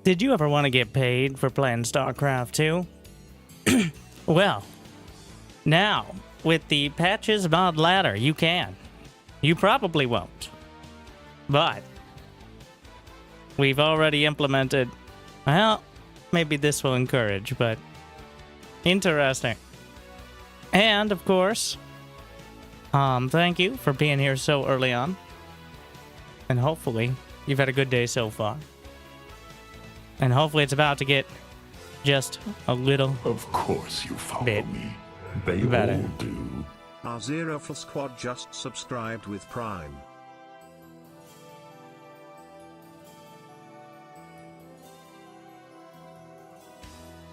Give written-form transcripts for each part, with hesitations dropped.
Did you ever want to get paid for playing StarCraft 2? Well, now, with the Patches Mod ladder, you can. You probably won't. But we've already implemented, well, maybe this will encourage, but interesting. And, of course, thank you for being here so early on. And hopefully, you've had a good day so far. And hopefully it's about to get just a little Of course you follow bit me. They better. all do. Our Zero Full Squad just subscribed with Prime.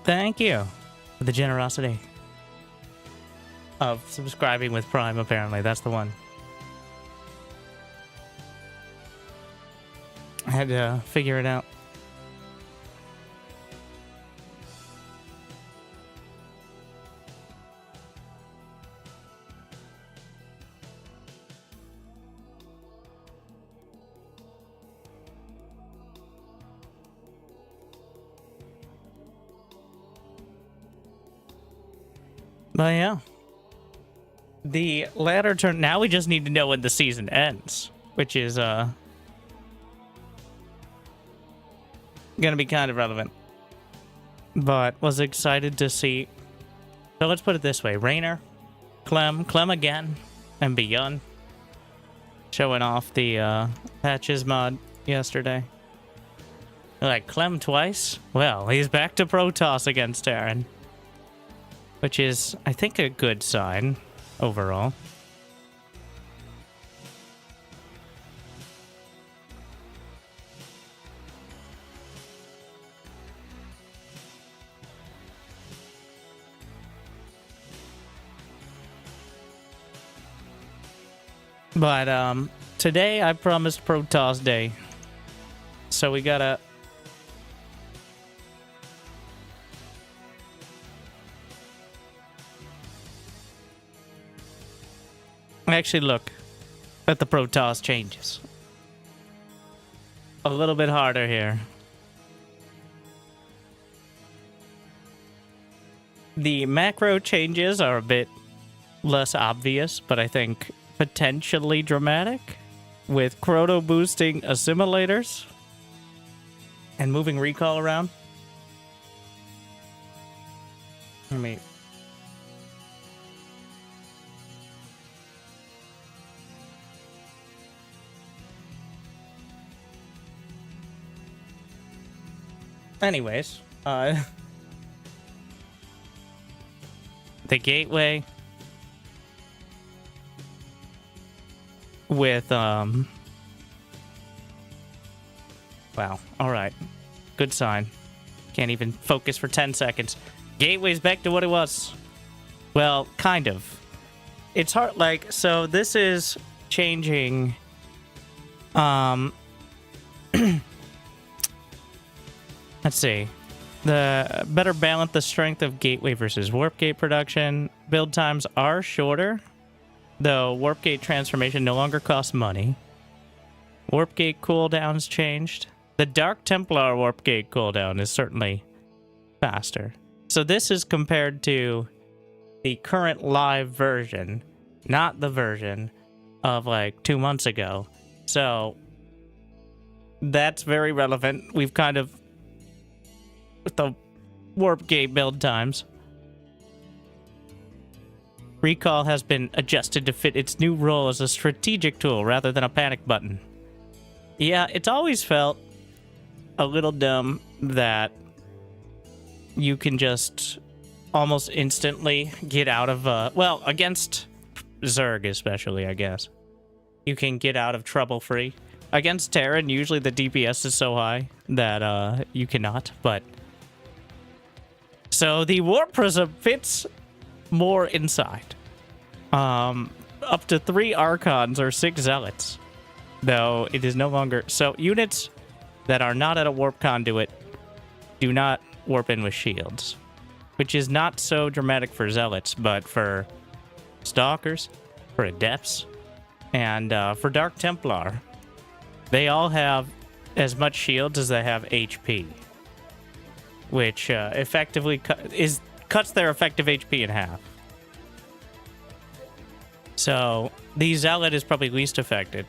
Thank you for the generosity of subscribing with Prime, apparently. That's the one. I had to figure it out. But yeah. The ladder turn. Now we just need to know when the season ends, which is gonna be kind of relevant. But was excited to see. So let's put it this way: Rainer, Clem again, and Beyond showing off the Patches mod yesterday. Like Clem twice. Well, he's back to Protoss against Terran. Which is, I think, a good sign overall. But today I promised Protoss Day. So we gotta actually look at the Protoss changes. A little bit harder here. The macro changes are a bit less obvious, but I think potentially dramatic, with Croto boosting assimilators and moving recall around. Let me... Anyways, the gateway with, wow, alright. Good sign. Can't even focus for 10 seconds. Gateway's back to what it was. Well, kind of. It's hard, like, so this is changing, let's see. The better balance the strength of gateway versus warp gate production. Build times are shorter, though warp gate transformation no longer costs money. Warp gate cooldowns changed. The Dark Templar warp gate cooldown is certainly faster. So this is compared to the current live version, not the version of like 2 months ago. So that's very relevant. We've kind of, with the warp gate build times, recall has been adjusted to fit its new role as a strategic tool rather than a panic button. Yeah, it's always felt a little dumb that you can just almost instantly get out of, well, against Zerg especially, I guess. You can get out of trouble free. Against Terran, usually the DPS is so high that you cannot, but... So the Warp Prism fits more inside. Up to 3 Archons or 6 Zealots. Though it is no longer... So units that are not at a Warp Conduit do not warp in with shields. Which is not so dramatic for Zealots, but for Stalkers, for Adepts, and for Dark Templar, they all have as much shields as they have HP. which effectively cuts their effective HP in half. So the Zealot is probably least affected.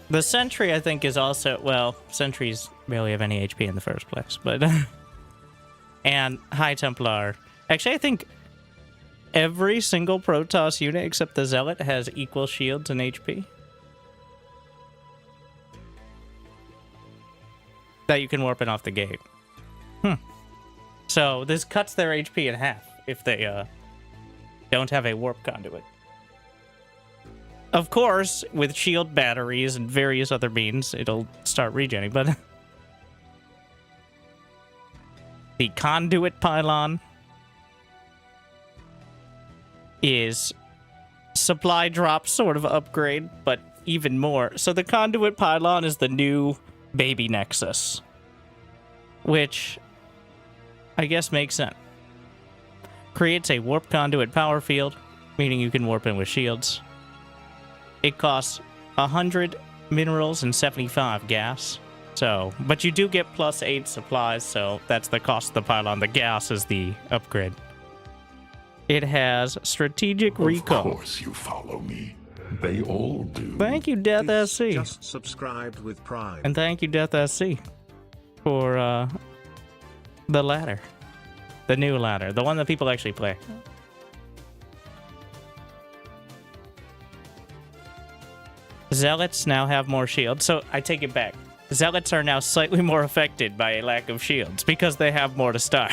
The Sentry, I think, is also... Well, Sentries barely have any HP in the first place, but... and High Templar. Actually, I think every single Protoss unit except the Zealot has equal shields and HP. That you can warp in off the gate. So this cuts their HP in half if they don't have a warp conduit. Of course, with shield batteries and various other means, it'll start regenning, but... the conduit pylon is supply drop sort of upgrade, but even more. So the conduit pylon is the new baby Nexus, which I guess makes sense. Creates a warp conduit power field, meaning you can warp in with shields. It costs 100 minerals and 75 gas. So, but you do get +8 supplies, so that's the cost of the pylon. The gas is the upgrade. It has strategic recall. Of course you follow me. They all do. Thank you, DeathSC. Just subscribed with Prime. And thank you, DeathSC, for the ladder. The new ladder. The one that people actually play. Zealots now have more shields, so I take it back. Zealots are now slightly more affected by a lack of shields because they have more to start.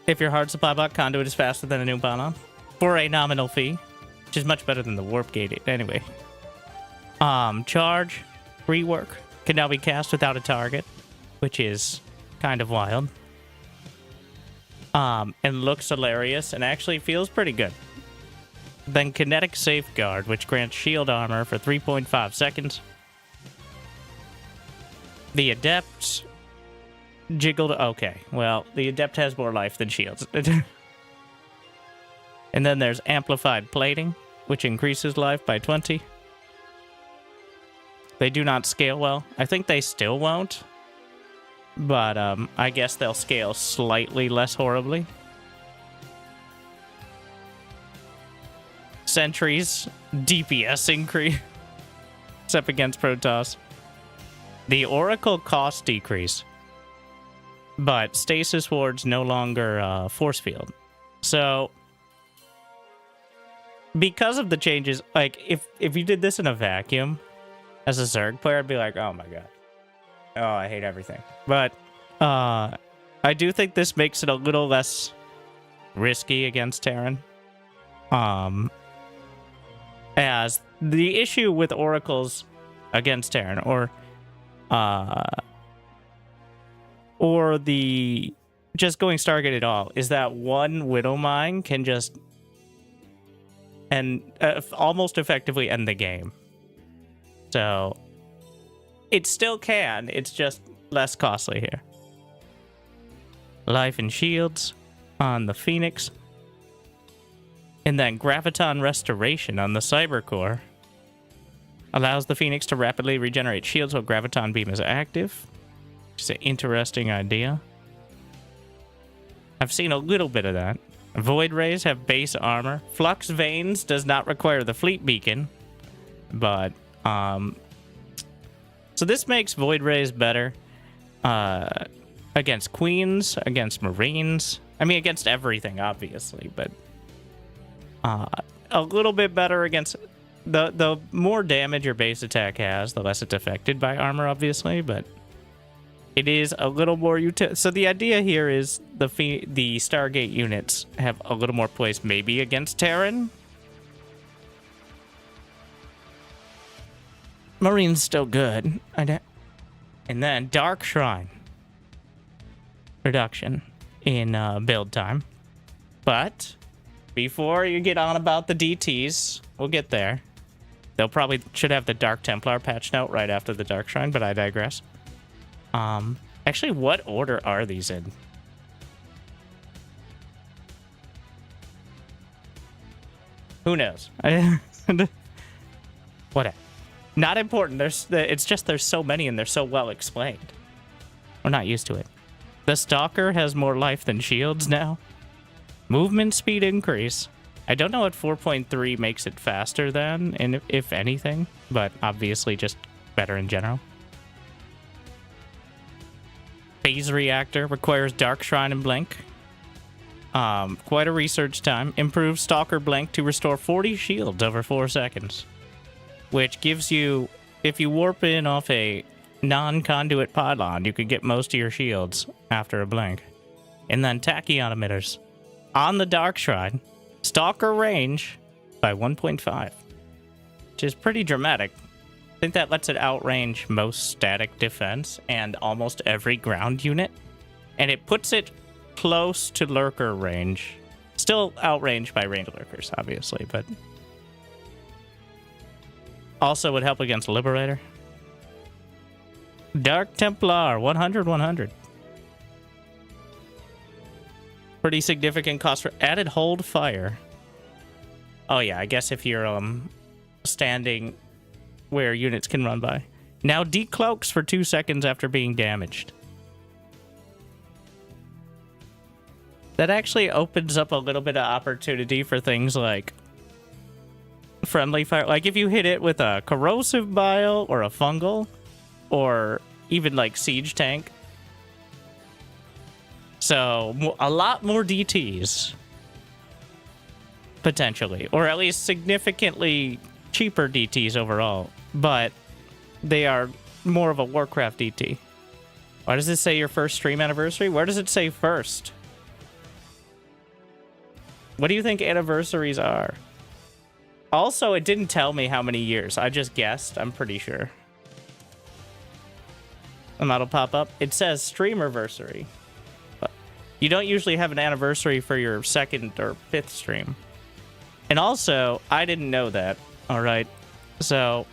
If your hard supply block conduit is faster than a new pylon for a nominal fee, which is much better than the warp gate anyway. Charge, rework can now be cast without a target, which is kind of wild. And looks hilarious and actually feels pretty good. Then Kinetic Safeguard, which grants shield armor for 3.5 seconds. The Adept jiggled... Okay, well, the Adept has more life than shields. And then there's Amplified Plating, which increases life by 20. They do not scale well. I think they still won't. But I guess they'll scale slightly less horribly. Sentries, DPS increase. Except against Protoss. The Oracle cost decrease. But Stasis Wards no longer force field. So, because of the changes, like, if you did this in a vacuum, as a Zerg player, I'd be like, oh my god. Oh, I hate everything. But I do think this makes it a little less risky against Terran. As the issue with Oracles against Terran, or the just going Stargate at all, is that one Widow Mine can just almost effectively end the game. So it still can, it's just less costly here. Life and shields on the Phoenix. And then Graviton Restoration on the Cyber Core. Allows the Phoenix to rapidly regenerate shields while Graviton Beam is active. Which is an interesting idea. I've seen a little bit of that. Void Rays have base armor. Flux Veins does not require the Fleet Beacon. But, so this makes Void Rays better. Against Queens, against Marines. I mean, against everything, obviously, but a little bit better against the more damage your base attack has, the less it's affected by armor, obviously, but it is a little more utility. So the idea here is the Stargate units have a little more place, maybe against Terran. Marine's still good. And then Dark Shrine. Reduction in build time. But before you get on about the DTs, we'll get there. They'll probably should have the Dark Templar patch note right after the Dark Shrine, but I digress. Actually, what order are these in? Who knows? Whatever. Not important. It's just there's so many and they're so well explained. We're not used to it. The Stalker has more life than shields now. Movement speed increase. I don't know what 4.3 makes it faster than, and if anything, but obviously just better in general. Phase reactor requires Dark Shrine and Blink. Quite a research time. Improves Stalker Blink to restore 40 shields over 4 seconds. Which gives you, if you warp in off a non-conduit pylon, you could get most of your shields after a blink. And then tachyon emitters. On the Dark Shrine, Stalker range by 1.5. Which is pretty dramatic. I think that lets it outrange most static defense and almost every ground unit. And it puts it close to lurker range. Still outranged by range lurkers, obviously, but also would help against Liberator. Dark Templar, 100-100. Pretty significant cost for added hold fire. Oh yeah, I guess if you're standing where units can run by. Now decloaks for 2 seconds after being damaged. That actually opens up a little bit of opportunity for things like friendly fire. Like if you hit it with a corrosive bile or a fungal or even like siege tank. So a lot more DTs potentially, or at least significantly cheaper DTs overall, but they are more of a Warcraft DT. Why does it say your first stream anniversary? Where does it say first? What do you think anniversaries are? Also, it didn't tell me how many years. I just guessed. I'm pretty sure. And that'll pop up. It says streamerversary. But you don't usually have an anniversary for your 2nd or 5th stream. And also, I didn't know that. All right. So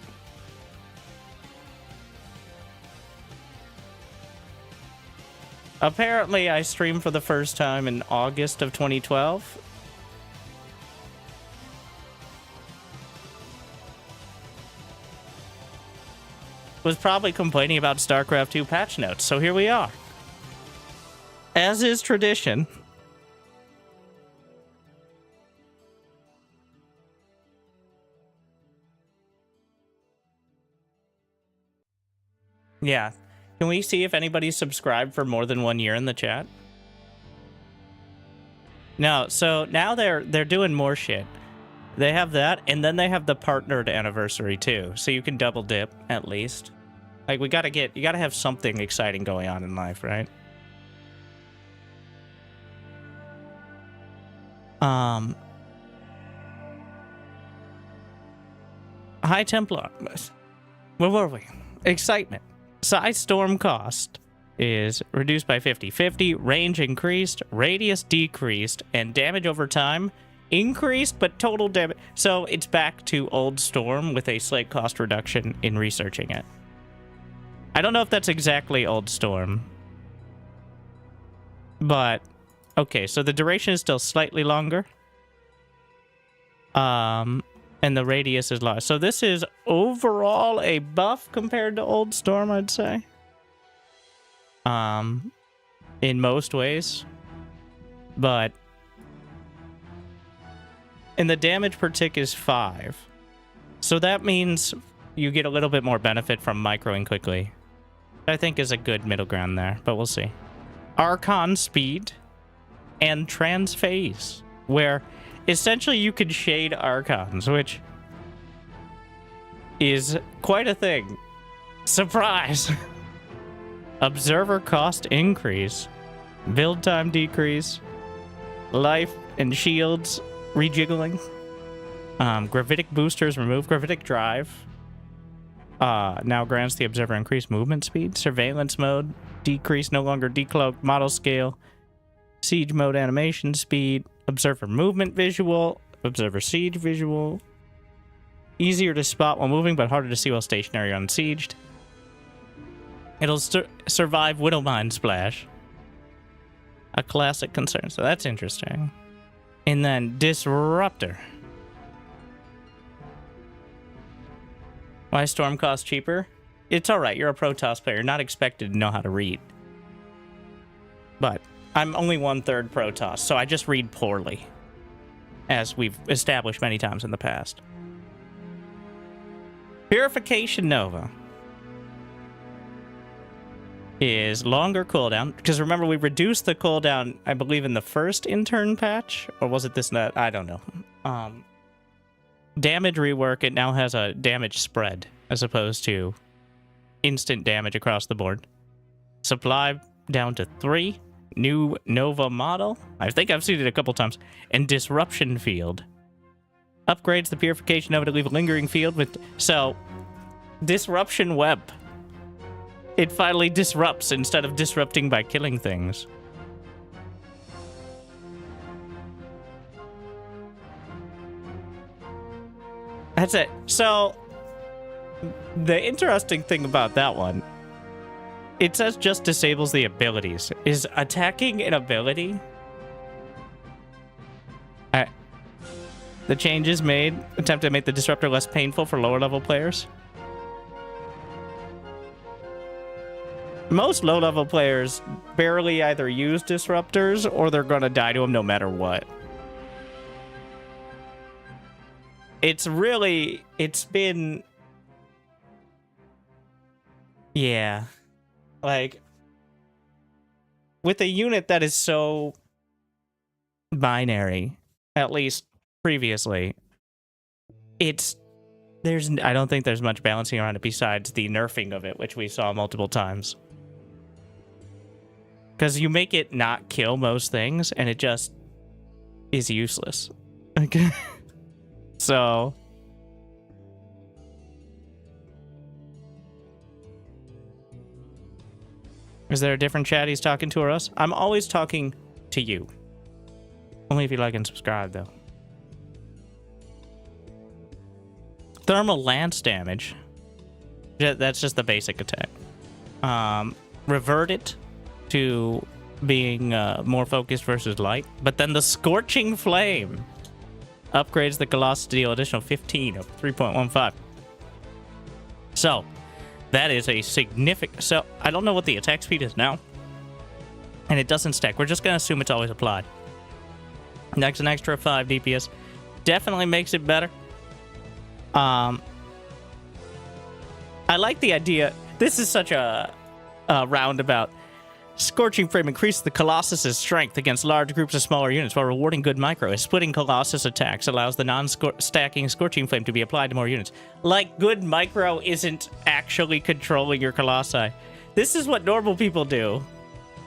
apparently I streamed for the first time in August of 2012. Was probably complaining about StarCraft 2 patch notes, so here we are. As is tradition. Yeah. Can we see if anybody's subscribed for more than 1 year in the chat? No, so now they're doing more shit. They have that, and then they have the partnered anniversary too, so you can double dip at least. Like you gotta have something exciting going on in life, right? High Templar. Where were we? Excitement. Size storm cost is reduced by 50/50, range increased, radius decreased, and damage over time increased, but total damage. So it's back to old storm with a slight cost reduction in researching it. I don't know if that's exactly old storm, but okay. So the duration is still slightly longer, and the radius is large. So this is overall a buff compared to old storm, I'd say. In most ways, but. And the damage per tick is 5. So that means you get a little bit more benefit from microing quickly. I think is a good middle ground there, but we'll see. Archon speed and transphase, where essentially you could shade Archons, which is quite a thing. Surprise! Observer cost increase, build time decrease, life and shields rejiggling. Gravitic boosters remove gravitic drive. Now grants the observer increased movement speed. Surveillance mode decrease, no longer decloaked. Model scale. Siege mode animation speed. Observer movement visual. Observer siege visual. Easier to spot while moving, but harder to see while stationary or unsieged. It'll survive Widowmine Splash. A classic concern, so that's interesting. And then Disruptor. Why Storm costs cheaper? It's alright, you're a Protoss player. You're not expected to know how to read. But I'm only 1/3 Protoss, so I just read poorly. As we've established many times in the past. Purification Nova is longer cooldown. Because remember, we reduced the cooldown, I believe, in the first intern patch? Or was it this net? I don't know. Damage rework, it now has a damage spread as opposed to instant damage across the board. Supply down to 3. New Nova model. I think I've seen it a couple times. And Disruption Field. Upgrades the Purification Nova to leave a lingering field with... So, Disruption Web. It finally disrupts instead of disrupting by killing things. That's it. So, the interesting thing about that one, it says just disables the abilities. Is attacking an ability? The changes made attempt to make the disruptor less painful for lower level players. Most low level players barely either use disruptors or they're gonna die to them no matter what. It's been... Yeah. Like, with a unit that is so binary, at least previously, I don't think there's much balancing around it besides the nerfing of it, which we saw multiple times. Because you make it not kill most things, and it just is useless. Okay. So... Is there a different chat he's talking to or us? I'm always talking to you. Only if you like and subscribe, though. Thermal lance damage. That's just the basic attack. Revert it to being more focused versus light. But then the Scorching Flame upgrades the Colossus to deal additional 15 of 3.15. So... That is a significant... So, I don't know what the attack speed is now. And it doesn't stack. We're just going to assume it's always applied. Next, an extra 5 DPS. Definitely makes it better. I like the idea... This is such a roundabout. Scorching Frame increases the Colossus' strength against large groups of smaller units while rewarding good micro. As splitting Colossus attacks allows the non-stacking Scorching Flame to be applied to more units. Like, good micro isn't actually controlling your Colossi. This is what normal people do,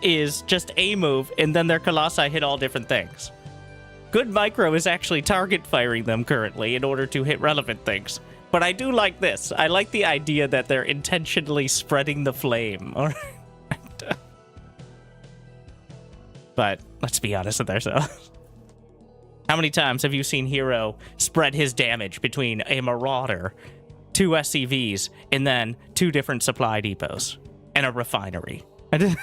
is just a move, and then their Colossi hit all different things. Good micro is actually target firing them currently in order to hit relevant things. But I do like this. I like the idea that they're intentionally spreading the flame, or... But let's be honest with ourselves. How many times have you seen Hero spread his damage between a Marauder, 2 SCVs, and then 2 different supply depots, and a refinery? But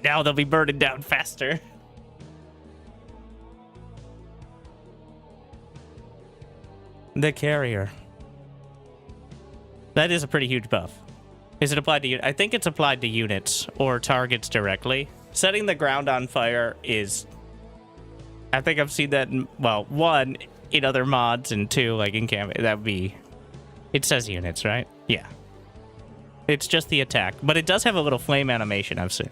now they'll be burning down faster. The Carrier. That is a pretty huge buff. Is it applied to... I think it's applied to units or targets directly. Setting the ground on fire is... I think I've seen that, well, 1, in other mods, and 2, like, in camp. That would be... It says units, right? Yeah. It's just the attack. But it does have a little flame animation I've seen.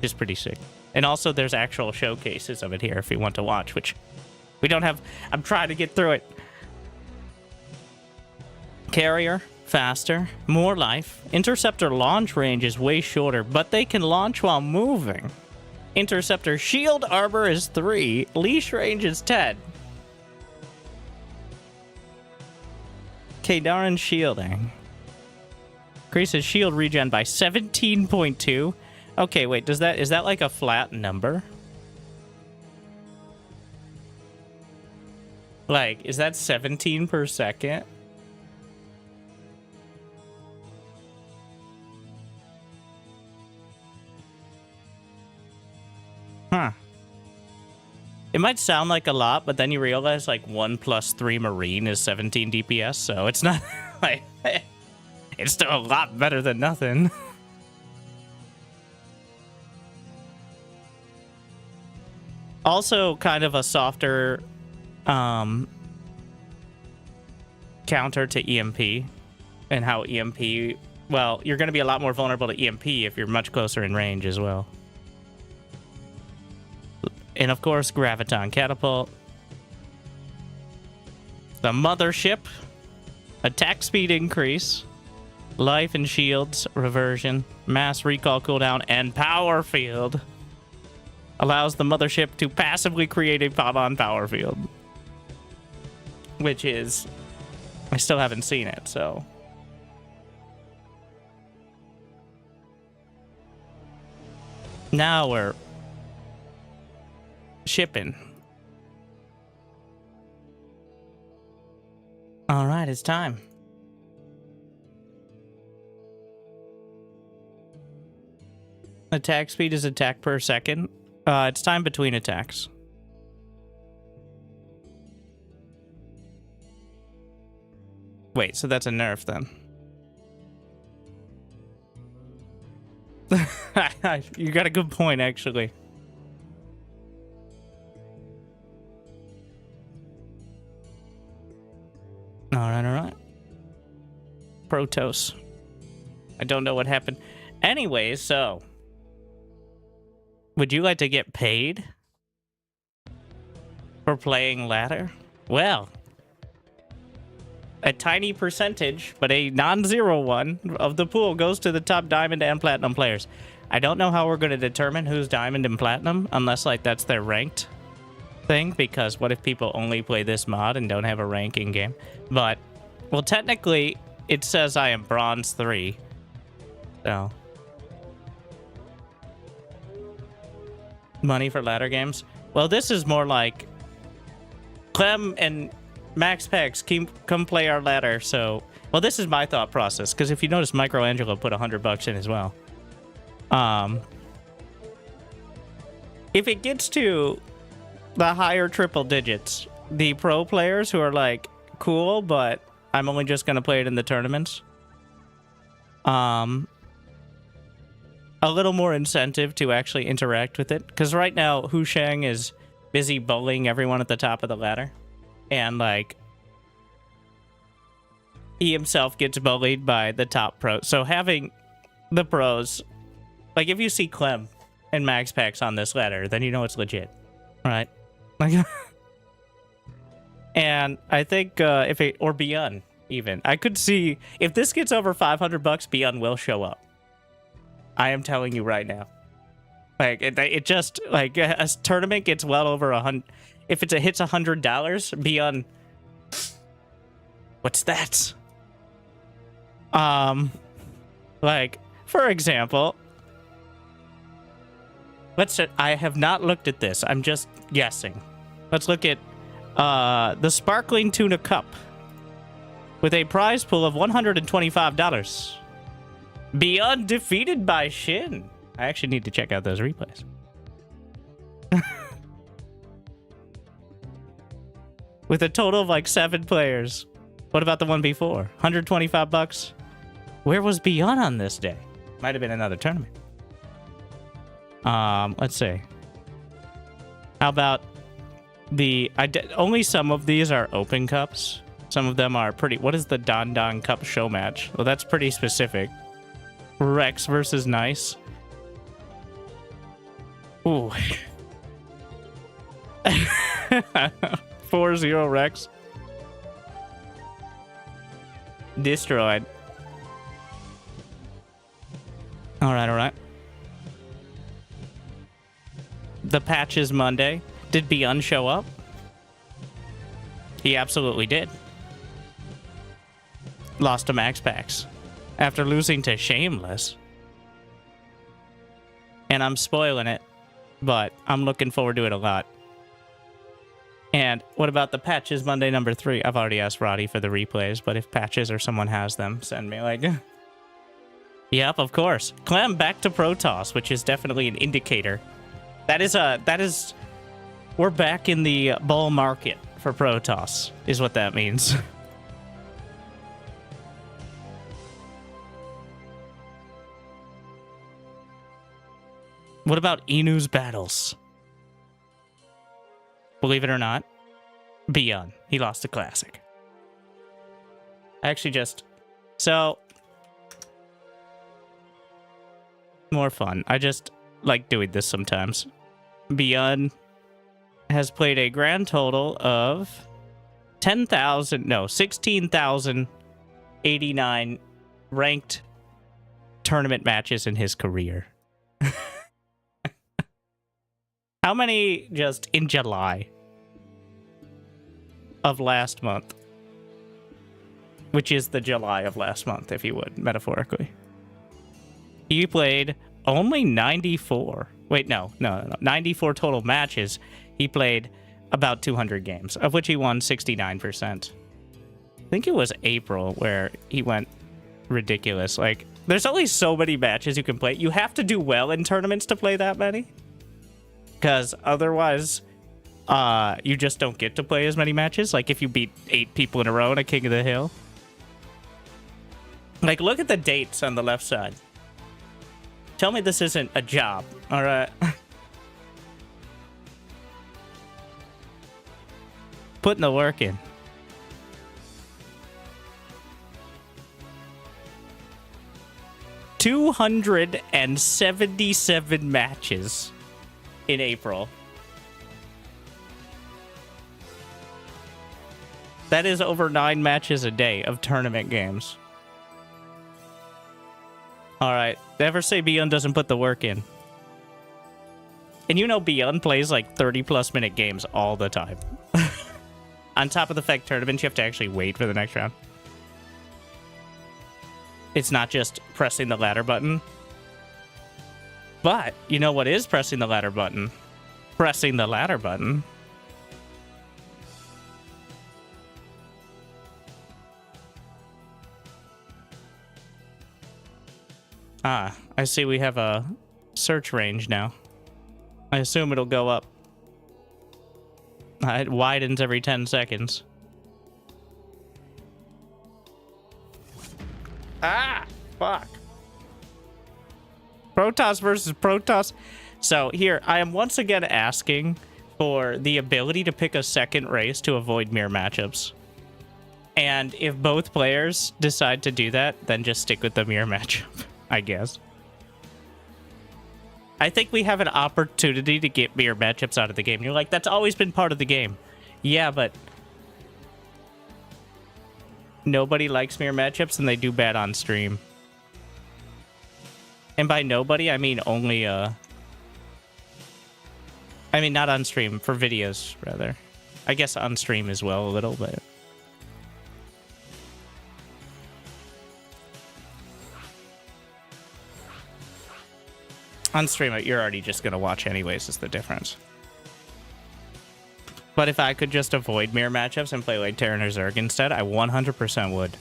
It's pretty sick. And also, there's actual showcases of it here if you want to watch, which we don't have... I'm trying to get through it. Carrier... Faster, more life. Interceptor launch range is way shorter, but they can launch while moving. Interceptor shield armor is 3, leash range is 10. Kadarin shielding. Increases shield regen by 17.2. Okay, wait, is that like a flat number? Like, is that 17 per second? Huh. It might sound like a lot, but then you realize like 1 + 3 Marine is 17 DPS, so it's not like it's still a lot better than nothing. Also, kind of a softer counter to EMP, and how EMP, well, you're going to be a lot more vulnerable to EMP if you're much closer in range as well. And of course, Graviton Catapult. The Mothership. Attack speed increase. Life and shields reversion. Mass recall cooldown. And power field. Allows the Mothership to passively create a pop-on power field. Which is... I still haven't seen it, so... Now we're... shipping. All right, it's time. Attack speed is attack per second. It's time between attacks. Wait, so that's a nerf then. You got a good point, actually. All right. Protoss. I don't know what happened. Anyway, so... Would you like to get paid for playing ladder? Well, a tiny percentage, but a non-zero one, of the pool goes to the top diamond and platinum players. I don't know how we're going to determine who's diamond and platinum, unless like that's their ranked thing, because what if people only play this mod and don't have a ranking game? But, well, technically, it says I am bronze 3. So... Money for ladder games? Well, this is more like Clem and Max Pex come play our ladder, so... Well, this is my thought process, because if you notice, Michelangelo put $100 in as well. If it gets to the higher triple digits, the pro players who are like, cool, but I'm only just going to play it in the tournaments, a little more incentive to actually interact with it. Because right now, Hu Sheng is busy bullying everyone at the top of the ladder. And, like, he himself gets bullied by the top pros. So having the pros... Like, if you see Clem and Max Pax on this ladder, then you know it's legit. Right? Like... And I think if it... Or Beyond, even. I could see... If this gets over $500, Beyond will show up. I am telling you right now. Like, it just, like, a tournament gets well over 100. If it hits $100, Beyond. What's that? Like, for example, I have not looked at this. I'm just guessing. Let's look at the Sparkling Tuna Cup with a prize pool of $125. Beyond defeated by Shin. I actually need to check out those replays. With a total of like 7 players. What about the one before? $125? Where was Beyond on this day? Might have been another tournament. Let's see. How about the... only some of these are open cups. Some of them are pretty... What is the Don Don Cup show match? Well, that's pretty specific. Rex versus Nice. Ooh. 4-0 Rex. Destroyed. Alright. The Patches Monday. Did Beyond show up? He absolutely did. Lost to Max Pax. After losing to Shameless. And I'm spoiling it, but I'm looking forward to it a lot. And what about the Patches Monday number 3? I've already asked Roddy for the replays, but if Patches or someone has them, send me like... Yep, of course. Clem back to Protoss, which is definitely an indicator. That is We're back in the bull market for Protoss, is what that means. What about Inu's battles? Believe it or not, Beyond. He lost a classic. Actually just... So... More fun. I just like doing this sometimes. Beyond has played a grand total of 16,089 ranked tournament matches in his career. How many just in July of last month? Which is the July of last month, if you would, metaphorically. He played only 94. Wait, no. 94 total matches. He played about 200 games, of which he won 69%. I think it was April where he went ridiculous. Like, there's only so many matches you can play. You have to do well in tournaments to play that many. Because otherwise, you just don't get to play as many matches. Like, if you beat 8 people in a row in a King of the Hill. Like, look at the dates on the left side. Tell me this isn't a job, all right? Putting the work in. $277 matches in April. That is over 9 matches a day of tournament games. All right. Never say Beyond doesn't put the work in. And you know Beyond plays like 30-plus minute games all the time. On top of the fact tournaments, you have to actually wait for the next round. It's not just pressing the ladder button. But you know what is pressing the ladder button? Pressing the ladder button. Ah, I see we have a search range now. I assume it'll go up. It widens every 10 seconds. Ah, fuck. Protoss versus Protoss. So here, I am once again asking for the ability to pick a second race to avoid mirror matchups. And if both players decide to do that, then just stick with the mirror matchup, I guess. I think we have an opportunity to get mirror matchups out of the game. And you're like, that's always been part of the game. Yeah, but nobody likes mirror matchups and they do bad on stream. And by nobody, I mean only, I mean, not on stream, for videos, rather. I guess on stream as well, a little bit. On stream, you're already just going to watch anyways, is the difference. But if I could just avoid mirror matchups and play like Terran or Zerg instead, I 100% would.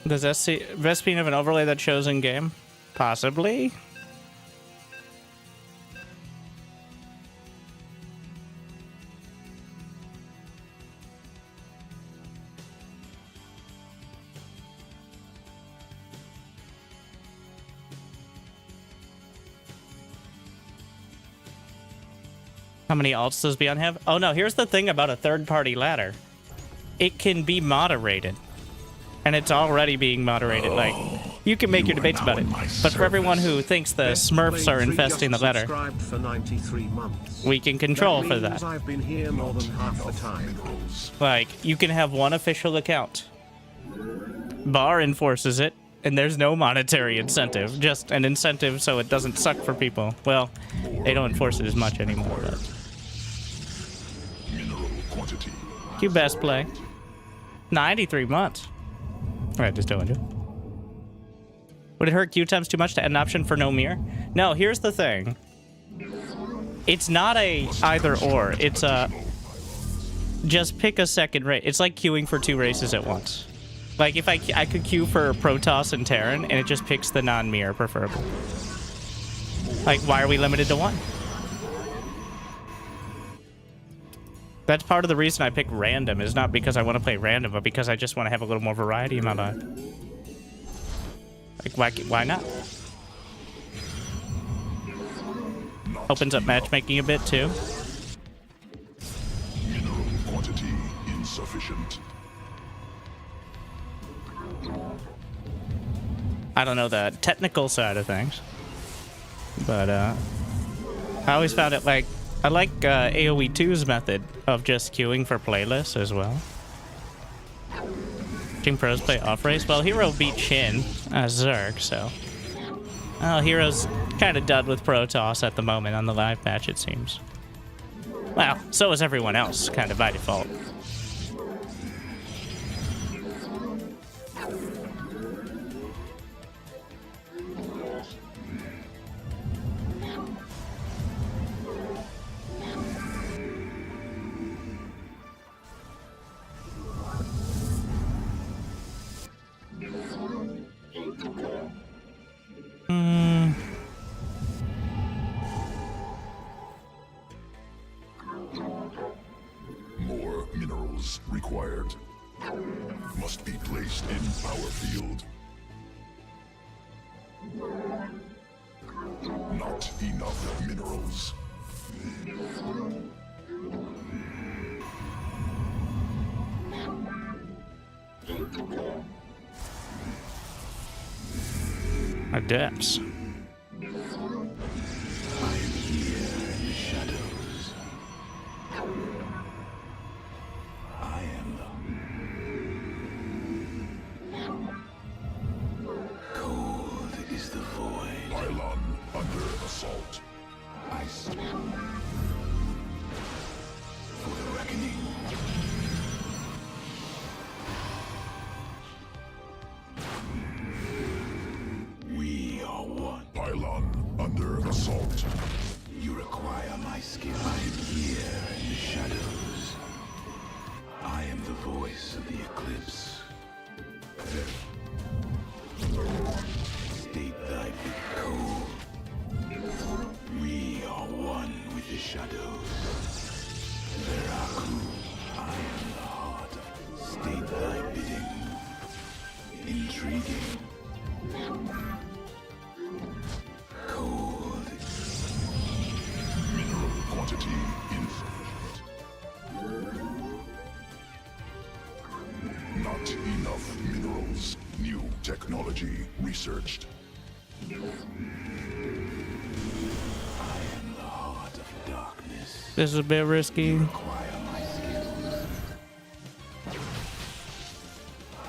Does Vespene have an overlay that shows in game? Possibly. How many alts does Beyond have? Oh no, here's the thing about a third-party ladder. It can be moderated. And it's already being moderated. Like, you can make your debates about it. But for everyone who thinks the Smurfs are infesting the ladder, we can control for that. I've been here more than half the time. Like, you can have one official account. Bar enforces it, and there's no monetary incentive. Just an incentive so it doesn't suck for people. Well, they don't enforce it as much anymore, but... quantity. Q best play. 93 months. Alright, just doing it. Would it hurt Q times too much to add an option for no mirror? No, here's the thing. It's not a either or. It's a just pick a second race. It's like queuing for 2 races at once. Like if I could queue for Protoss and Terran, and it just picks the non-mirror preferably. Like, why are we limited to 1? That's part of the reason I pick random, is not because I want to play random, but because I just want to have a little more variety in my life. Like, why not? Opens up matchmaking a bit, too. Mineral quantity insufficient. I don't know the technical side of things. But, I always found it like... I like AoE 2's method of just queuing for playlists as well. Team Pros play off race. Well, Hero beat Shin as Zerg, so... Well, Hero's kind of done with Protoss at the moment on the live patch, it seems. Well, so is everyone else, kind of by default. More minerals required. Must be placed in power field. Not enough minerals. Adepts. Technology researched. I am the heart of darkness. This is a bit risky. Require my skills.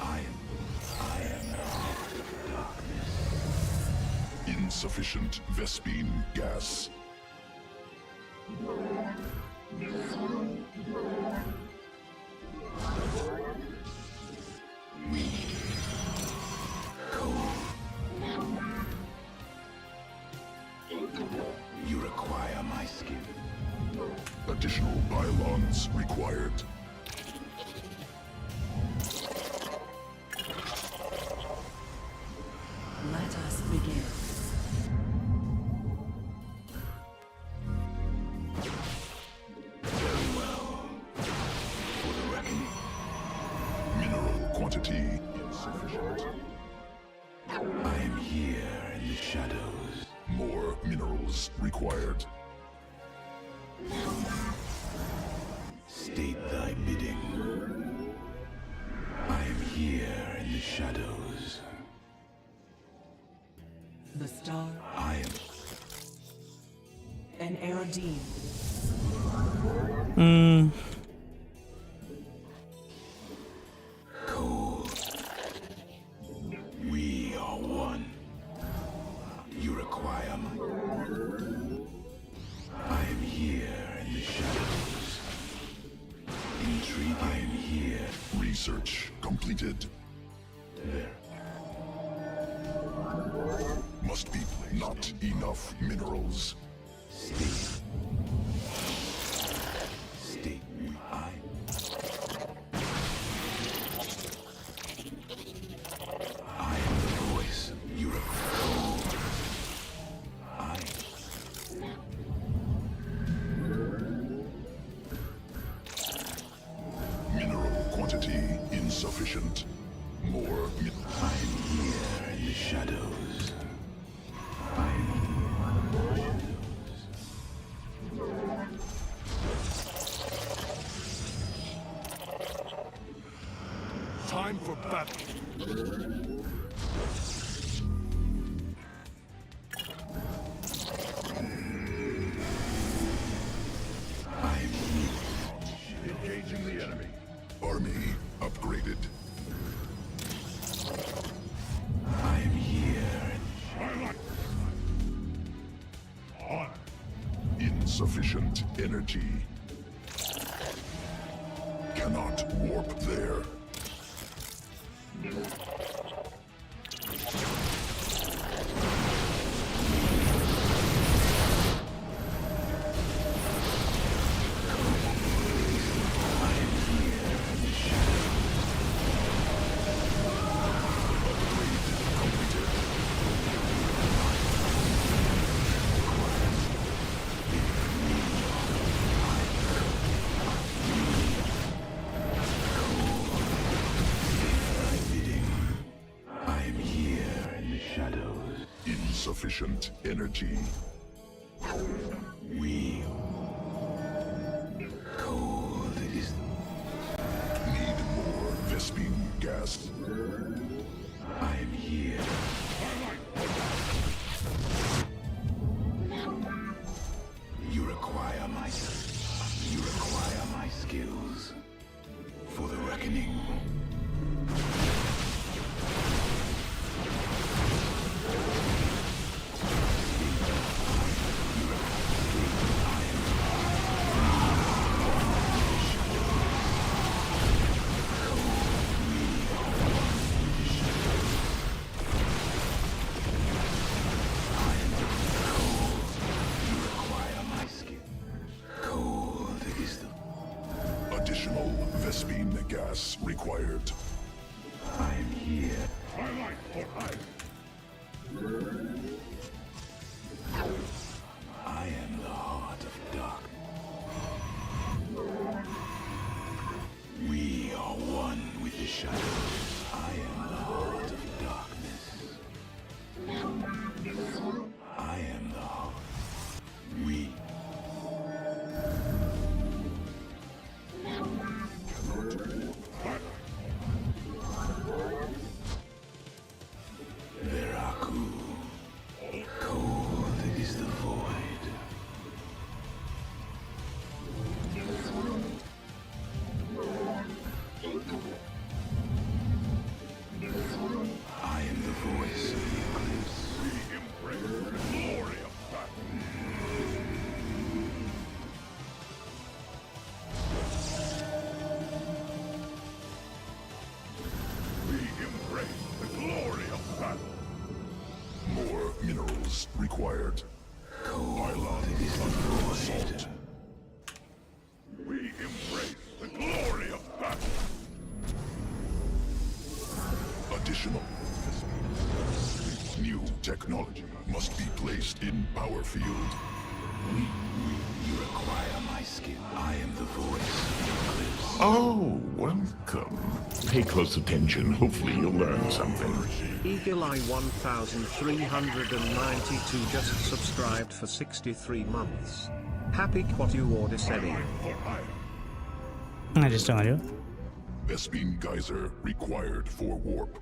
I am the heart of darkness. Insufficient Vespine gas. You require my skill. Additional pylons required. Let us begin. Very well. For the reckoning. Mineral quantity insufficient. I am here in the shadows. More minerals required. State thy bidding. I am here in the shadows. The star I am. and Aradine. Cold. We are one. You require my... I am here in the shadows. Research completed. There. Must be not enough minerals. State. State. I am the voice of Europe. Mineral quantity insufficient. More I am here in the shadows. time for battle. Engaging the enemy. Army upgraded. I am here. Insufficient energy. Cannot warp there. Insufficient energy. We cold is Need more Vespine gas. I am here. You require my skills for the reckoning. Additional Vespine gas required. I am here. I am the heart of darkness. We are one with the shadows. I am the heart of darkness. I am the heart. We. Veraku. Cold is the void. I am the voice of the eclipse. We embrace the glory of battle. We embrace the glory of battle. More minerals required. Cold is the void. We embrace the glory of battle. Additional. New technology must be placed in power field. You require my skill. I am the voice of the eclipse. Oh, welcome. Pay close attention. Hopefully you'll learn something. Eagle Eye 1392 just subscribed for 63 months. Happy Quatu Ordiseni. I just don't want to do it. Vespine geyser required for warp.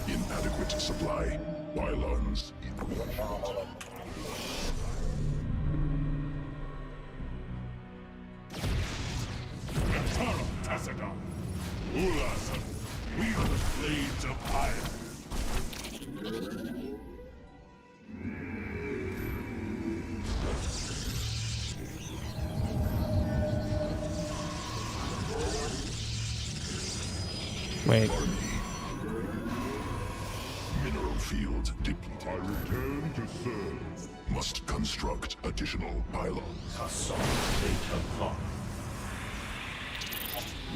Inadequate supply. Pylons insufficient. We are the blades of iron. Wait. Mineral field depleted. I return to serve. Must construct additional pylons.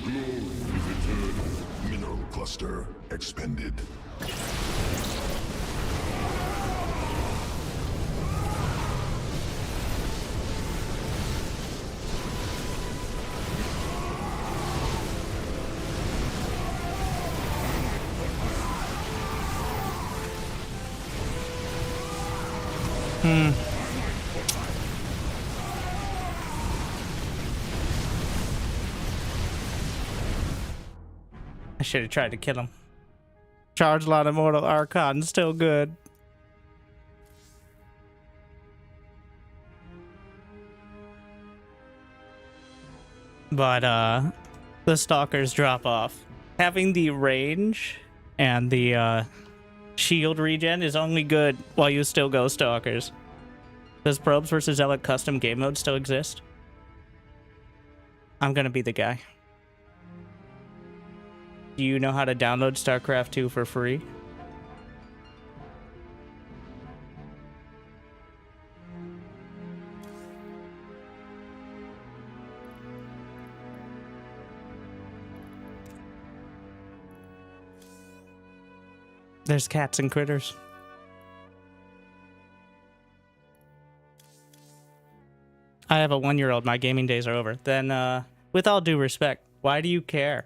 Glory is eternal. Mineral cluster expended. I should have tried to kill him. Charge line Immortal Archon, still good. But the stalkers drop off. Having the range and the shield regen is only good while you still go stalkers. Does Probes versus Zealot custom game mode still exist? I'm gonna be the guy. Do you know how to download StarCraft 2 for free? There's cats and critters. I have a 1-year-old. My gaming days are over. Then, with all due respect, why do you care?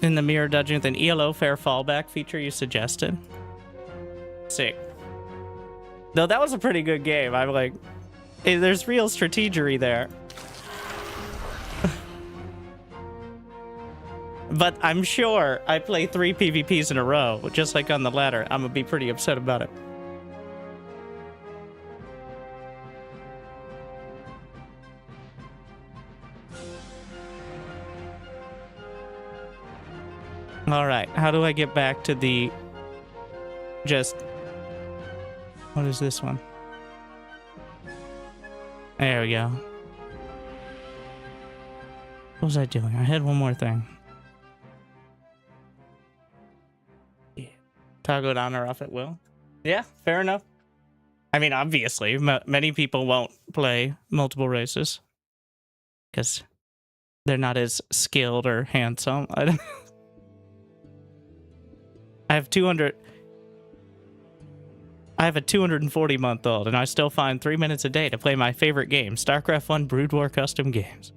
In the mirror dungeon with an ELO fair fallback feature you suggested. Sick. Though that was a pretty good game. I'm like, hey, there's real strategery there. But I'm sure I play 3 PvPs in a row, just like on the ladder. I'm gonna be pretty upset about it. Alright, how do I get back to the... just... What is this one? There we go. What was I doing? I had one more thing. Yeah. Toggle it on or off at will? Yeah, fair enough. I mean, obviously, many people won't play multiple races. Because they're not as skilled or handsome. I have 200... I have a 240-month-old, and I still find 3 minutes a day to play my favorite game, StarCraft 1 Brood War Custom Games.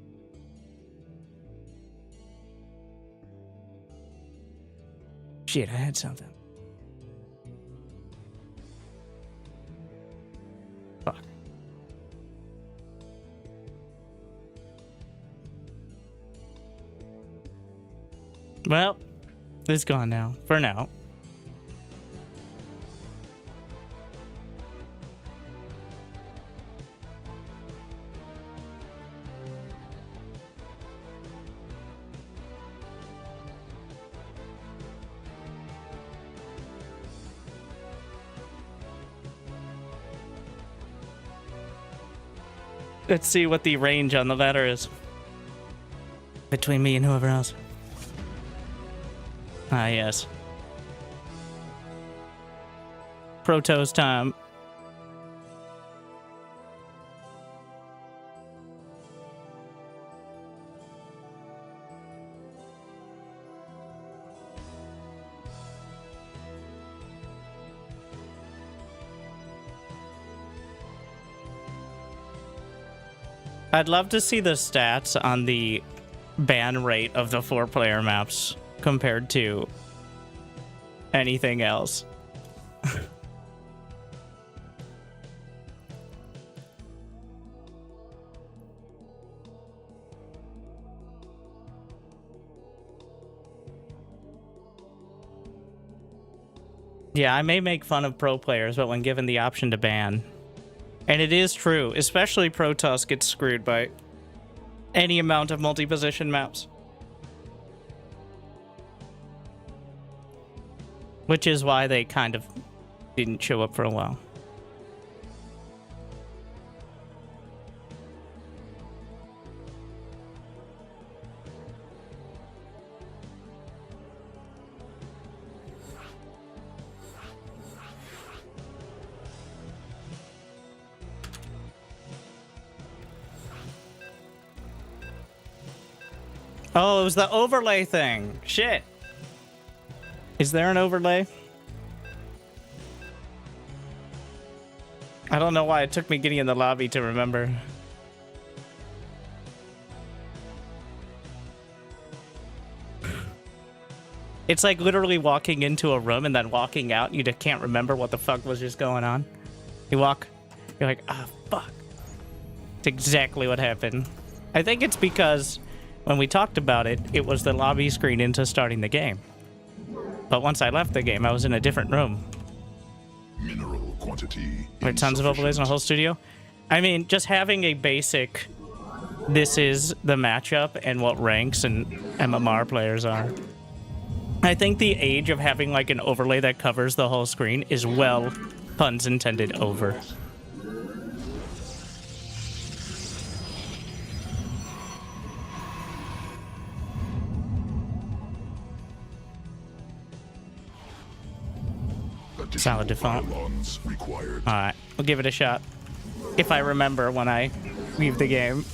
Shit, I had something. Fuck. Well, it's gone now, for now. Let's see what the range on the ladder is. Between me and whoever else. Ah, yes. Protoss time. I'd love to see the stats on the ban rate of the 4-player maps compared to anything else. Yeah, I may make fun of pro players, but when given the option to ban... And it is true, especially Protoss gets screwed by any amount of multi-position maps. Which is why they kind of didn't show up for a while. Oh, it was the overlay thing. Shit. Is there an overlay? I don't know why it took me getting in the lobby to remember. It's like literally walking into a room and then walking out. You just can't remember what the fuck was just going on. You walk, you're like, ah, fuck. It's exactly what happened. I think it's because when we talked about it, it was the lobby screen into starting the game. But once I left the game, I was in a different room. Mineral quantity. There are tons of overlays in the whole studio. I mean, just having a basic, this is the matchup and what ranks and MMR players are. I think the age of having like an overlay that covers the whole screen is well, puns intended, over. Solid default. Alright, we'll give it a shot. If I remember when I leave the game.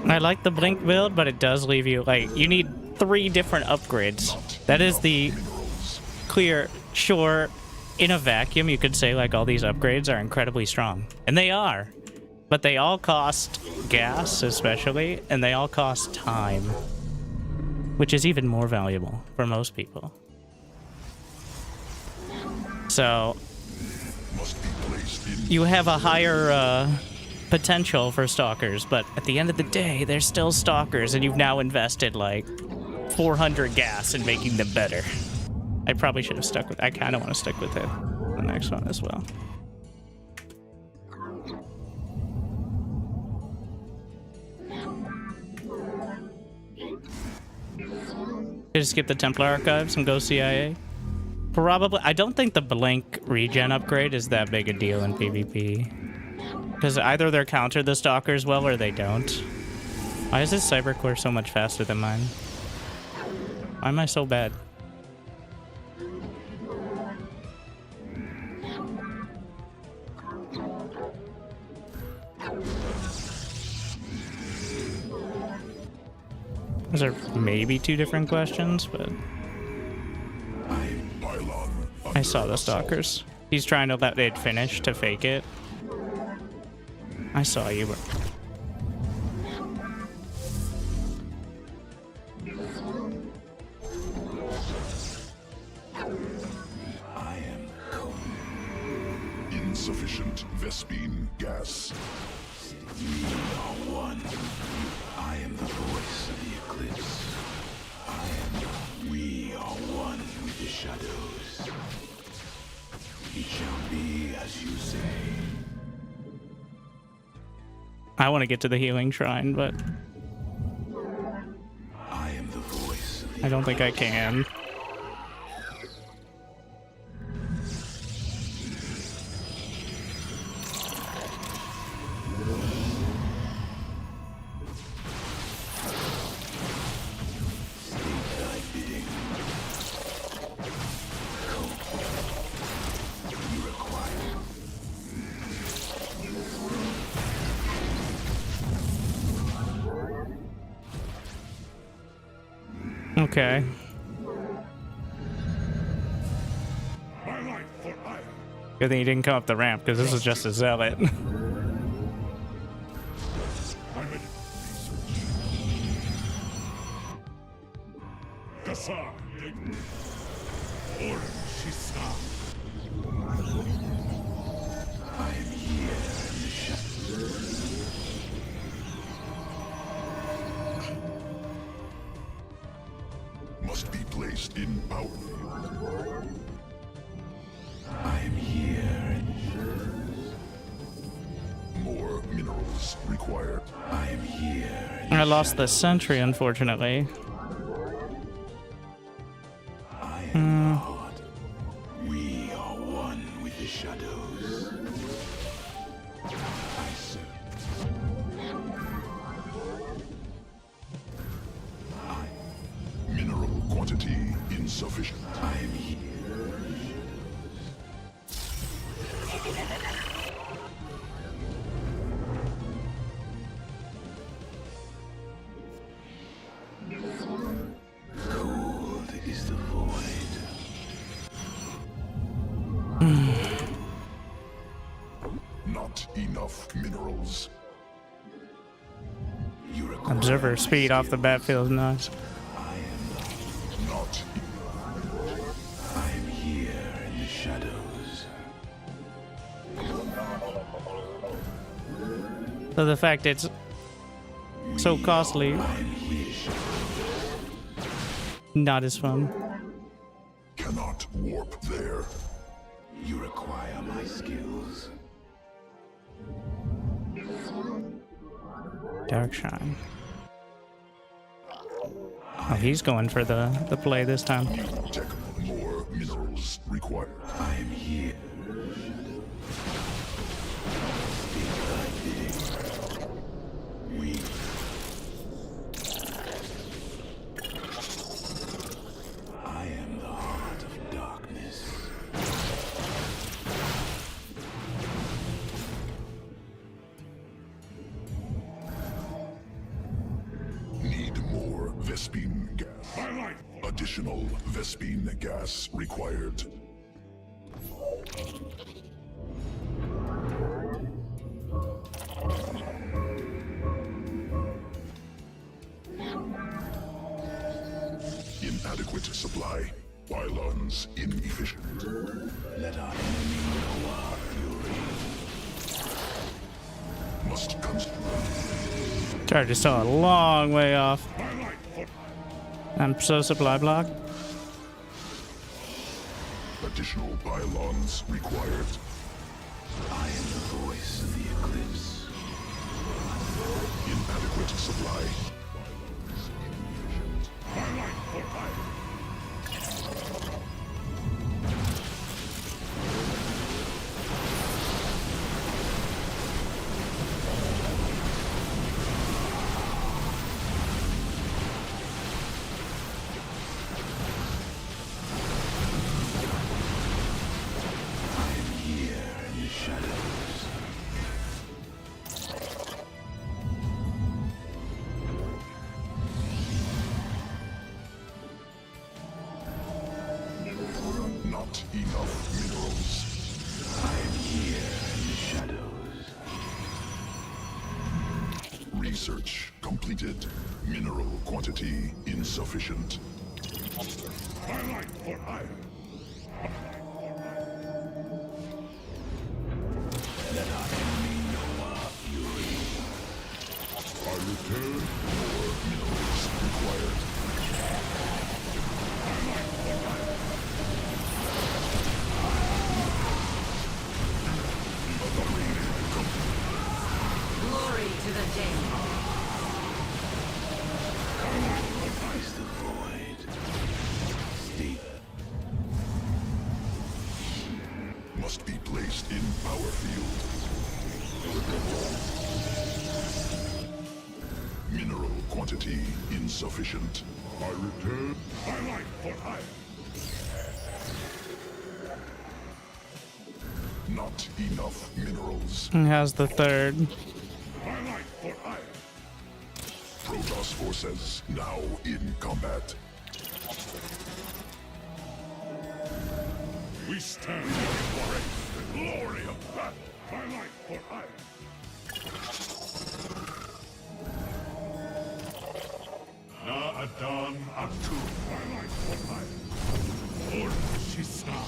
I like the blink build, but it does leave you, like, you need 3 different upgrades. That is the clear, sure, in a vacuum, you could say, like, all these upgrades are incredibly strong. And they are. But they all cost gas, especially, and they all cost time. Which is even more valuable for most people. So, you have a higher, potential for stalkers, but at the end of the day, they're still stalkers, and you've now invested like 400 gas in making them better. I probably should have stuck with. I kind of want to stick with it. The next one as well. Just skip the Templar archives and go CIA. Probably. I don't think the blink regen upgrade is that big a deal in PvP. Because either they're counter the stalkers well or they don't. Why is this cybercore so much faster than mine? Why am I so bad? Those are maybe 2 different questions, but I saw the stalkers. He's trying to let it finish to fake it. I saw you, bro. I am insufficient Vespine gas. We are one. I am the voice of the eclipse. We are one with the shadows. It shall be as you say. I want to get to the healing shrine, but I am the voice of the I don't think I can. Okay. Good thing you didn't come up the ramp, because this is just a zealot. Must be placed in power field. I am here. More minerals required. I am here. I lost the sentry, unfortunately. I am God. We are one with the shadows. quantity insufficient. I am here. Cold is the void. Not enough minerals. You require Observer speed off the bat feels nice. Not I am here in the shadows. So the fact it's so costly, I am here. not as fun. cannot warp there. You require my skills. Dark Shine. Oh, he's going for the play this time. Tech, more minerals required. I am here. We I am the heart of darkness. Need more Vespine gas. Additional Vespine gas required. Inadequate supply. Pylons inefficient. Let our enemy know our fury. Must construct. Charge is still a long way off. I'm so supply block. Additional pylons required. I am the voice of the eclipse. Inadequate supply. I am here in the shadows. Not enough minerals. I am here in the shadows. Research completed. Mineral quantity insufficient. Let our enemy know our fury. I return. More minerals required. Glory to the day. Is the void. Stay. Must be placed in power field. Mineral quantity insufficient. I return. Highlight for hire. Not enough minerals. How's the third? Highlight for hire. Protoss forces now in combat. We stand for the glory of battle. Highlight for hire. Na Adan Atu. Highlight for hire. Or Shisa.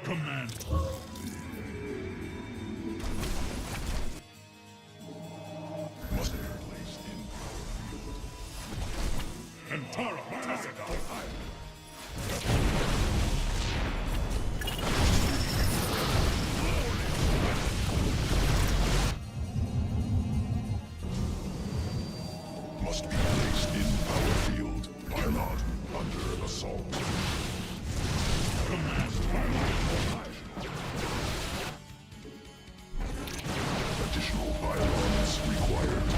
Command. Must be placed in. Antara Tazadar. Must be placed in power field. Pylon under assault. Command additional pylons required.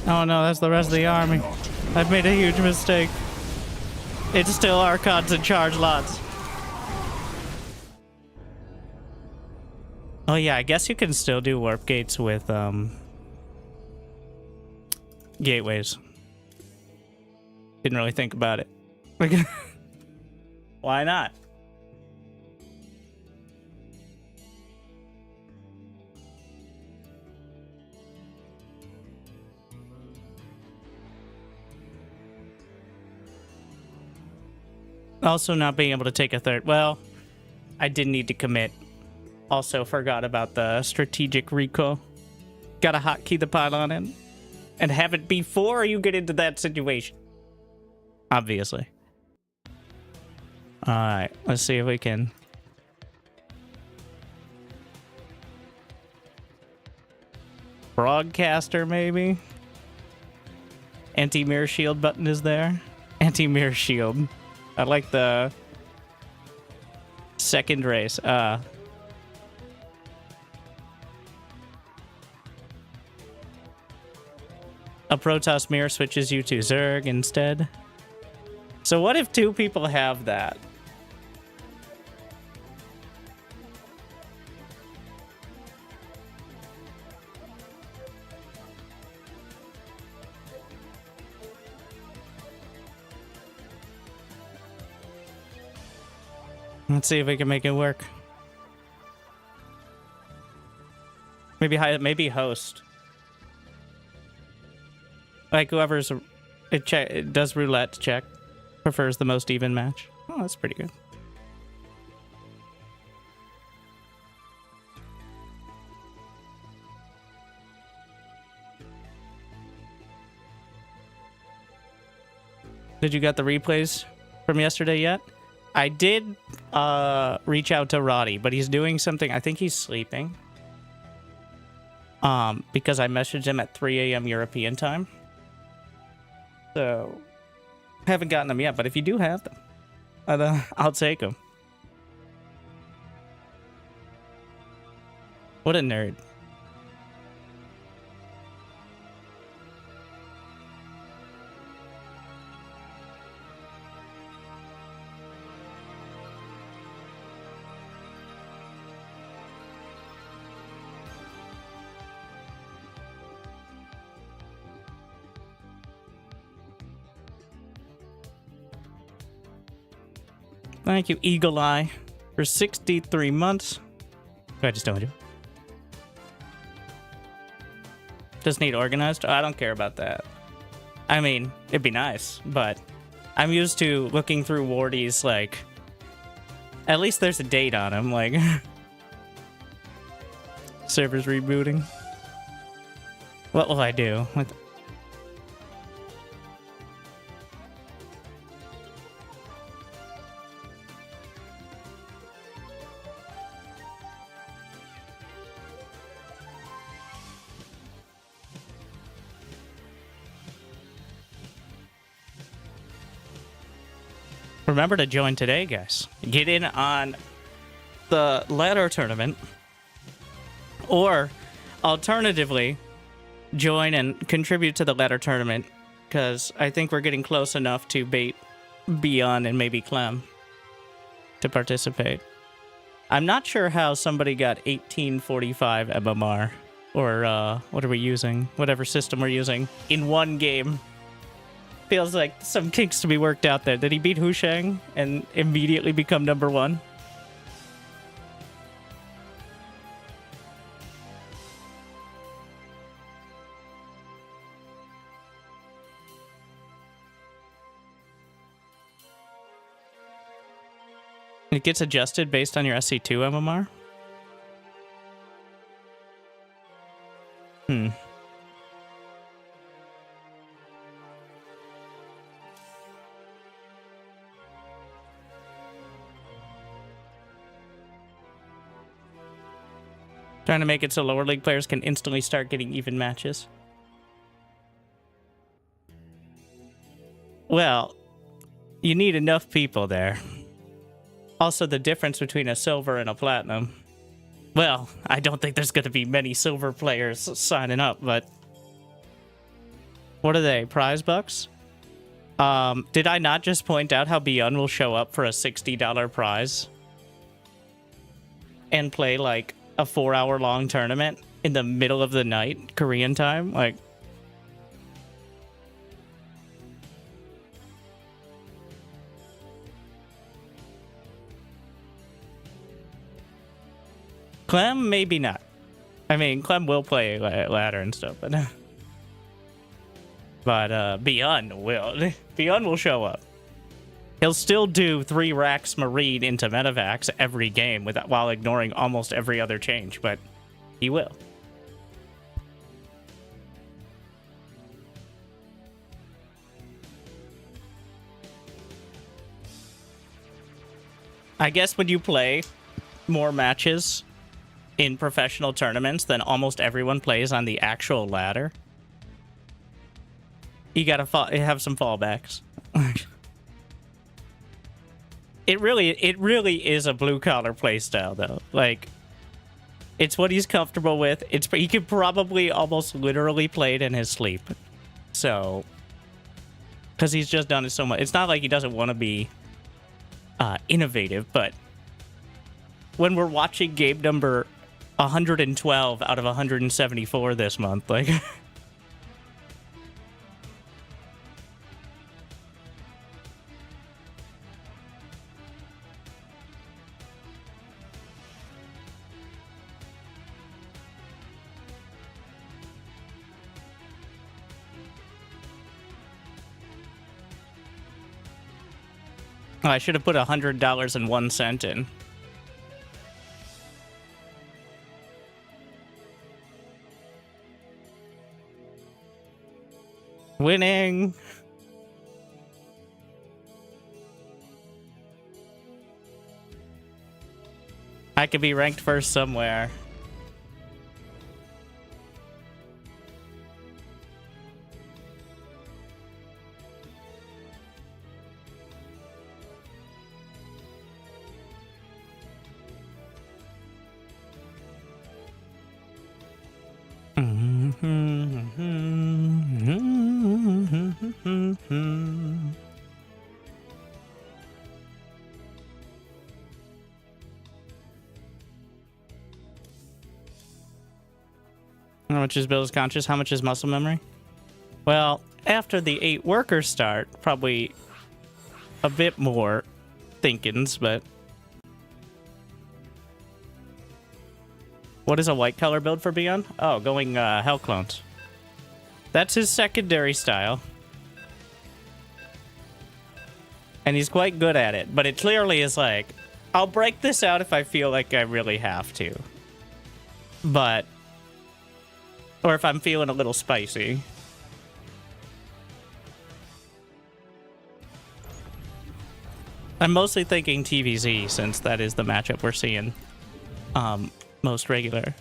Oh no, that's the rest of the army. I've made a huge mistake. It's still Archons in charge, lots. Oh yeah, I guess you can still do warp gates with gateways. Didn't really think about it. Why not? Also not being able to take a third. Well, I did need to commit. Also forgot about the strategic recall. Gotta hotkey the pylon in. And have it before you get into that situation. Obviously. Alright, let's see if we can... Broadcaster, maybe? Anti-mirror shield button is there. Anti-mirror shield. I like the... second race. A Protoss mirror switches you to Zerg instead. So what if two people have that? Let's see if we can make it work. Maybe host. Like whoever's it does roulette check prefers the most even match. Oh, that's pretty good. Did you get the replays from yesterday yet? I did reach out to Roddy, but he's doing something. I think he's sleeping. Because I messaged him at 3 a.m. European time. So, haven't gotten them yet, but if you do have them, I'll take them. What a nerd. Thank you, Eagle Eye, for 63 months. I just don't do. Does need organized? Oh, I don't care about that. I mean, it'd be nice, but I'm used to looking through Wardy's, like, at least there's a date on him, like, server's rebooting. What will I do? Remember to join today, guys. Get in on the ladder tournament. Or, alternatively, join and contribute to the ladder tournament. Because I think we're getting close enough to bait Beyond and maybe Clem to participate. I'm not sure how somebody got 1845 MMR. Or, what are we using? Whatever system we're using. In one game. Feels like some kinks to be worked out there. Did he beat Husheng and immediately become #1? It gets adjusted based on your SC2 MMR? Trying to make it so lower league players can instantly start getting even matches. Well, you need enough people there. Also, the difference between a silver and a platinum. Well, I don't think there's going to be many silver players signing up, but What are they? Prize bucks? Did I not just point out how Beyond will show up for a $60 prize? And play, like, a 4-hour-long tournament in the middle of the night, Korean time? Like... Clem, maybe not. I mean, Clem will play ladder and stuff, but... But, Beyond will. Beyond will show up. He'll still do 3 racks Marine into Metavacs every game while ignoring almost every other change, but he will. I guess when you play more matches in professional tournaments than almost everyone plays on the actual ladder, you gotta have some fallbacks. It really is a blue-collar playstyle, though. Like, it's what he's comfortable with. He could probably almost literally play it in his sleep. So, because he's just done it so much. It's not like he doesn't want to be innovative, but when we're watching game number 112 out of 174 this month, like... Oh, I should have put $100.01 in. Winning! I could be ranked first somewhere. How much is Bill's conscious? How much is muscle memory? Well, after the 8 workers start, probably a bit more thinkins, but... What is a white color build for Beyond? Oh, going Hell Clones. That's his secondary style. And he's quite good at it, but it clearly is like, I'll break this out if I feel like I really have to. But... Or if I'm feeling a little spicy. I'm mostly thinking TVZ, since that is the matchup we're seeing most regular.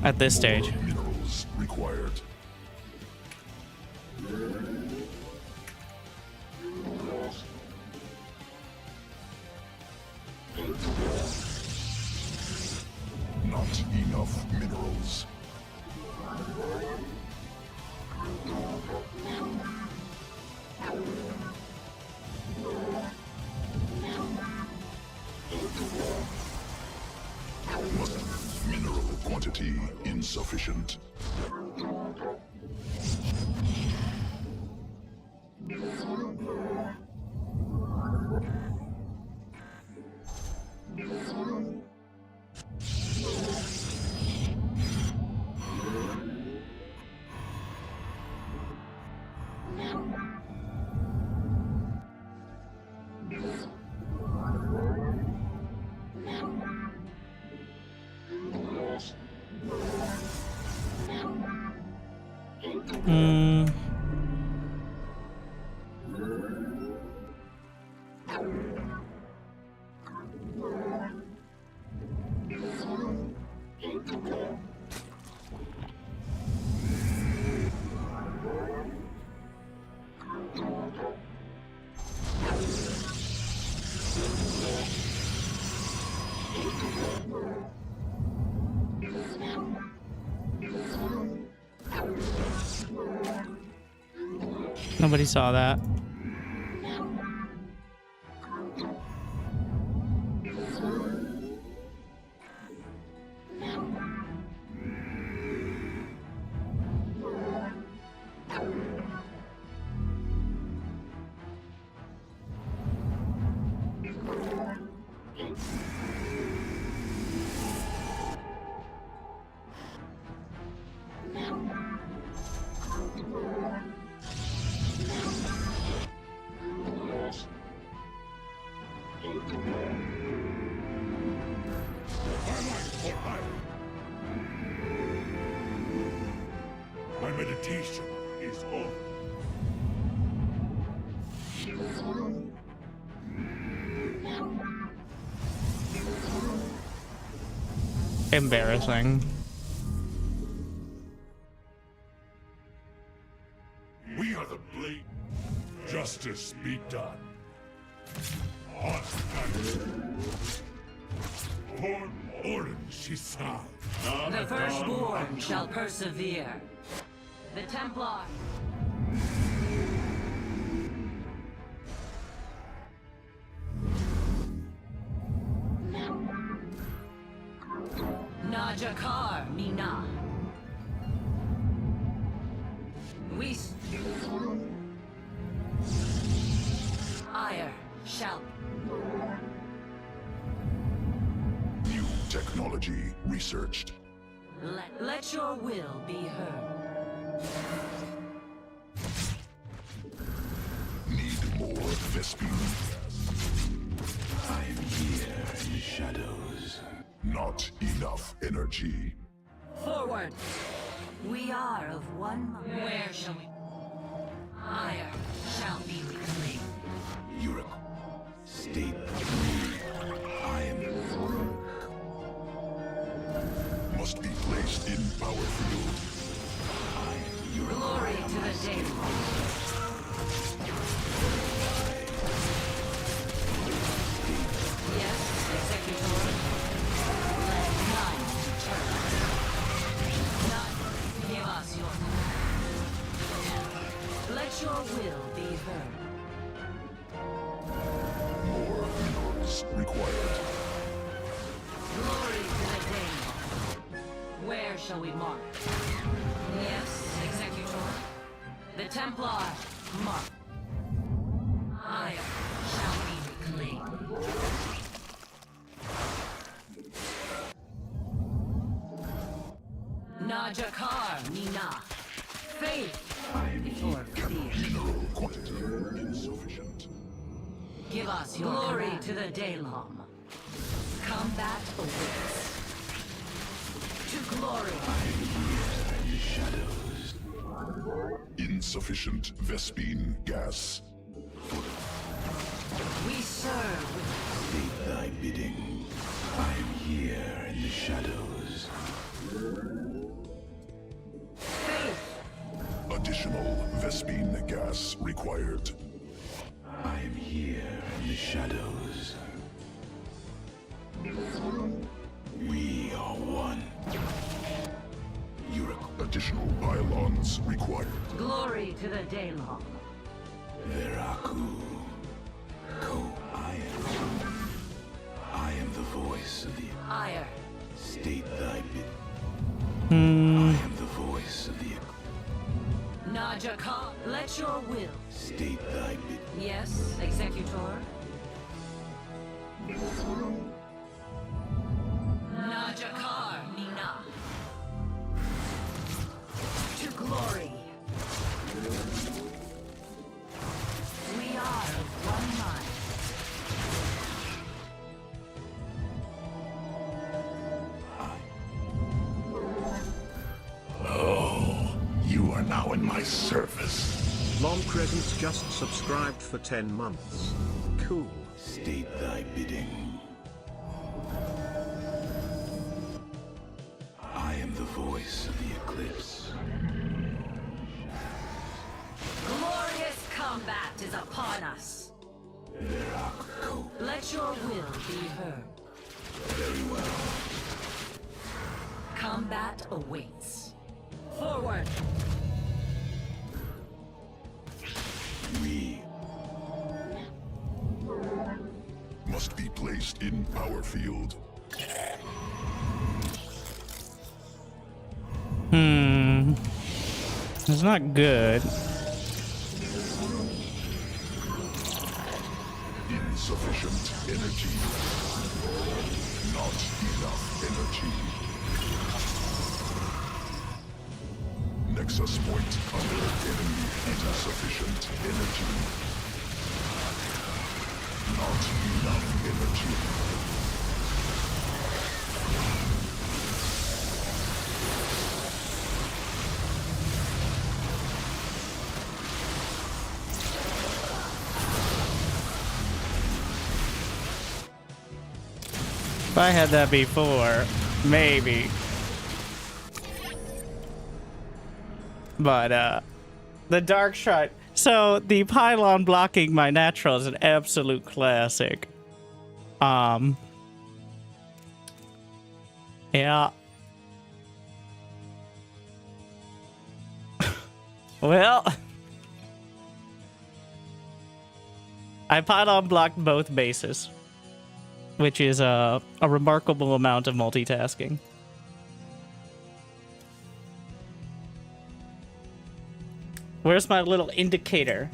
At this stage. Minerals required. Not enough minerals. Mineral quantity insufficient. Nobody saw that. My meditation is over. Embarrassing. We are the blade. Justice be done. Hot Born Orange Shisan. The firstborn shall persevere. The Templar. Najakar Mina. We Ire shall New technology researched. let your will be heard. Need more Vespine. I am here in the shadows. Not enough energy. Forward! We are of one mind. Where shall we? Ire shall be reclaimed. Europe. State of me. I am Must be placed in power field. Europe. Glory to the day. Yes, Executor. Let none return. None. Give us your Let your will be heard. More minerals required. Glory to the day. Where shall we mark? Yes, Executor. The Templar, mark. Ire shall be reclaimed. Najakar Mina. Faith before fear. Mineral quantity insufficient. Give us your glory to the Daylom. Combat awaits. To glory. In the shadows. Insufficient Vespine gas. We serve with State thy bidding. I am here in the shadows. faith. Additional Vespine gas required. I am here in the shadows. We are one. Europe. Additional pylons required. Glory to the Daylom. Veraku. Ko. I am the voice of the Ire. state thy bid. I am the voice of the Najakar, let your will. state thy bid. Yes, Executor. Najakar Mina. To glory. We are of one mind. You are now in my service. Long Crescent just subscribed for 10 months. Cool. State thy bidding. I am the voice of the eclipse. Glorious combat is upon us. Veraku. Let your will be heard. Very well. Combat awaits. Forward. in power field. It's not good. Insufficient energy. Not enough energy. Nexus point under enemy. Insufficient energy. Not enough energy. If I had that before, maybe. But, the Dark Shrine. So, the pylon blocking my natural is an absolute classic. Yeah. Well, I pylon blocked both bases, which is a remarkable amount of multitasking. Where's my little indicator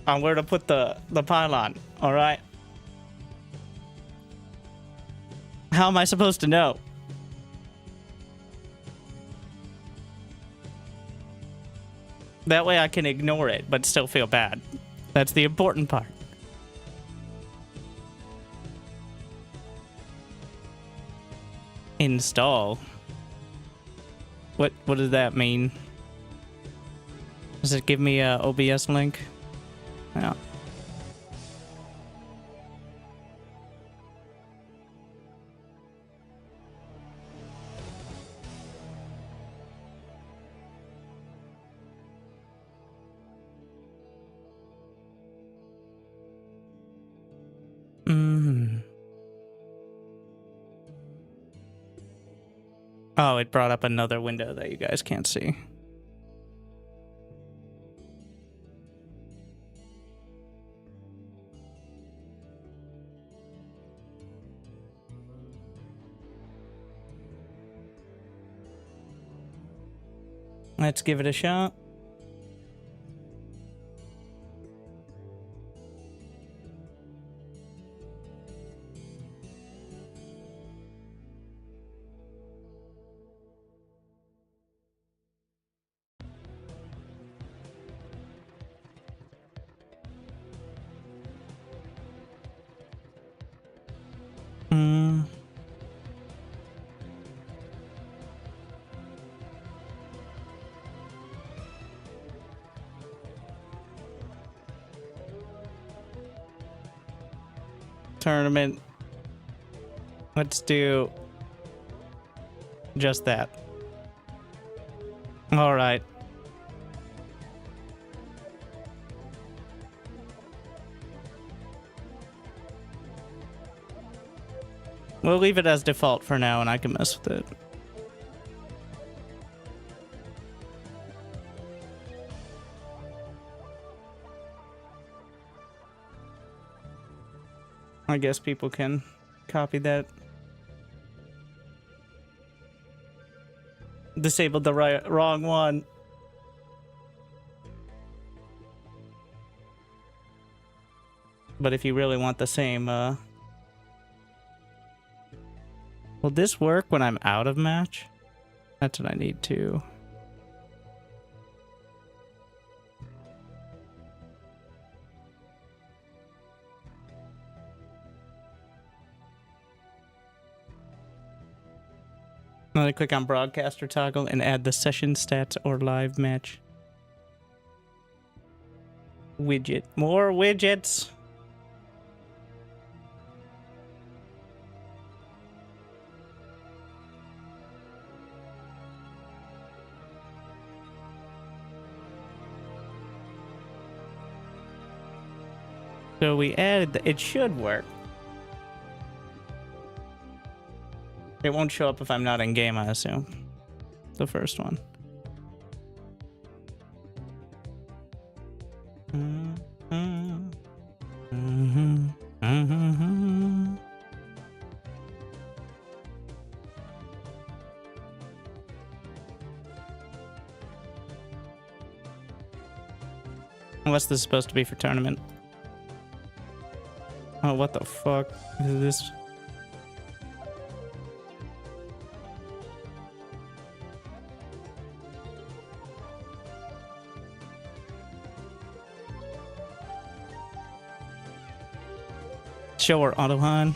on where to put the pylon? All right. How am I supposed to know? That way I can ignore it, but still feel bad. That's the important part. Install. What does that mean? Does it give me a OBS link? Yeah. Oh, it brought up another window that you guys can't see. Let's give it a shot. Tournament. Let's do just that. All right. We'll leave it as default for now and I can mess with it. I guess people can copy that. Disabled the wrong one. But if you really want the same, will this work when I'm out of match? That's what I need to. I'm gonna click on broadcaster toggle and add the session stats or live match widget. More widgets. So we added, it should work. It won't show up if I'm not in game, I assume. The first one. Unless this is supposed to be for tournament. Oh, what the fuck is this? Sure, Autohan.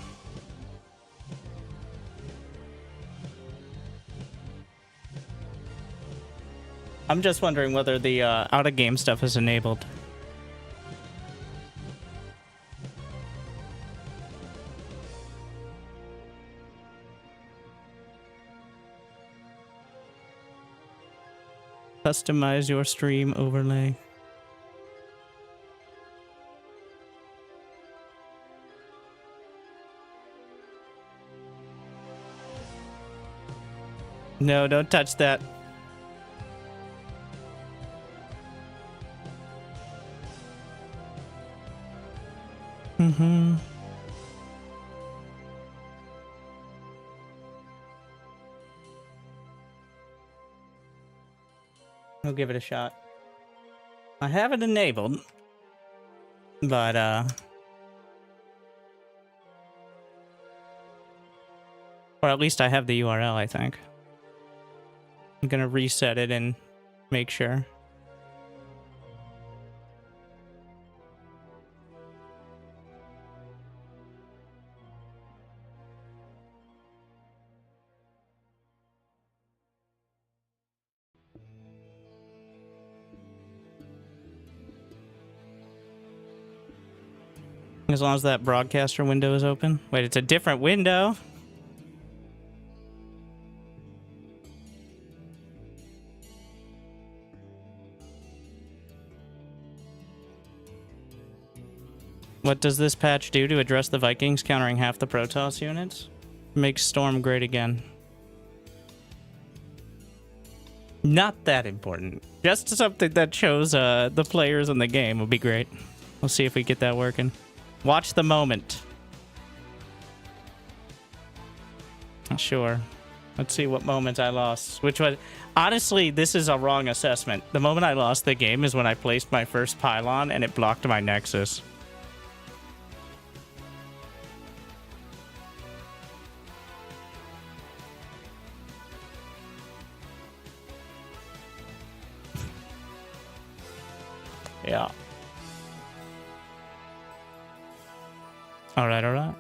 I'm just wondering whether the out-of-game stuff is enabled. Customize your stream overlay. No, don't touch that. Mm-hmm. We'll give it a shot. I have it enabled, but or at least I have the URL, I think. I'm gonna reset it and make sure. As long as that broadcaster window is open. Wait, it's a different window? What does this patch do to address the Vikings countering half the Protoss units? Makes Storm great again. Not that important. Just something that shows the players in the game would be great. We'll see if we get that working. Watch the moment. Sure. Let's see what moment I lost. Which one? Honestly, this is a wrong assessment. The moment I lost the game is when I placed my first pylon and it blocked my nexus. Yeah. All right, all right.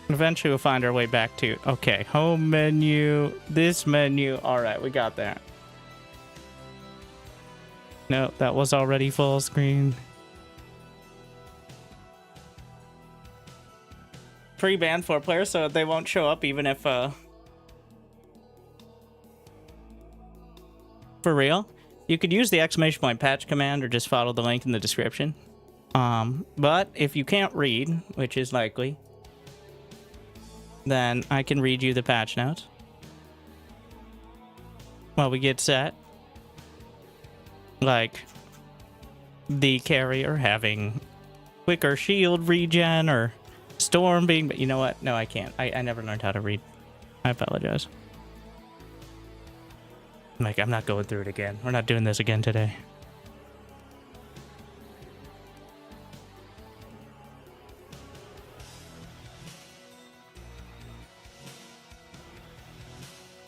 Eventually we'll find our way back to, okay, home menu, this menu. All right, we got that. No, that was already full screen. Pre-banned 4 players, so they won't show up even if, for real. You could use the exclamation point patch command or just follow the link in the description. But if you can't read, which is likely, then I can read you the patch notes while we get set. Like the carrier having quicker shield regen or storm being, but you know what? No, I can't. I never learned how to read. I apologize. Like, I'm not going through it again. We're not doing this again today.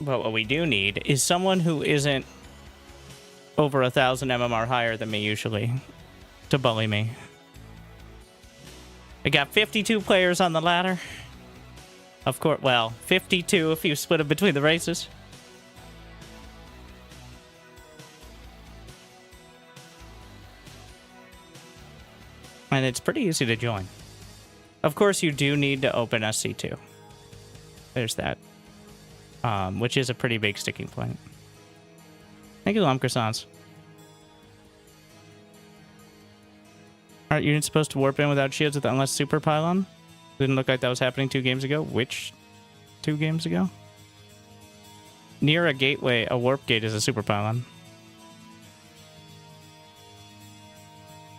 But what we do need is someone who isn't over 1,000 MMR higher than me usually to bully me. I got 52 players on the ladder. Of course, well, 52 if you split them between the races. And it's pretty easy to join. Of course, you do need to open SC2. There's that. Which is a pretty big sticking point. Thank you, Lom Croissants. Aren't units supposed to warp in without shields unless super pylon? Didn't look like that was happening 2 games ago. Which 2 games ago? Near a gateway, a warp gate is a super pylon.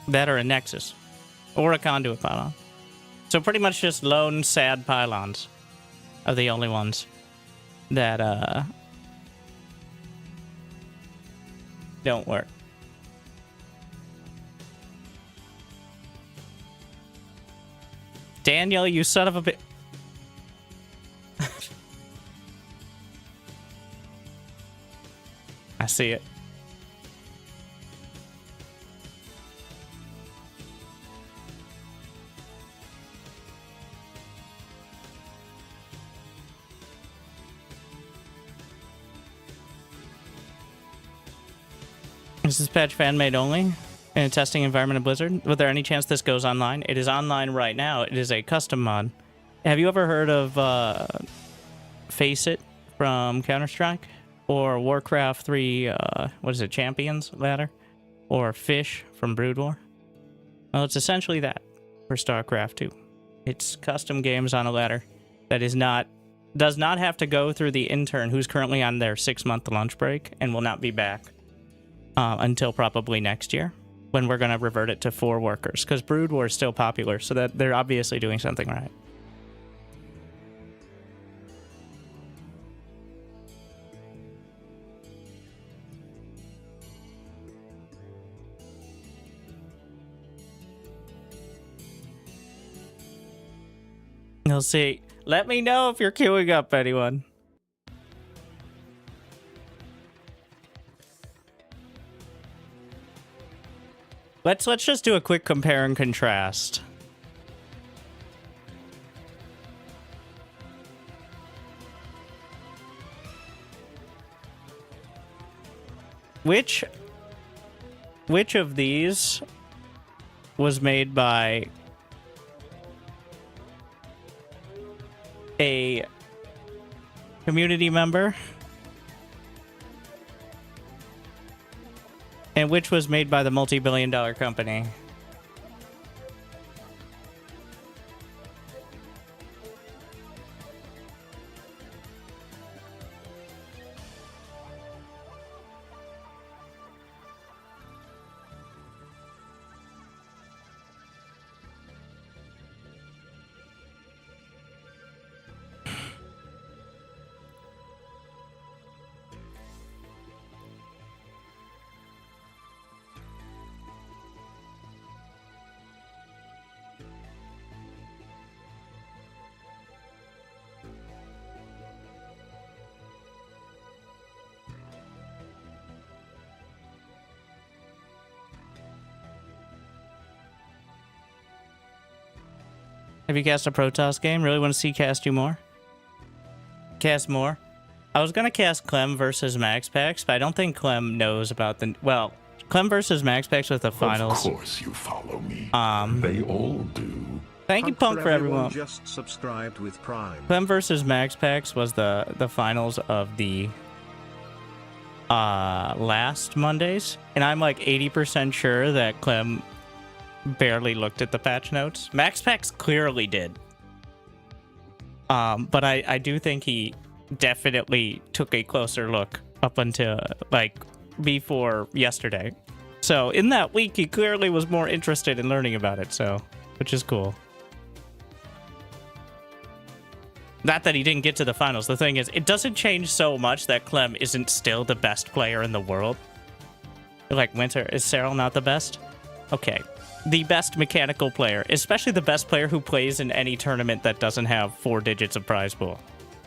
That or a Nexus. Or a Conduit pylon. So pretty much just lone, sad pylons are the only ones that don't work. Daniel, you son of a bit. I see it. This is patch fan-made only in a testing environment of Blizzard. Was there any chance this goes online? It is online right now. It is a custom mod. Have you ever heard of Face It from Counter-Strike? Or Warcraft 3, what is it, Champions ladder? Or Fish from Brood War? Well, it's essentially that for StarCraft 2. It's custom games on a ladder that does not have to go through the intern who's currently on their 6-month lunch break and will not be back until probably next year, when we're going to revert it to 4 workers, because Brood War is still popular, so that they're obviously doing something right. You'll see. Let me know if you're queuing up, anyone. Let's just do a quick compare and contrast. Which of these was made by a community member? And which was made by the multi-billion-dollar company? Have you cast a Protoss game? Really want to see cast you more? Cast more? I was going to cast Clem versus Max Pax, but I don't think Clem knows about the... Well, Clem versus Max Pax with the finals. Of course you follow me. They all do. Thank you, Punk, for everyone. Just subscribed with Prime. Clem versus Max Pax was the finals of the last Mondays, and I'm like 80% sure that Clem barely looked at the patch notes. Max Pax clearly did. But I do think he definitely took a closer look up until, like, before yesterday. So in that week, he clearly was more interested in learning about it, so, which is cool. Not that he didn't get to the finals. The thing is, it doesn't change so much that Clem isn't still the best player in the world. Like, Winter, is Cyril not the best? Okay. The best mechanical player, especially the best player who plays in any tournament that doesn't have 4 digits of prize pool.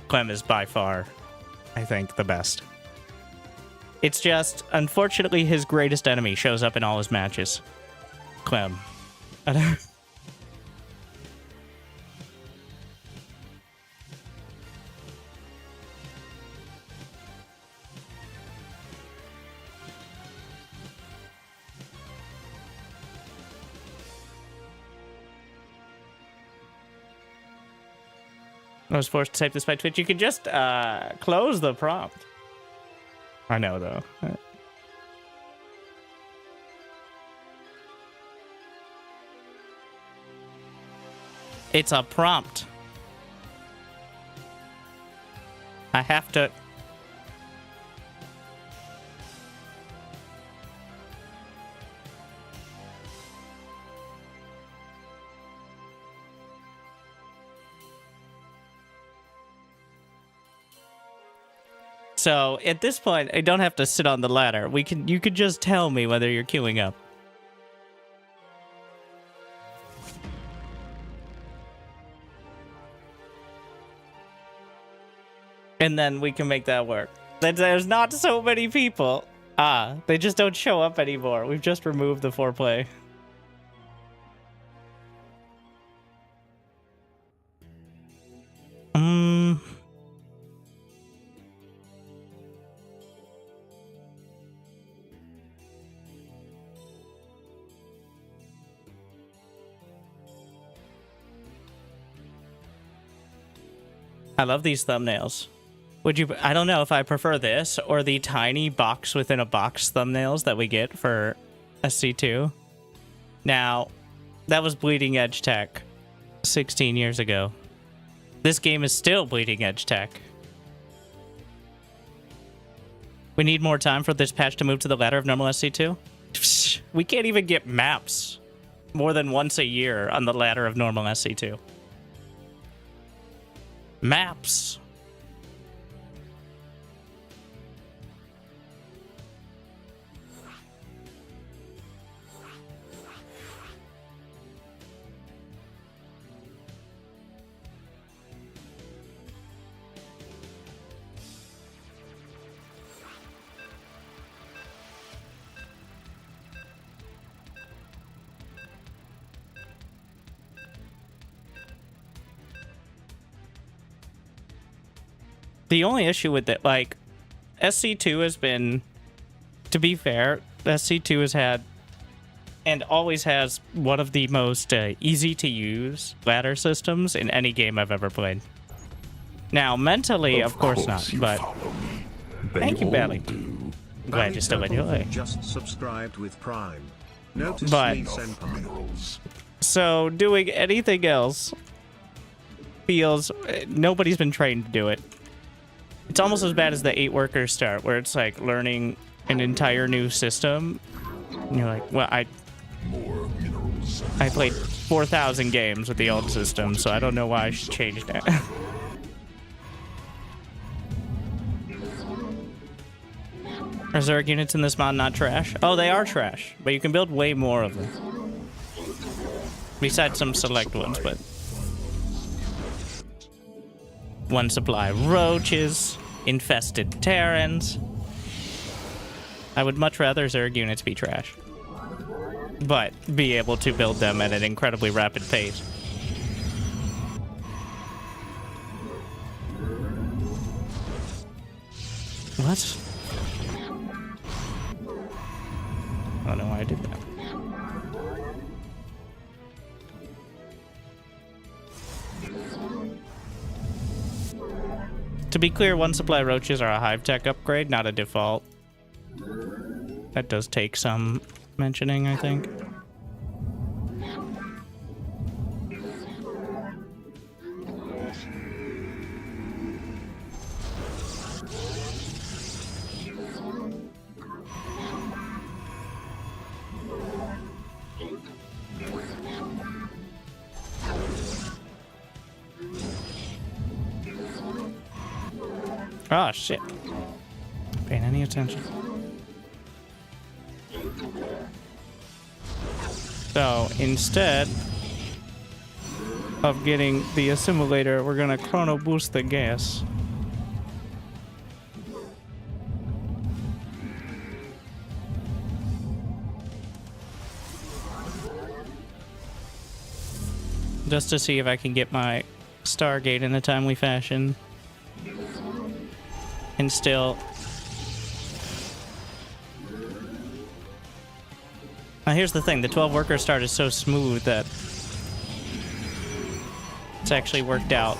Clem is by far, I think, the best. It's just, unfortunately, his greatest enemy shows up in all his matches. Clem. I was forced to type this by Twitch. You could just close the prompt. I know, though. It's a prompt. I have to... So at this point, I don't have to sit on the ladder. You could just tell me whether you're queuing up. And then we can make that work. There's not so many people. They just don't show up anymore. We've just removed the foreplay. I love these thumbnails. I don't know if I prefer this or the tiny box within a box thumbnails that we get for SC2. Now, that was bleeding edge tech 16 years ago. This game is still bleeding edge tech. We need more time for this patch to move to the ladder of normal SC2. We can't even get maps more than once a year on the ladder of normal SC2. Maps. The only issue with it, like, SC2 has been, to be fair, SC2 has had, and always has, one of the most easy-to-use ladder systems in any game I've ever played. Now, mentally, of course not, but... Thank you, Belly. Glad you still enjoy. Just subscribed with Prime. Notice But- me, Senpai. So, doing anything else feels... Nobody's been trained to do it. It's almost as bad as the 8-worker start, where it's like learning an entire new system. And you're like, well, I played 4,000 games with the old system, so I don't know why I should change that. Are Zerg units in this mod not trash? Oh, they are trash, but you can build way more of them. Besides some select ones, but... One supply roaches, infested terrans. I would much rather Zerg units be trash, but be able to build them at an incredibly rapid pace. What? I don't know why I did that. To be clear, one supply roaches are a hive tech upgrade, not a default. That does take some mentioning, I think. Oh, shit. Not paying any attention. So, instead of getting the assimilator, we're gonna chrono boost the gas. Just to see if I can get my Stargate in a timely fashion. And still... Now here's the thing, the 12-worker start is so smooth that it's actually worked out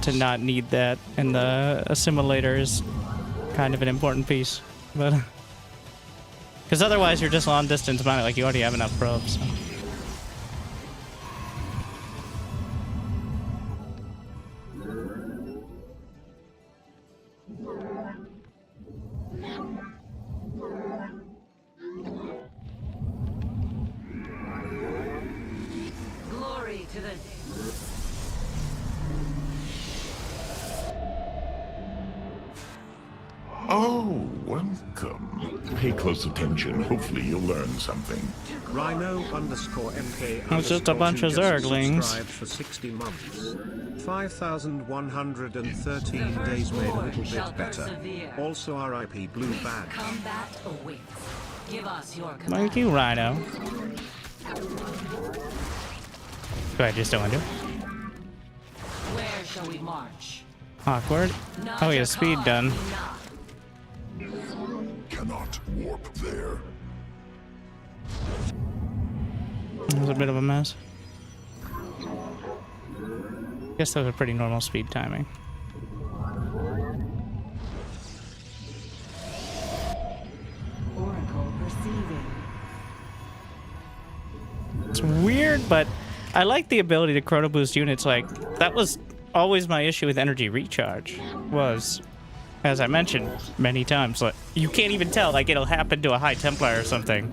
to not need that, and the assimilator is kind of an important piece. But because otherwise you're just long distance mining, like you already have enough probes. So. Glory to the... Oh, welcome. Pay close attention. Hopefully you'll learn something. Rhino_MK. It's just a bunch of Zerglings. Subscribed for 60 months. 5,113 days made a little bit better. Also RIP Blue Bag. Combat awaits. Give us your command. Thank you, Rhino. Go ahead, just don't do. Where shall we march? Awkward. Oh, he has speed done. Cannot warp there. It was a bit of a mess. Guess those are pretty normal speed timing. Oracle perceiving. It's weird, but I like the ability to chrono boost units. Like, that was always my issue with energy recharge. Was, as I mentioned many times, like, you can't even tell. Like, it'll happen to a high Templar or something,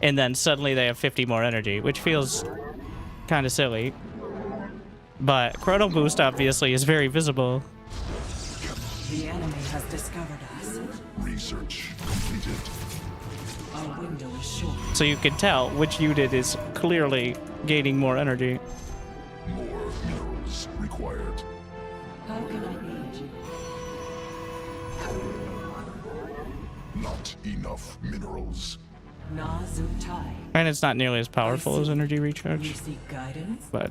and then suddenly they have 50 more energy, which feels kind of silly. But chrono boost obviously is very visible. The enemy has discovered us. Research completed. Our window is short. So you can tell which unit is clearly gaining more energy. More minerals required. How can I aid you? Not enough minerals. Na Zutai. And it's not nearly as powerful as energy You recharge, seek guidance? but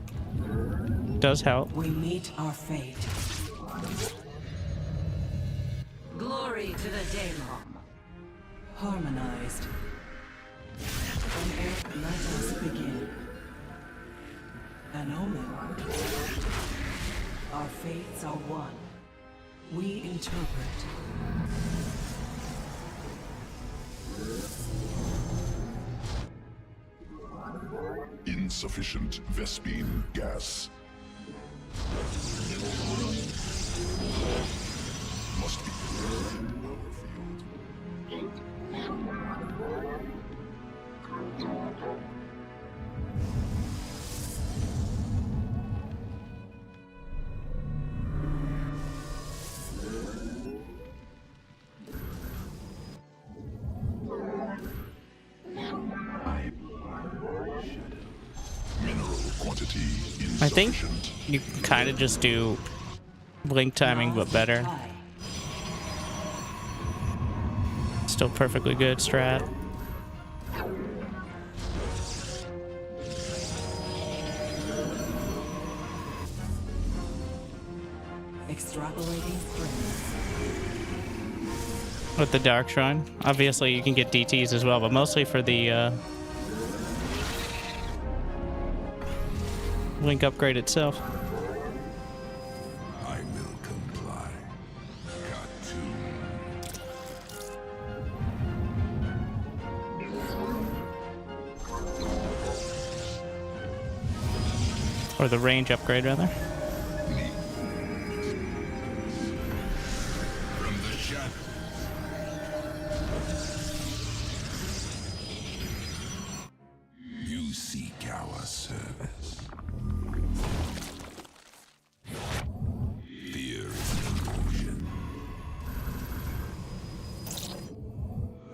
does help. We meet our fate. Glory to the Daemon. Harmonized. Let us begin. An omen. Our fates are one. We interpret. Insufficient Vespine gas. Must be power field. Mineral quantity I think insufficient. you kind of just do blink timing, but better. Still perfectly good strat. Extrapolating strength. With the Dark Shrine. Obviously, you can get DTs as well, but mostly for the blink upgrade itself. I will comply. Or the range upgrade, rather. From the shadows. You seek our service. Fear is an illusion.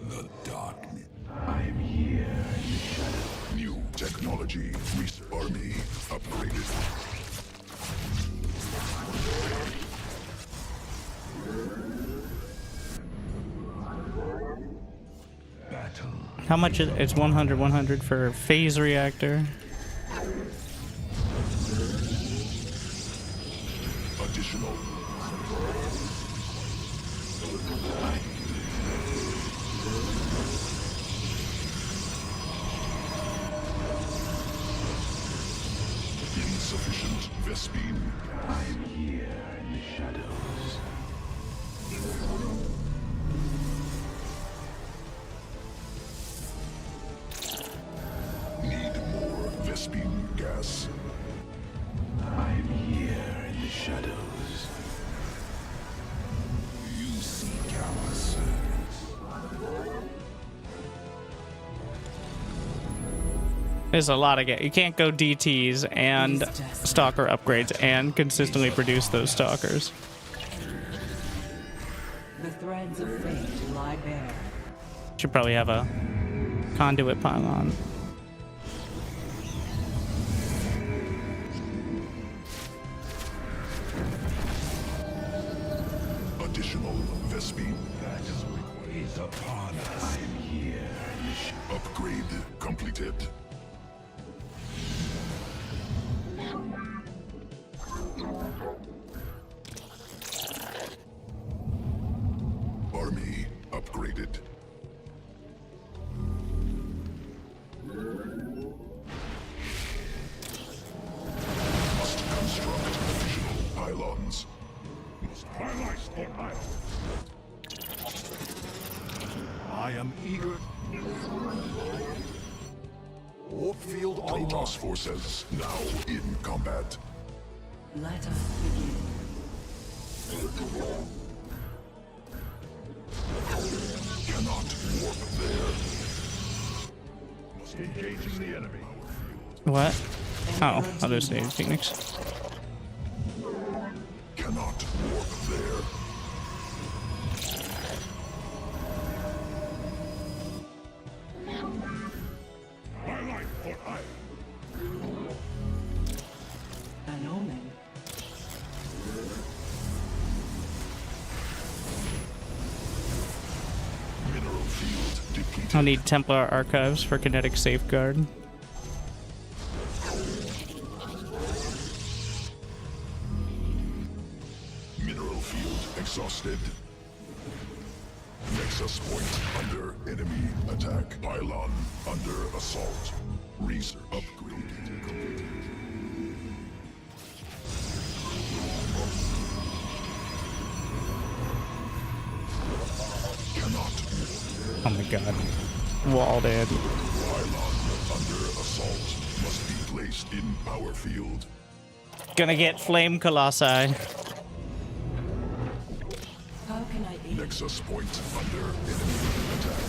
The darkness. I am here in the shadows. New technology. Army upgraded. Battle. How much is it's 100 for phase reactor. Additional. Insufficient Vespine. I'm here in the shadows. Need more Vespine gas. I'm here in the shadows. You seek our service. There's a lot of you can't go DTs and stalker upgrades and consistently produce those stalkers. The threat threads of fate lie bare. Should probably have a conduit pylon. Additional Vespine. Is upon us. I am here. Upgrade completed. Army upgraded. Must construct additional pylons. Must highlight the island. I am eager. Warp field online. Protoss forces now in combat. Let us begin. Cannot warp there. Engaging the enemy. What? Oh, I'll just say Phoenix. Cannot warp there. My life for I. An omen. Mineral field depleted. I'll need Templar archives for kinetic safeguard. Mineral field exhausted. Nexus point under enemy attack. Pylon under assault. Research upgraded. Cannot. Oh my god. Walled in. Pylon under assault. Must be placed in power field. Gonna get flame colossi. How can I aid? Nexus point under enemy attack.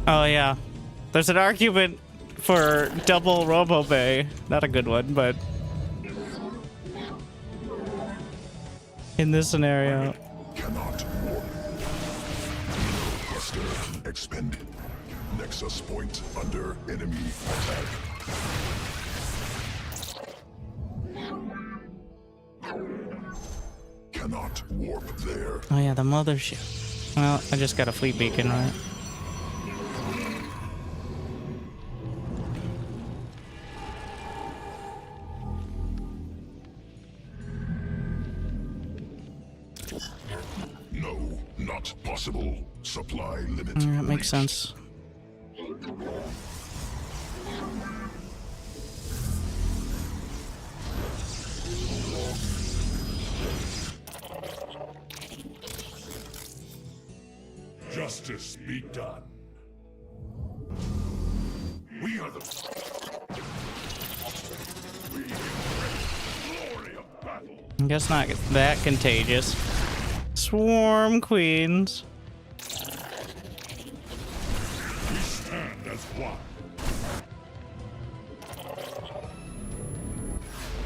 Oh yeah. There's an argument for double Robo Bay. Not a good one, but in this scenario. Cannot warp. Cluster expended. Nexus point under enemy attack. Cannot warp there. Oh yeah, the mothership. Well, I just got a fleet beacon, right? No, not possible. Supply limit. That makes reached. sense. Justice be done. We are the. We embrace glory of battle. I guess not that contagious. Swarm queens. We stand as one.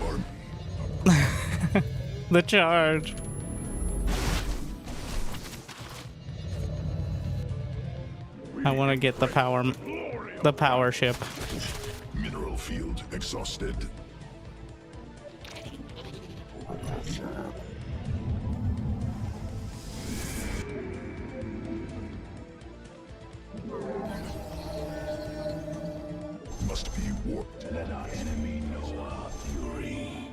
Army. The charge. I want to get the power ship. Mineral field exhausted. Must be warped. Let our enemy know our fury.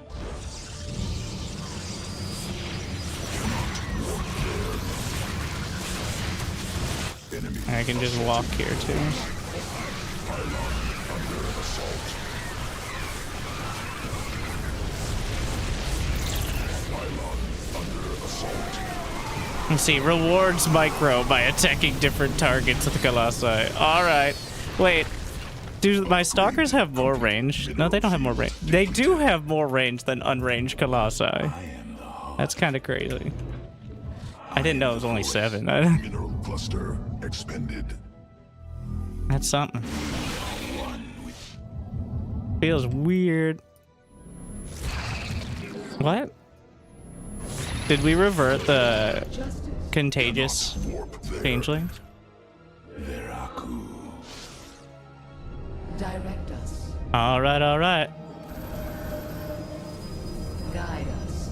Enemy I can just walk here too. pylon under assault. Pylon under assault. Let's see, rewards micro by attacking different targets with Colossi. Alright. Wait. Do my stalkers have more range? No, they don't have more range. They do have more range than unranged colossi. That's kind of crazy. I didn't know it was only 7. Mineral cluster expended. That's something. Feels weird. What? Did we revert the contagious Warp there. changelings? Direct us. All right, all right. Guide us.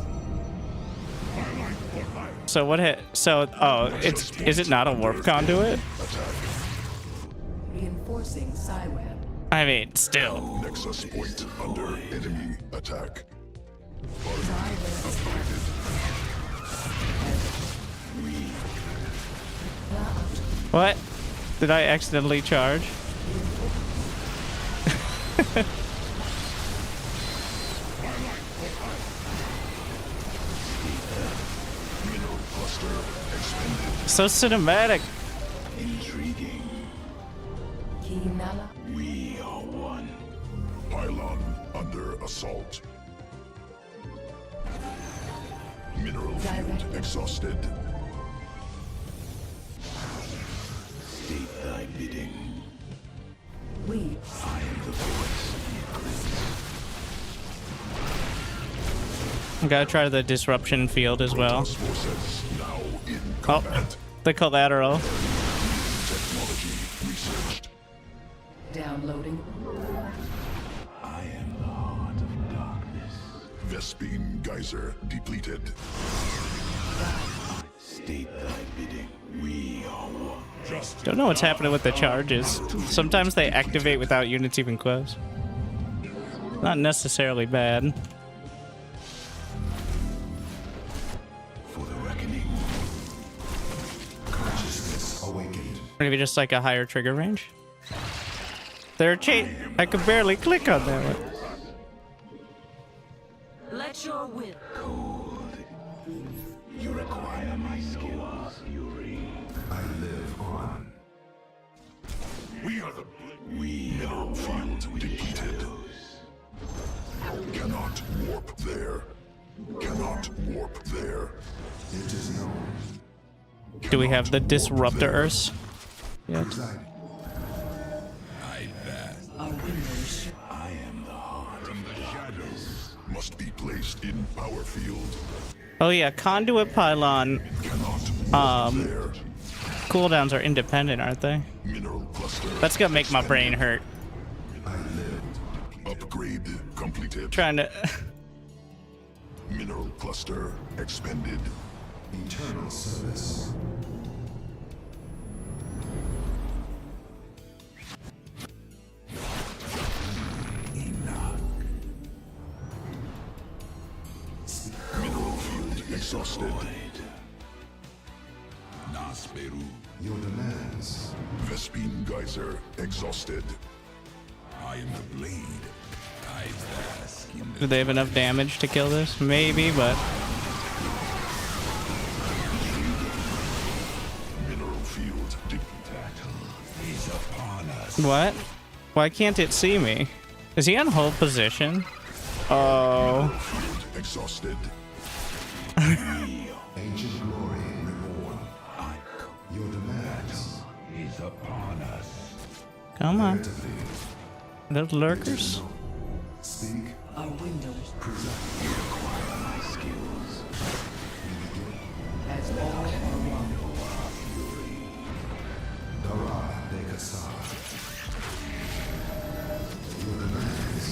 So what hit? So is it not a warp conduit? Reinforcing Psyweb. I mean, still. Nexus point under enemy attack. What? Did I accidentally charge? Mineral cluster expended. So cinematic. Intriguing. Kinala. We are one. Pylon under assault. Mineral field exhausted. State thy bidding. We. I am the voice of the Gotta try the disruption field as well. Protoss forces now in Oh, combat. the collateral. Technology researched. Downloading. I am the heart of darkness. Vespine geyser depleted. State thy bidding. We are one. Just Don't know what's happening with the charges. Sometimes they activate without units even close. Not necessarily bad. For the reckoning. Consciousness awakened. Maybe just like a higher trigger range. They're I could barely click on that one. Let your will. Cold. You require my skills, Fury. I live on. we are the We Mineral field depleted. Cannot warp there. Cannot warp there. It is known. Do we have the disruptors? Yet? Our windows. I am the heart of the shadows. Must be placed in power field. Oh yeah, conduit pylon Cannot warp there. cooldowns are independent, aren't they? Mineral cluster. That's gonna make my brain hurt. I lived. Upgrade completed. Trying to. Mineral cluster expended. Eternal service. Mineral field exhausted. Nasperu. Your demands. Vespine geyser exhausted. I am the blade. I bask in Do they have enough damage to kill this? Maybe, but Mineral field depleted. is upon us. what? Why can't it see me? Is he on hold position? Oh, Field exhausted. Ancient glory reborn. Your demands is upon us. come on. Those lurkers? Speak. Our windows. My skills. As all are one. Dara Dekasar. Your demands.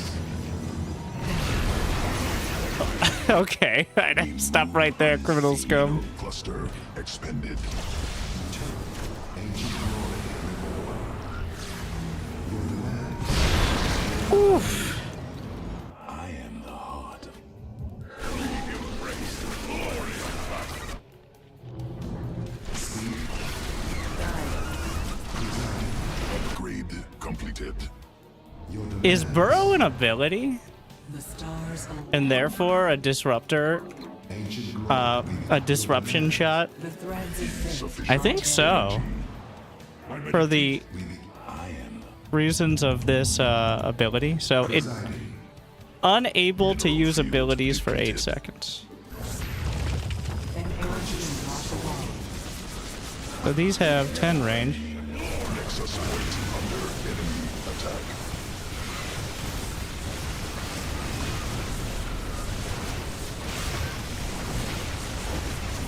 Okay, I'd stop right there, criminal scum. Mineral cluster expended. Ancient glory reborn. Your demands. Oof. I am the heart of Upgrade completed. your demands. Is Burrow an ability? The stars align. And therefore a disruptor, Ancient glory. a disruption shot? The threads of fate. I think so. For the I am reasons of this ability. So it unable to use abilities for 8 seconds. So these have 10 range. Nexus point under enemy attack.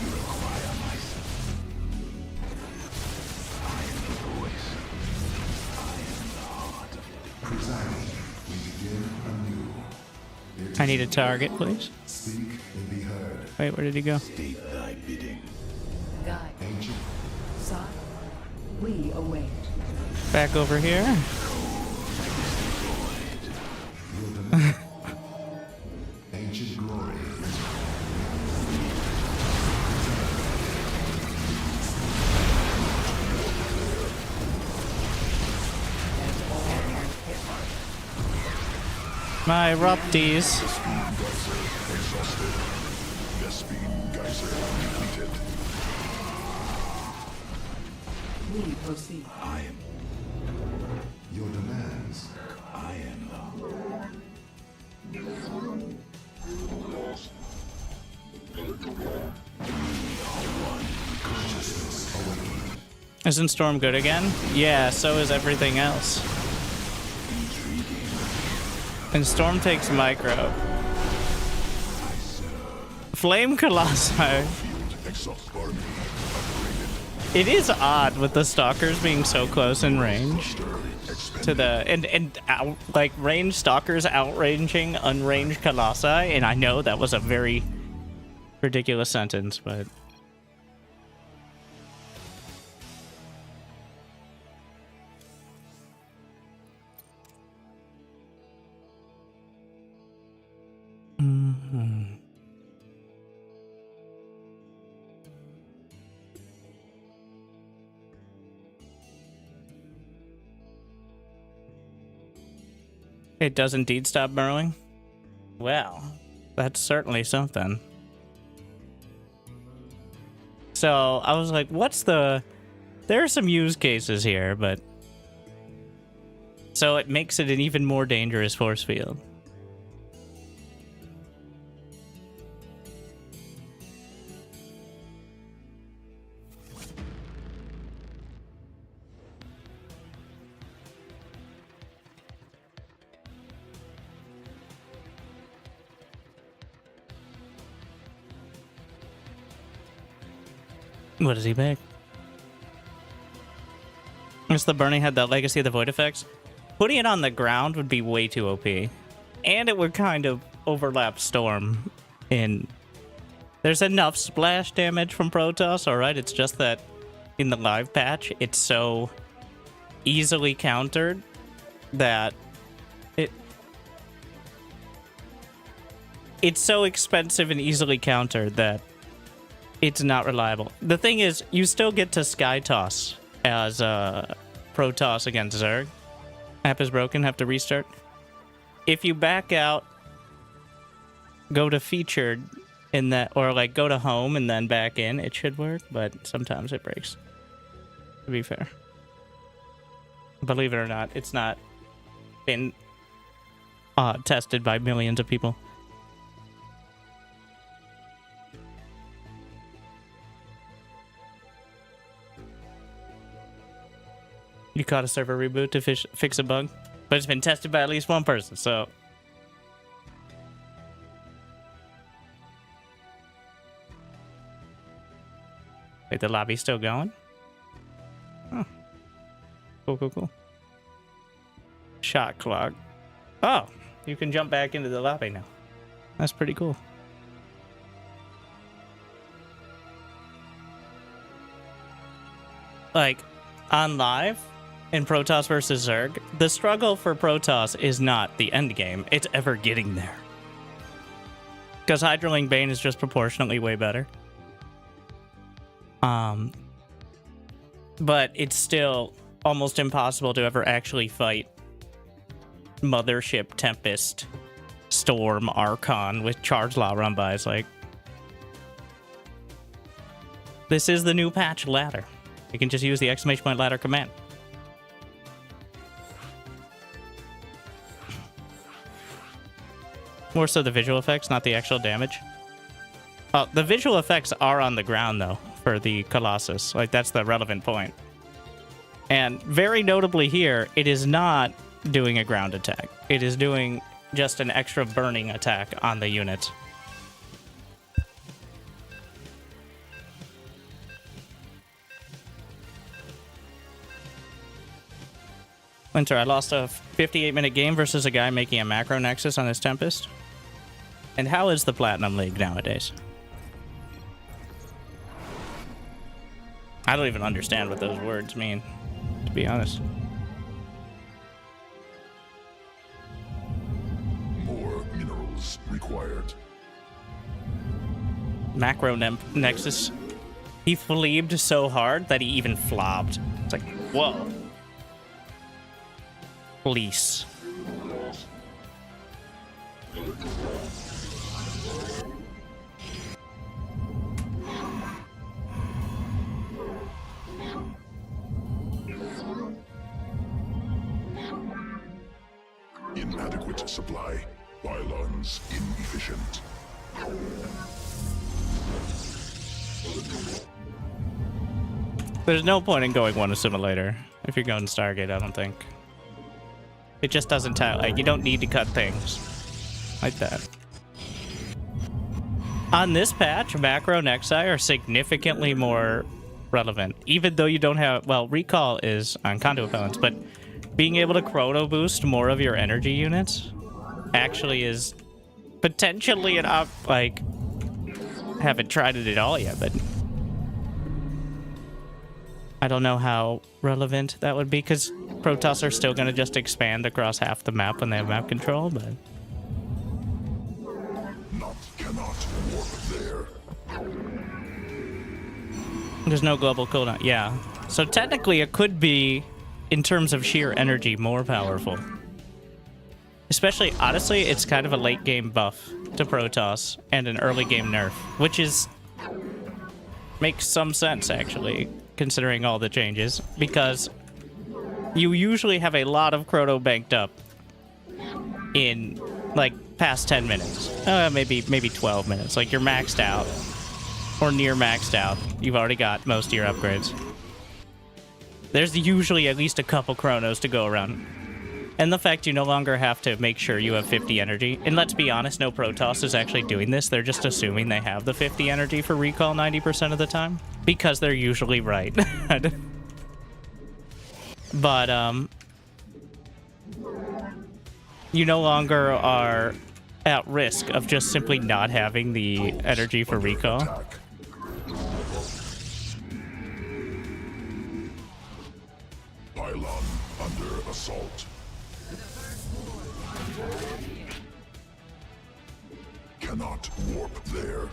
You require my I am the voice. I am the heart of it. Presiding, we begin anew. I need a target, please. Speak and be heard. Wait, where did he go? State thy bidding. Guide. Ancient, Son, we await. Back over here. your demand. Ancient glory is My Rupties. Exhausted. Vespene Geyser depleted. We proceed. I am. your demands. I am Isn't Storm good again? Yeah, so is everything else. And Storm takes micro. Flame Colossi. Field exhaust army upgraded. It is odd with the Stalkers being so close in range to the like ranged Stalkers outranging unranged Colossi, and I know that was a very ridiculous sentence, but it does indeed stop burrowing? Well, that's certainly something. So, I was like, what's the... There are some use cases here, but... So it makes it an even more dangerous force field. What is he back? Guess the burning had that legacy of the void effects. Putting it on the ground would be way too OP. And it would kind of overlap Storm in... There's enough splash damage from Protoss, alright? It's just that in the live patch, it's so easily countered that it's so expensive and easily countered that it's not reliable. The thing is, you still get to Sky Toss as Protoss against Zerg. App is broken, have to restart. If you back out, go to featured in that, or like go to home and then back in, it should work, but sometimes it breaks. To be fair. Believe it or not, it's not been tested by millions of people. You caught a server reboot to fix a bug, but it's been tested by at least one person, so... Wait, the lobby's still going? Oh. Cool, cool, cool. Shot clock. Oh, you can jump back into the lobby now. That's pretty cool. Like, on live... In Protoss versus Zerg, the struggle for Protoss is not the end game, it's ever getting there. Because Hydraling Bane is just proportionately way better. But it's still almost impossible to ever actually fight Mothership, Tempest, Storm, Archon with Charge Law run-bys. Like, this is the new patch ladder. You can just use the exclamation point ladder command. More so the visual effects, not the actual damage. Oh, the visual effects are on the ground, though, for the Colossus. Like, that's the relevant point. And very notably here, it is not doing a ground attack. It is doing just an extra burning attack on the unit. Winter, I lost a 58-minute game versus a guy making a macro nexus on his Tempest. And how is the Platinum League nowadays? I don't even understand what those words mean, to be honest. More minerals required. Macro nexus. He fleebed so hard that he even flopped. It's like, whoa. Police. Inadequate supply. Pylons inefficient. There's no point in going one assimilator if you're going Stargate, I don't think. It just doesn't tell. Like, you don't need to cut things like that. On this patch, macro nexi are significantly more relevant, even though you don't have, well, recall is on conduit balance, but being able to chrono boost more of your energy units actually is potentially an up. Like, haven't tried it at all yet, but I don't know how relevant that would be, because Protoss are still going to just expand across half the map when they have map control, but Cannot warp there. there's no global cooldown. Yeah. So technically it could be, in terms of sheer energy, more powerful. Especially, honestly, it's kind of a late game buff to Protoss and an early game nerf, which is makes some sense, actually, considering all the changes, because you usually have a lot of chrono banked up in, like, past 10 minutes. Maybe 12 minutes. Like, you're maxed out, or near maxed out. You've already got most of your upgrades. There's usually at least a couple chronos to go around. And the fact you no longer have to make sure you have 50 energy. And let's be honest, no Protoss is actually doing this. They're just assuming they have the 50 energy for recall 90% of the time, because they're usually right. But, you no longer are at risk of just simply not having the energy for recall. Attack. Pylon under assault. Cannot warp there.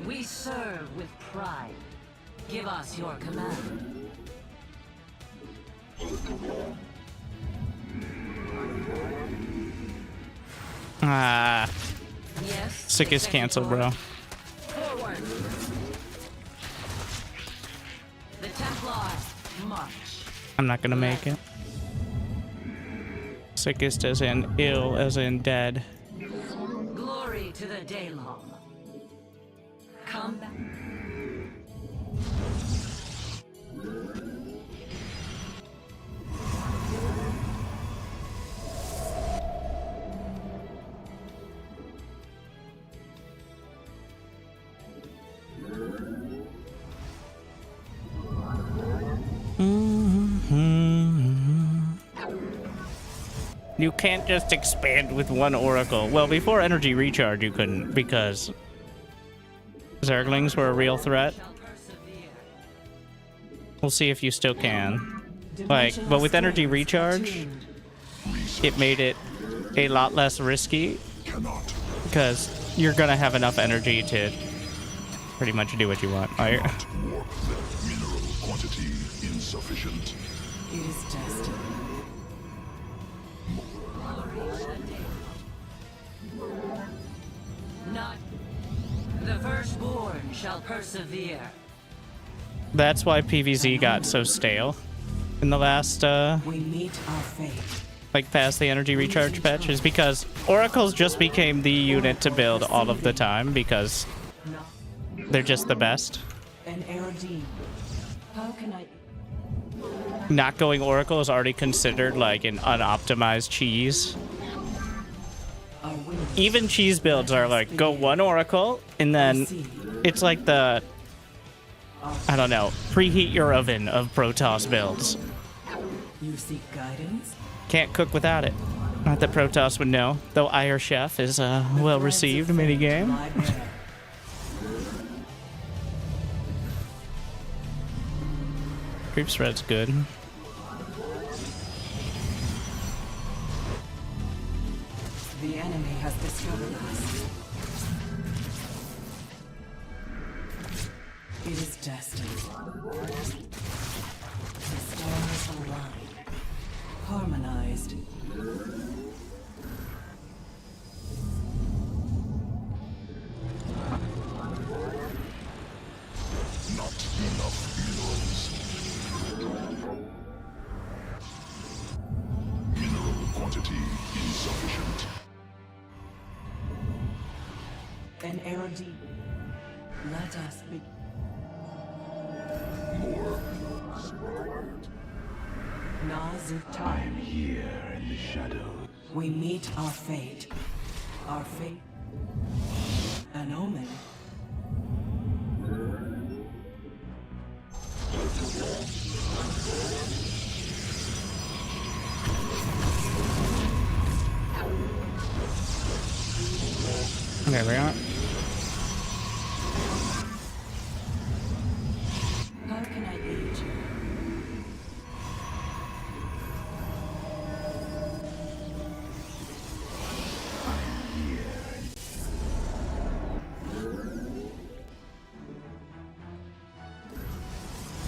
We serve with pride. Give us your command. Ah, Yes. sick is canceled, bro. Forward. The Templar march. I'm not gonna make it. Sickest as in ill as in dead. Glory to the Daylong. Come back. You can't just expand with one oracle. Well, before energy recharge you couldn't, because Zerglings were a real threat. We'll see if you still can. Like, but with energy recharge, it made it a lot less risky, because you're gonna have enough energy to pretty much do what you want. Like, Warp the mineral quantity insufficient. It is destiny. Not the firstborn shall persevere. that's why PvZ got so stale in the last We meet our fate. like past the energy recharge patch, is because oracles just became the unit to build all of the time because they're just the best. An Aerodine. How can I... Not going oracle is already considered like an unoptimized cheese. Even cheese builds are like, go one oracle, and then it's like the, I don't know, preheat your oven of Protoss builds. You seek guidance? Can't cook without it. Not that Protoss would know, though Iron Chef is a well-received minigame. Creep spread's good. The enemy has discovered us. It is destined. The stars align, harmonized. Not enough minerals. Mineral quantity insufficient. An Aerodine. Let us be. More minerals required. Nazutai. Here in the shadows. We meet our fate. Our fate. An omen. There we are. How can I aid you?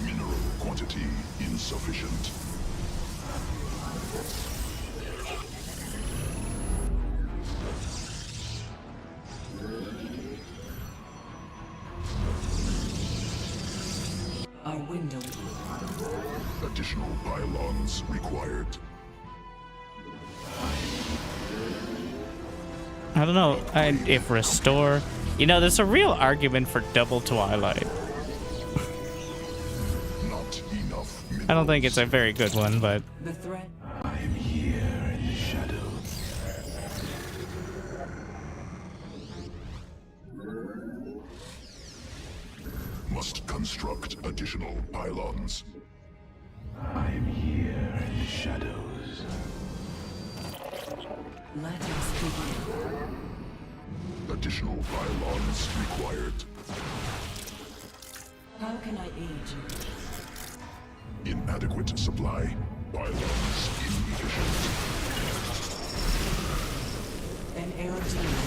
Mineral quantity insufficient. Our window. Additional pylons required. I don't know if restore. You know, there's a real argument for double twilight. Not enough minerals. I don't think it's a very good one, but The threat. I am here in the shadows. Must construct additional pylons. I am here in the shadows. Let us begin. Additional pylons required. How can I aid you? Inadequate supply. Pylons inefficient. An Aerodine.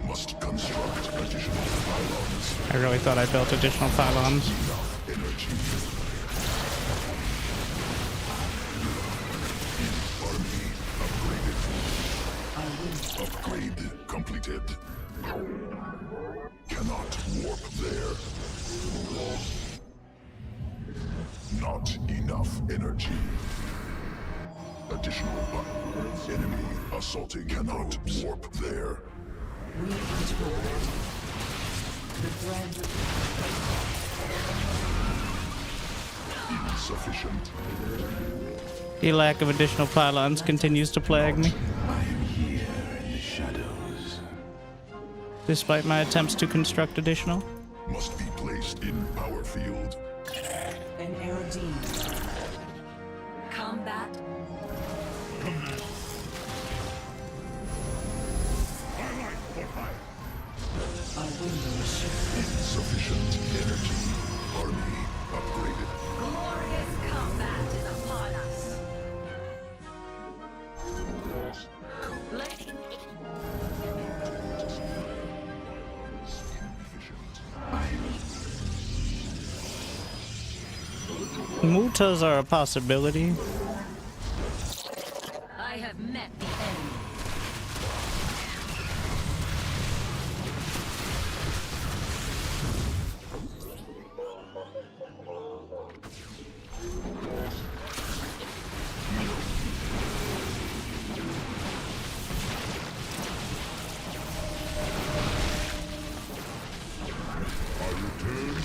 Must construct additional pylons. I really thought I built additional pylons. Enough energy. Army upgraded. Upgrade completed. Cannot warp there. Not enough energy. Additional enemy assaulting. Cannot warp there. We control. The thread. Insufficient. The lack of additional pylons continues to plague me, I am here in the shadows. despite my attempts to construct additional. Must be placed in power field. An Aerodine. Combat. Our window is shifted. Insufficient energy. Army upgraded. Glorious combat is upon us. Mutas are a possibility. I have met the enemy.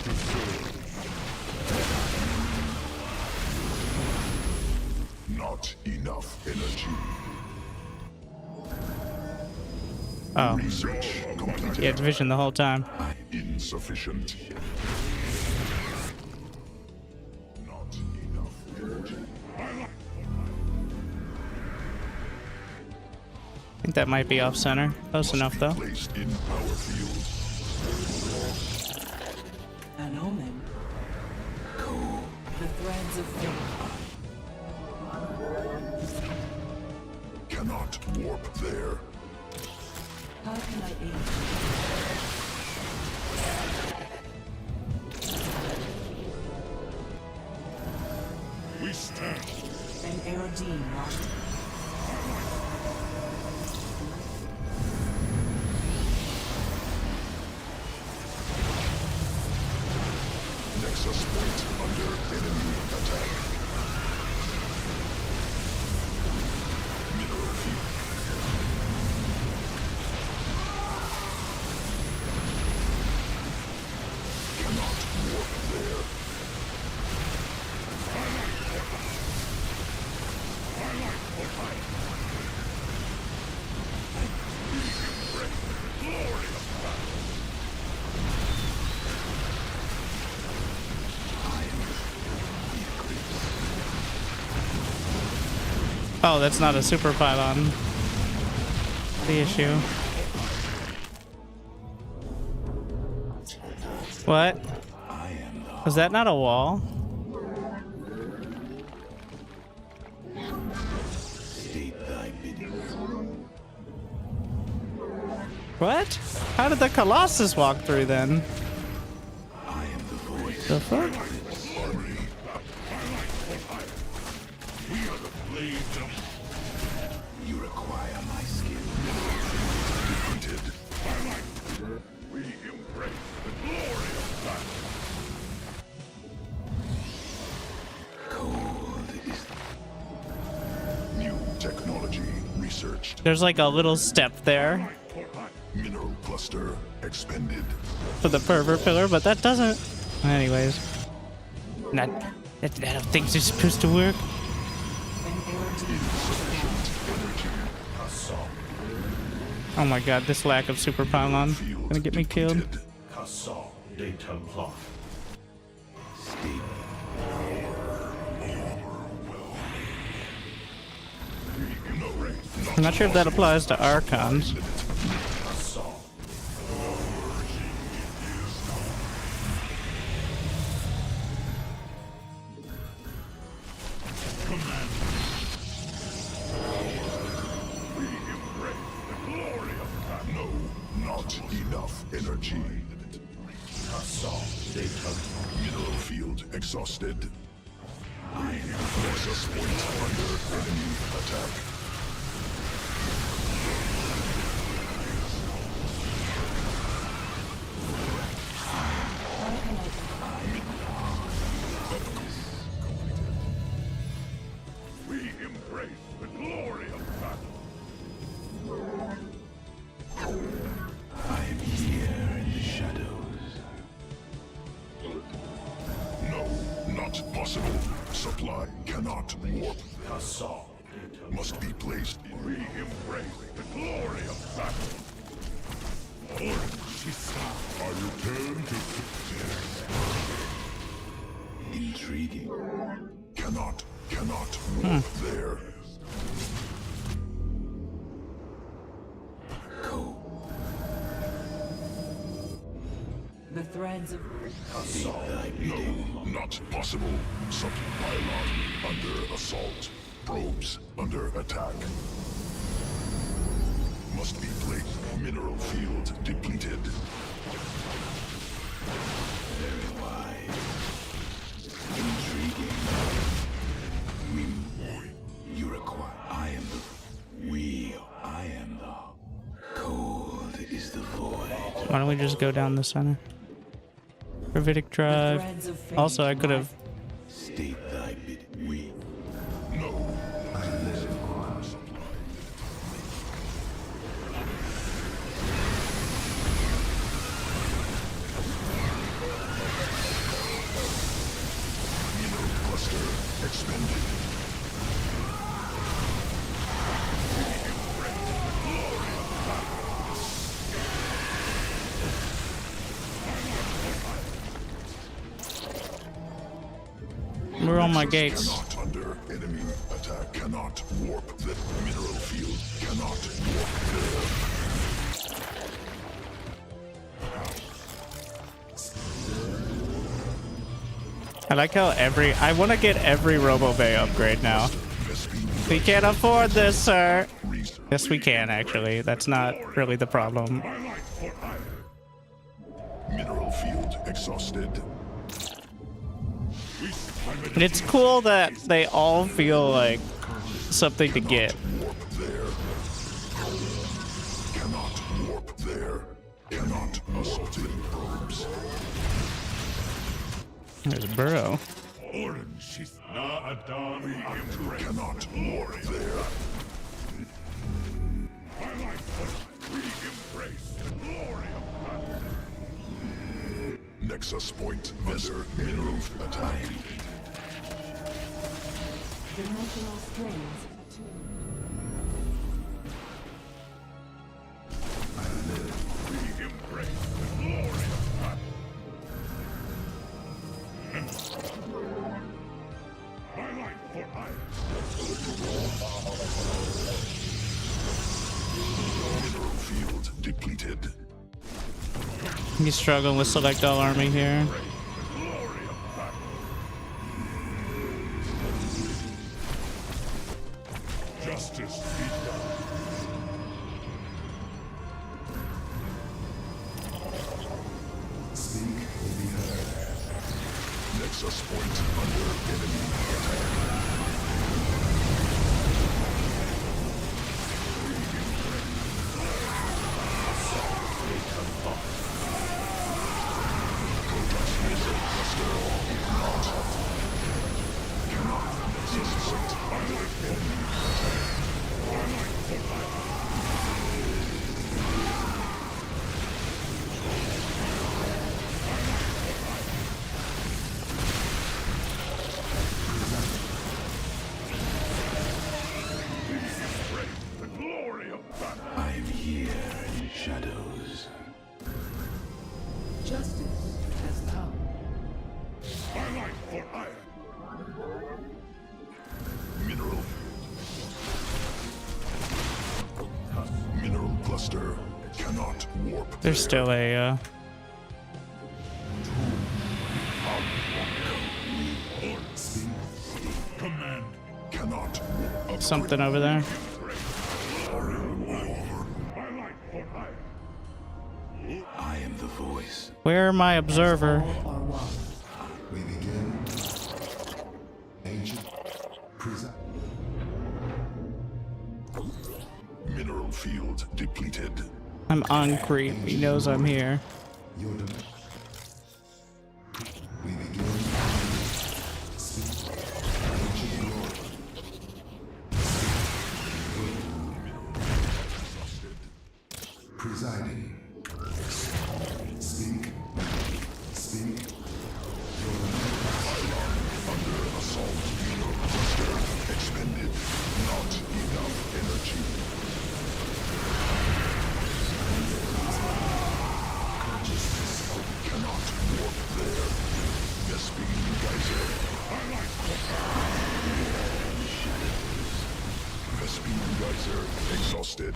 to serve. Not enough energy. Oh, Research completed. yeah, division the whole time. Insufficient. Not enough energy. I think that might be off center. Close enough though. Placed in power field. An omen. The threads of fate. Cannot warp there. How can I aid We stand. you? An Aerodine locked. Nexus point under enemy attack. Mineral field. Cannot warp there. Oh, that's not a super pylon. The issue. What? Was that not a wall? What? How did the Colossus walk through then? The fuck? You require my skill. Defeated. We embrace the glory of battle. Cold is New technology researched. There's like a little step there Mineral cluster expended. for the pervert pillar, but that doesn't. Anyways. Not. I don't think it's supposed to work. An Aerodine. Oh my god, this lack of super pylon gonna get me killed. Depleted. Assault de Templar. I'm not sure if that applies to Archons. No, not enough energy. Assault de Templar. Mineral field exhausted. Nexus point under enemy attack. We embrace the glory of battle. I am here in the shadows. No, not possible. Supply cannot warp. Assault de Templar. Must be placed in. We embrace the glory of battle. I return to Intriguing. cannot warp there. The threads of No, not possible. Supply line under assault. Probes under attack. Must be placed. Mineral field depleted. Very wide. Intriguing. You require. I am the. I am the. Cold is the void. Why don't we just go down the center? Gravitic drive. threads of fate. Also, I could have. State thy bid. No. We're on my Nexus gates. Cannot under enemy attack. Cannot warp the mineral field. Cannot warp there. I like how I want to get every Robo Bay upgrade now. We can't afford this, sir. Yes, we can, actually. That's not really the problem. Mineral field exhausted. And it's cool that they all feel like something to get. Warp there. Cannot warp there. Cannot assaulting probes. There's a burrow. Cannot warp there. Nexus point under mineral attack. Dimensional strings attuned. Mineral field depleted. He's struggling with select all army here. Justice be done. Speak will be heard. Nexus point under enemy attack. Protoss missile cluster not. Cannot Nexus point under enemy attack. The glory of battle. I am here in shadows. Justice has come. My life for iron. Mineral. Mineral cluster cannot warp. There's still a Command. Cannot warp. something over there. My life for iron. I am the voice. Where my observer? All are one. We begin. Ancient. Preside. Mineral field depleted. I'm on creep. He knows I'm here. Your domain. We begin. Speak. Ancient glory. Presiding. Speak. Speak. Your domain. Under assault. Mineral cluster expended. Not enough energy. Consciousness. Cannot warp there. Vespene geyser. Vespene geyser exhausted.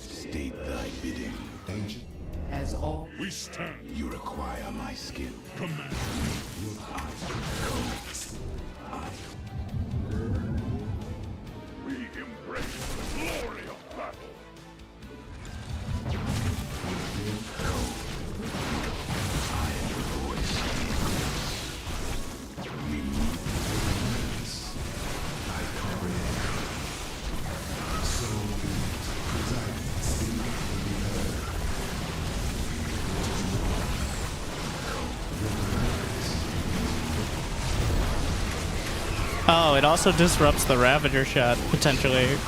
State thy bidding. Ancient. As all We stand. You require my skill. Command. We embrace the glory of battle. I comprehend. So be it. Presiding. Speak will be heard. Oh, it also disrupts the Ravager shot, potentially.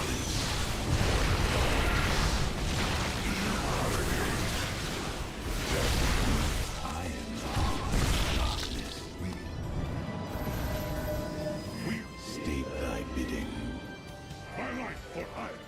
State thy bidding. My life for iron.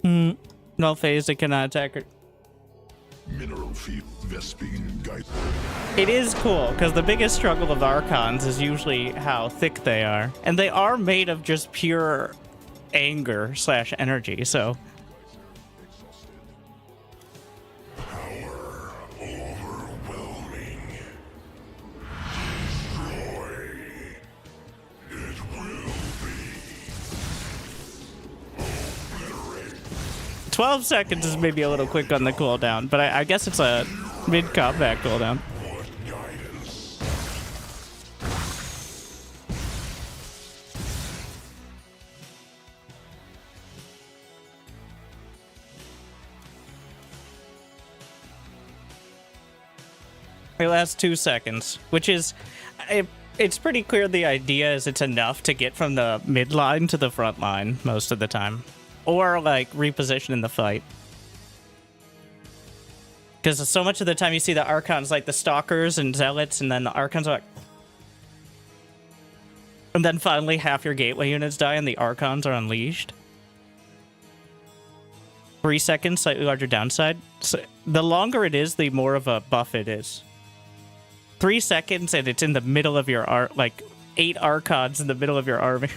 No phase, they cannot attack her. Mineral field. Vespine guide. It is cool, because the biggest struggle of Archons is usually how thick they are. And they are made of just pure anger / energy, so... Power overwhelming. Destroy. It will be. Obliterate. 12 seconds is maybe a little quick on the cooldown, but I guess it's a mid-combat cooldown. What guidance? It lasts 2 seconds, which is... It's pretty clear the idea is it's enough to get from the mid line to the front line most of the time. Or, like, reposition in the fight. Because so much of the time you see the Archons, like the Stalkers and Zealots, and then the Archons are like... And then finally half your gateway units die and the Archons are unleashed. 3 seconds, slightly larger downside. So the longer it is, the more of a buff it is. 3 seconds and it's in the middle of your like 8 Archons in the middle of your army.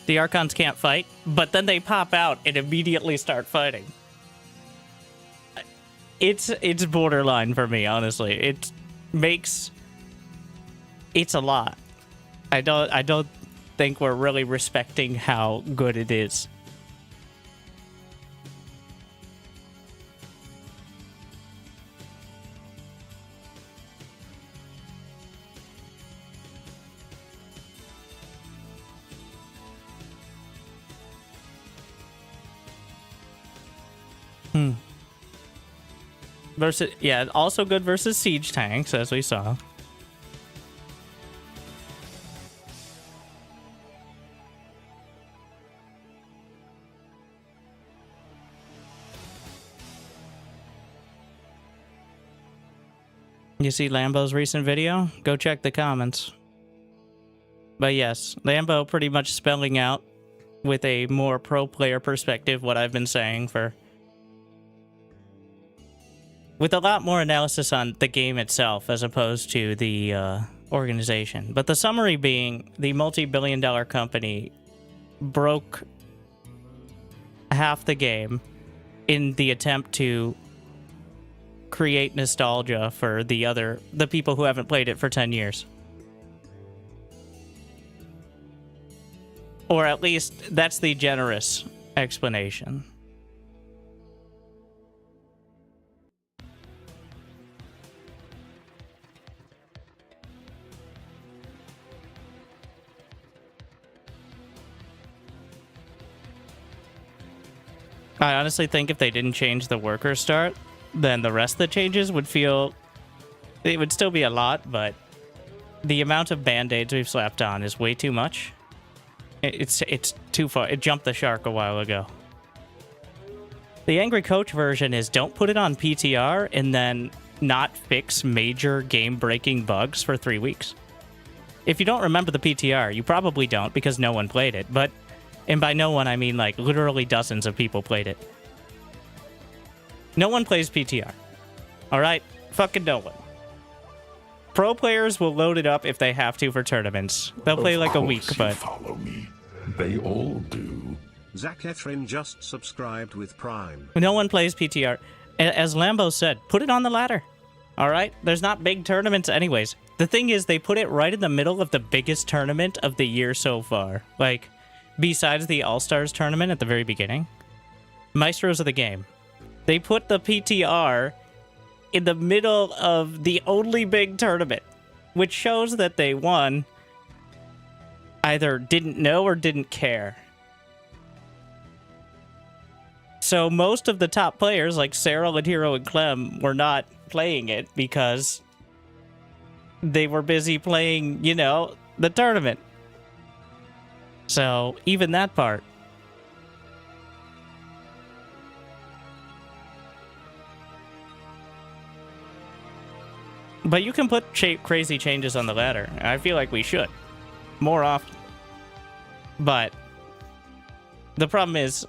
The Archons can't fight, but then they pop out and immediately start fighting. It's borderline for me, honestly. It makes... It's a lot. I don't think we're really respecting how good it is. Versus, yeah, also good versus siege tanks, as we saw. You see Lambo's recent video? Go check the comments. But yes, Lambo pretty much spelling out with a more pro player perspective what I've been saying for... With a lot more analysis on the game itself as opposed to the organization. But the summary being, the multi-billion-dollar company broke half the game in the attempt to create nostalgia for the people who haven't played it for 10 years. Or at least, that's the generous explanation. I honestly think if they didn't change the worker start, then the rest of the changes would feel... It would still be a lot, but the amount of band-aids we've slapped on is way too much. It's too far. It jumped the shark a while ago. The Angry Coach version is don't put it on PTR and then not fix major game-breaking bugs for 3 weeks. If you don't remember the PTR, you probably don't because no one played it, but... And by no one, I mean, like, literally dozens of people played it. No one plays PTR. Alright? Fucking no one. Pro players will load it up if they have to for tournaments. They'll play like a week, but... Follow me. They all do. Zach Efren just subscribed with Prime. No one plays PTR. As Lambo said, put it on the ladder. Alright? There's not big tournaments anyways. The thing is, they put it right in the middle of the biggest tournament of the year so far. Like... Besides the All-Stars tournament at the very beginning. Maestros of the game. They put the PTR in the middle of the only big tournament. Which shows that they, one, either didn't know or didn't care. So most of the top players, like Cyril and Hero and Clem, were not playing it because they were busy playing, you know, the tournament. So, even that part. But you can put crazy changes on the ladder. I feel like we should. More often. But The problem is,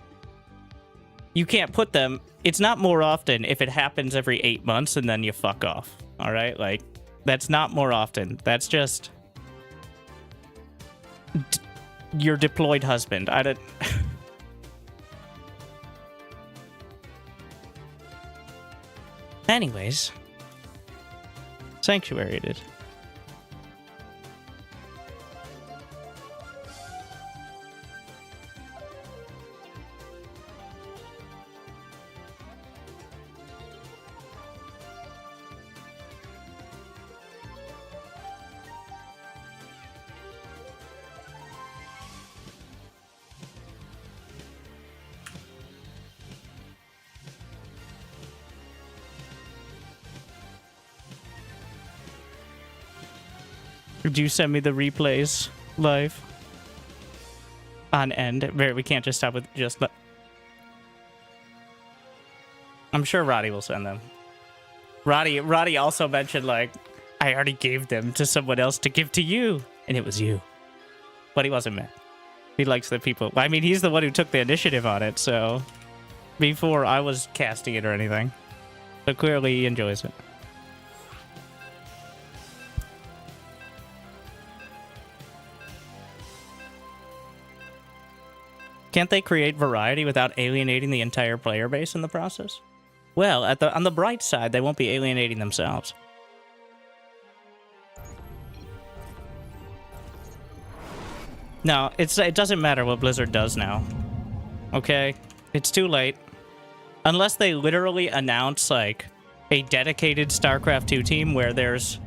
you can't put them... It's not more often if it happens every 8 months and then you fuck off. Alright? Like, that's not more often. That's just... your deployed husband. I don't... Anyways. Sanctuary it is. Could you send me the replays live? On end. We can't just stop with just... I'm sure Roddy will send them. Roddy also mentioned, like, I already gave them to someone else to give to you. And it was you. But he wasn't mad. He likes the people. I mean, he's the one who took the initiative on it, so... Before I was casting it or anything. So clearly he enjoys it. Can't they create variety without alienating the entire player base in the process? Well, on the bright side, they won't be alienating themselves. No, it doesn't matter what Blizzard does now. Okay? It's too late. Unless they literally announce, like, a dedicated StarCraft 2 team where there's...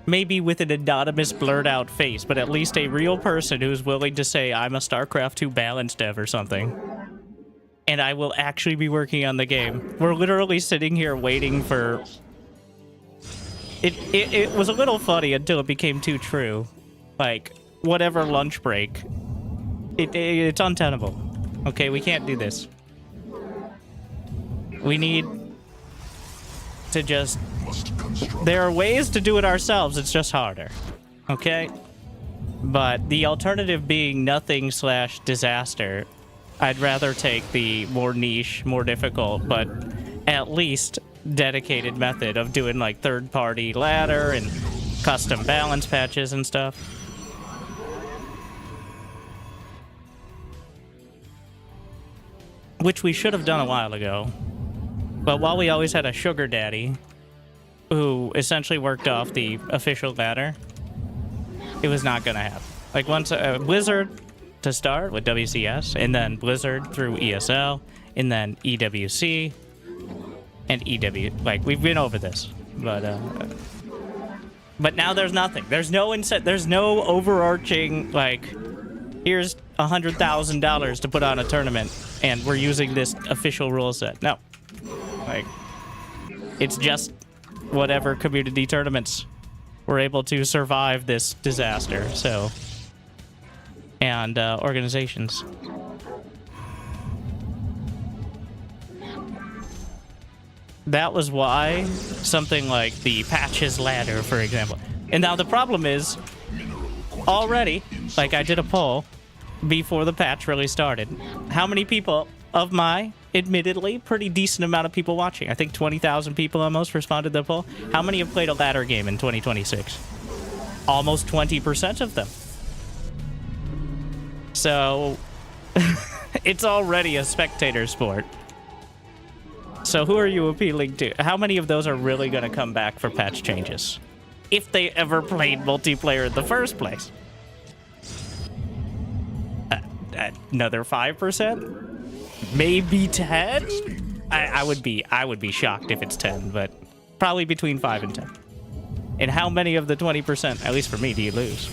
maybe with an anonymous blurred out face, but at least a real person who's willing to say, I'm a StarCraft 2 balance dev or something. And I will actually be working on the game. We're literally sitting here waiting for... It was a little funny until it became too true. Like, whatever lunch break. It's untenable. Okay, we can't do this. We need to just... There are ways to do it ourselves, it's just harder. Okay? But the alternative being nothing/disaster, I'd rather take the more niche, more difficult, but at least dedicated method of doing like third-party ladder and custom balance patches and stuff. Which we should have done a while ago. But while we always had a sugar daddy who essentially worked off the official ladder, it was not gonna happen. Like once Blizzard to start with WCS, and then Blizzard through ESL, and then EWC, and EW. Like we've been over this, but now there's nothing. There's no There's no overarching like, here's $100,000 to put on a tournament, and we're using this official rule set. No, like it's just whatever community tournaments were able to survive this disaster, so... And, organizations. That was why something like the Patches ladder, for example. And now the problem is, already, like I did a poll before the patch really started, how many people of my... admittedly, pretty decent amount of people watching. I think 20,000 people almost responded to the poll. How many have played a ladder game in 2026? Almost 20% of them. So, it's already a spectator sport. So who are you appealing to? How many of those are really going to come back for patch changes? If they ever played multiplayer in the first place? Another 5%? Maybe 10? I would be shocked if it's 10, but probably between 5 and 10. And how many of the 20%, at least for me, do you lose?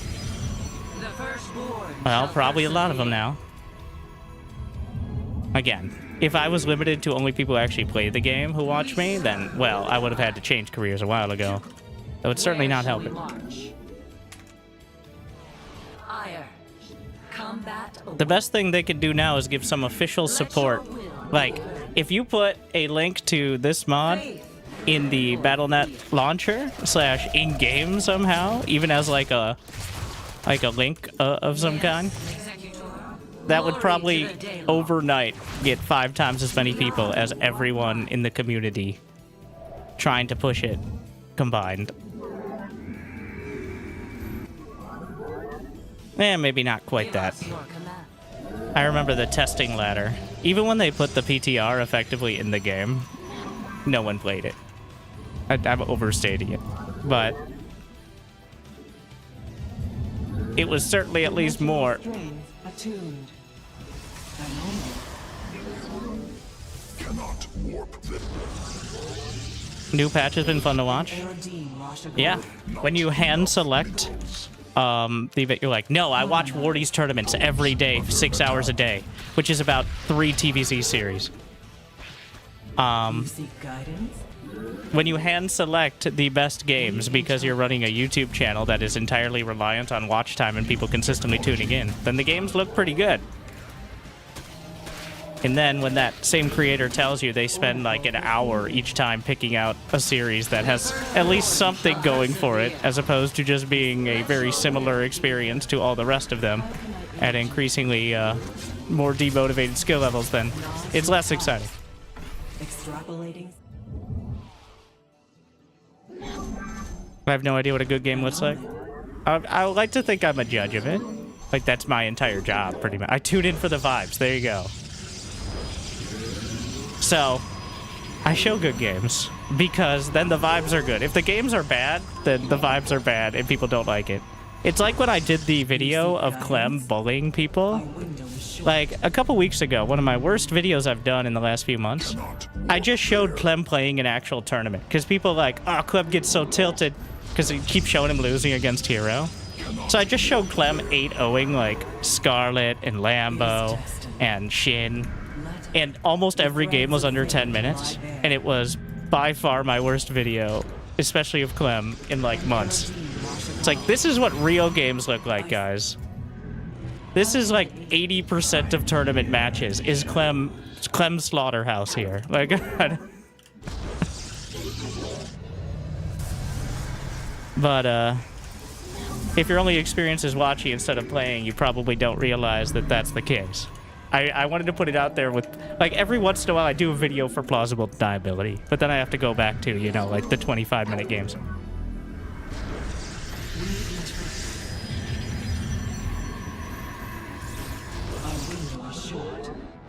Well, probably a lot of them now. Again, if I was limited to only people who actually play the game who watch me, then, well, I would have had to change careers a while ago. That would certainly not help it. The best thing they could do now is give some official support. Like, if you put a link to this mod in the Battle.net launcher / in-game somehow, even as like a link of some kind, that would probably overnight get 5 times as many people as everyone in the community trying to push it combined. Maybe not quite that. I remember the testing ladder. Even when they put the PTR effectively in the game, no one played it. I'm overstating it. But it was certainly at least more. Cannot warp them. New patch has been fun to watch. Yeah. When you hand select the event, you're like, no, I watch Wardy's tournaments every day, 6 hours a day, which is about 3 TVZ series. When you hand select the best games because you're running a YouTube channel that is entirely reliant on watch time and people consistently tuning in, then the games look pretty good. And then when that same creator tells you they spend like an hour each time picking out a series that has at least something going for it, as opposed to just being a very similar experience to all the rest of them at increasingly more demotivated skill levels, then it's less exciting. Extrapolating. I have no idea what a good game looks like. I would like to think I'm a judge of it. Like, that's my entire job, pretty much. I tune in for the vibes. There you go. So, I show good games because then the vibes are good. If the games are bad, then the vibes are bad and people don't like it. It's like when I did the video of Clem bullying people. Like, a couple weeks ago, one of my worst videos I've done in the last few months, I just showed Clem playing an actual tournament. Because people are like, oh, Clem gets so tilted because he keeps showing him losing against Hero. So I just showed Clem 8-0ing like Scarlet and Lambo and Shin. And almost every game was under 10 minutes. And it was by far my worst video, especially of Clem, in like months. It's like, this is what real games look like, guys. This is like 80% of tournament matches is Clem Slaughterhouse here. Like, but if your only experience is watching instead of playing, you probably don't realize that that's the case. I wanted to put it out there with, like, every once in a while I do a video for plausible deniability, but then I have to go back to, you know, like the 25-minute games.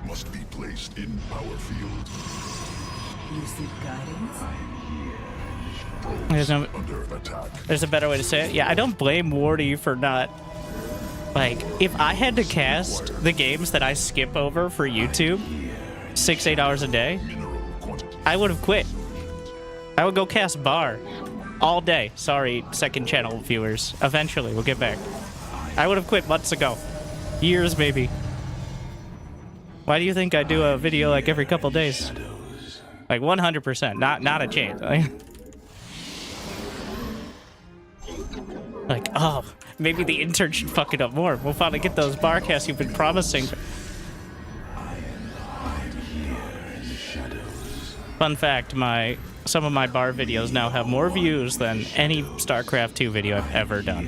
Must be placed in power field. You seek guidance? Under attack. There's a better way to say it. Yeah, I don't blame Wardy for not... Like, if I had to cast the games that I skip over for YouTube 6-8 hours a day, I would have quit. I would go cast Bar all day. Sorry, second channel viewers. Eventually, we'll get back. I would have quit months ago. Years, maybe. Why do you think I do a video like every couple days? Like 100%, not a chance. Like, oh, maybe the intern should fuck it up more. We'll finally get those bar casts you've been promising. Fun fact, some of my bar videos now have more views than any StarCraft 2 video I've ever done.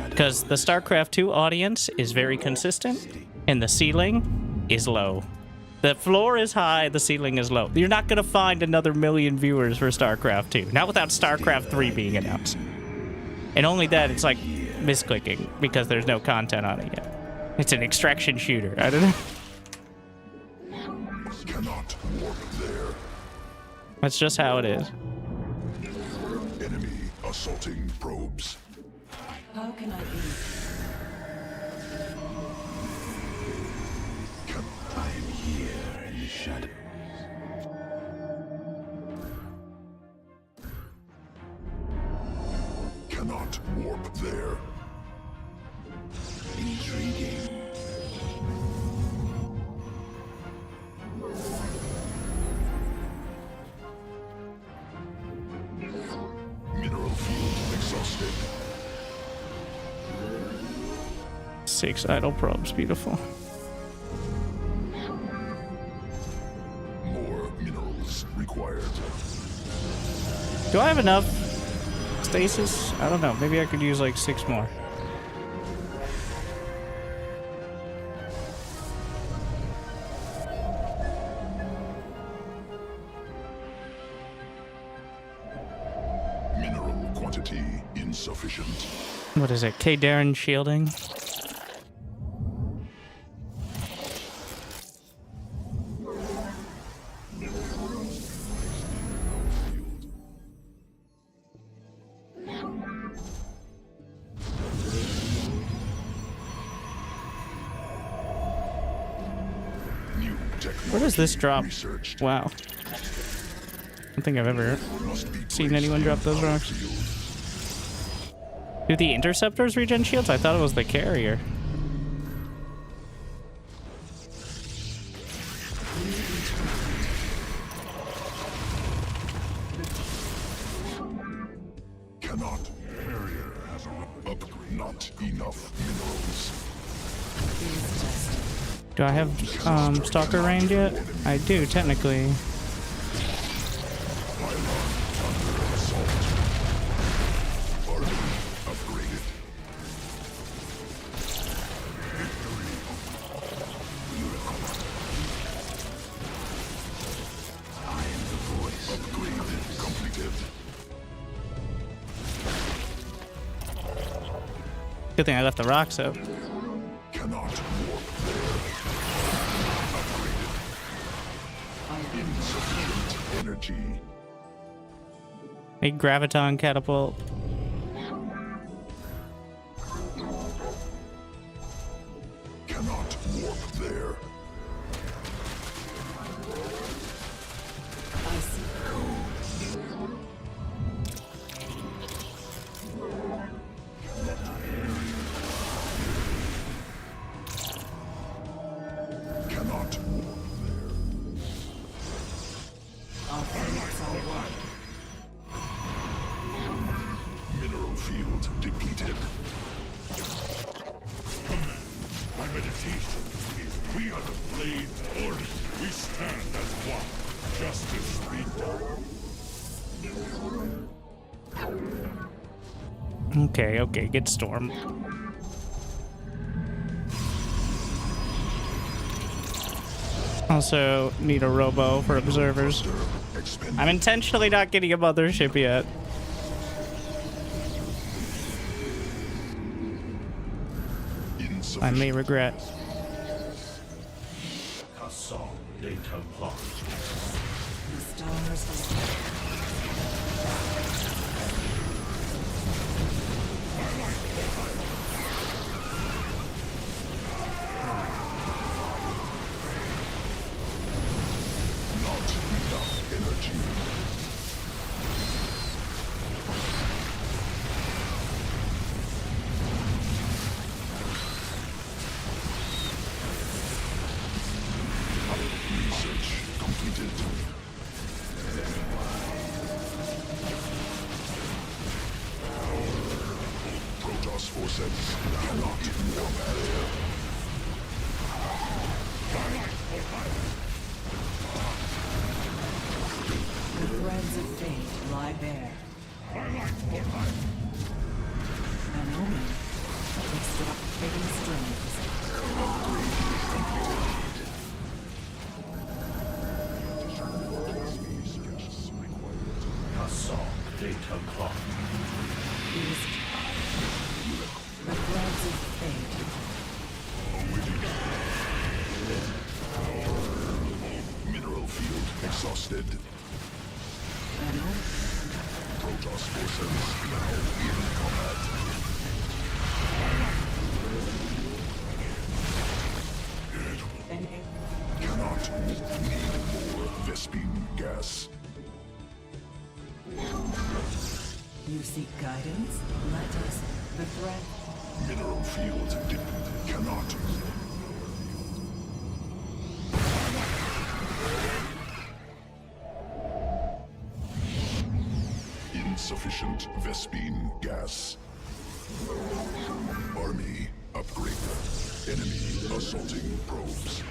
Because the StarCraft 2 audience is very consistent, and the ceiling is low. The floor is high, the ceiling is low. You're not going to find another 1 million viewers for StarCraft 2. Not without StarCraft 3 being announced. And only that, it's like misclicking because there's no content on it yet. It's an extraction shooter. I don't know. Cannot warp there. That's just how it is. Enemy assaulting probes. How can I be? I am here in the shadows. Cannot warp there. Intriguing. Mineral field exhausted. 6 idle probes, beautiful. More minerals required. Do I have enough stasis? I don't know. Maybe I could use like 6 more. Insufficient. What is it? K. Darren shielding? New technology. Where does this drop? Researched. Wow. I don't think I've ever Must be seen placed anyone in drop those power rocks. field. Do the interceptors regen shields? I thought it was the carrier. Cannot. Barrier has a upgrade. Not enough minerals. Do I have stalker range yet? I do, technically. Assault. Army upgraded. I am the voice. Upgrade completed. Good thing I left the rocks up. Cannot warp there. Upgraded. Insufficient energy. A graviton catapult. Cannot warp there. Cannot warp there. Mineral field depleted. My meditation is we are the blade orders. We stand as one. Justice be done. Okay, get storm. Also need a robo for observers. Expend I'm intentionally not getting a mothership yet. I insufficient. may regret. Assault de Templar. The stars will Not enough energy. Research completed. Protoss forces cannot warp there. The threads of fate lie bare. An omen of extracting strength. Assault de Templar. It is the threads of fate. Mineral field exhausted. An omen. Protoss forces now in combat. An Cannot need more Vespine gas. You seek guidance? Let us. The thread. Mineral field depleted. Cannot. Insufficient Vespine gas. Army upgraded. Enemy assaulting probes.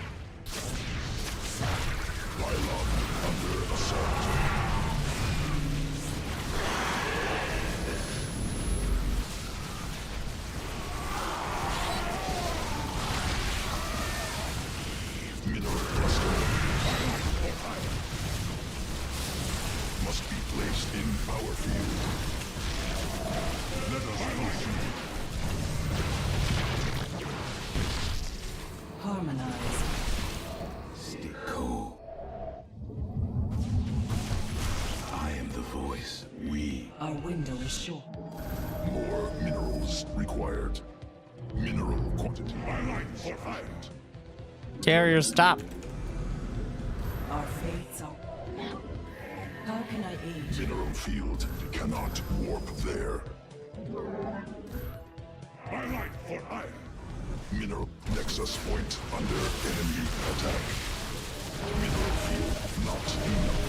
Pylon under assault. Mineral cluster. Must be placed in power field. Let quantity insufficient. Carrier, stop. Our fates are... How can I aid you? Mineral field cannot warp there. My light for iron. Mineral nexus point under enemy attack. Mineral field not enough.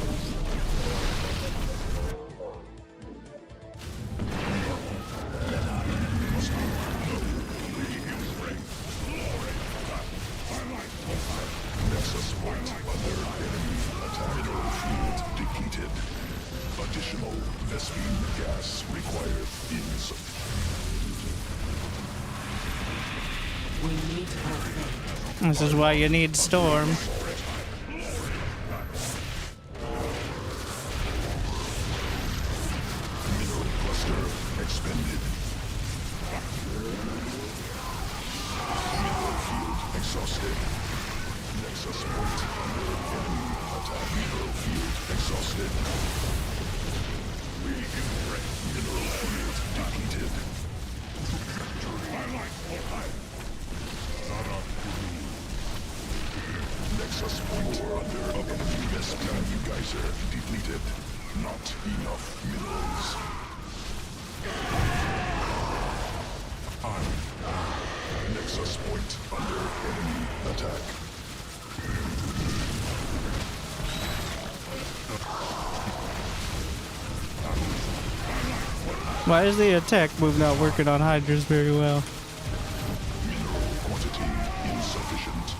Nexus point under enemy attack. Mineral field depleted. Additional Vespine gas required insufficient. We need help. This is why you need Storm. Mineral cluster expended. Mineral field exhausted. Nexus point under enemy attack. Mineral field exhausted. Mineral field depleted. Nexus point under enemy Vespine geyser depleted. Not enough minerals. Nexus point under enemy attack. Why is the attack move not working on Hydras very well? Mineral quantity insufficient.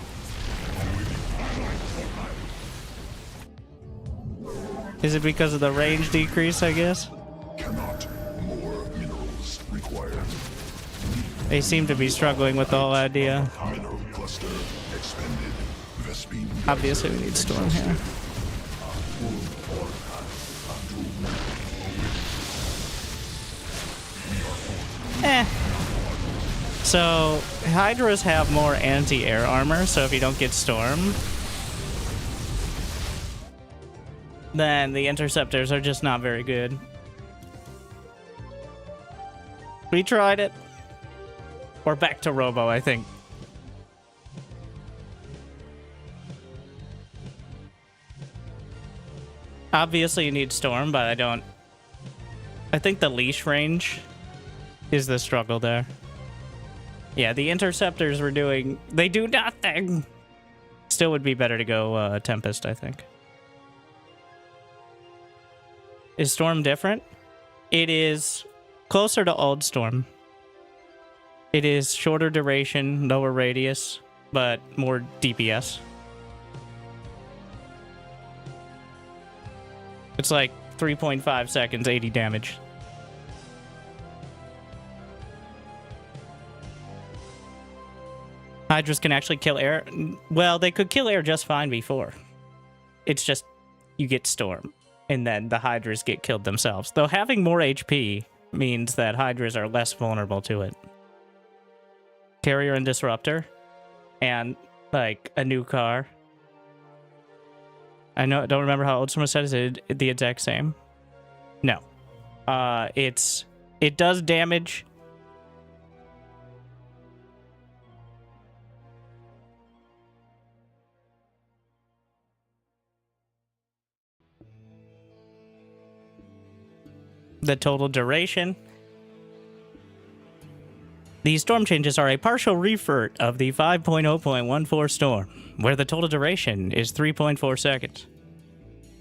Is it because of the range decrease, I guess? Cannot. More minerals required. They seem to be struggling with the whole idea. Mineral cluster expended. Vespine Obviously, we need Storm here. So, Hydras have more anti-air armor, so if you don't get Storm, then the Interceptors are just not very good. We tried it. We're back to Robo, I think. Obviously, you need Storm, but I think the leash range is the struggle there. Yeah, the Interceptors were doing... They do nothing! Still would be better to go Tempest, I think. Is Storm different? It is closer to old Storm. It is shorter duration, lower radius, but more DPS. It's like 3.5 seconds, 80 damage. Hydras can actually kill air. Well, they could kill air just fine before. It's just you get Storm, and then the Hydras get killed themselves. Though having more HP means that Hydras are less vulnerable to it. Carrier and Disruptor, and like a new car. I don't remember how old someone said. Is it the exact same? No. It does damage. The total duration. These storm changes are a partial revert of the 5.0.14 storm, where the total duration is 3.4 seconds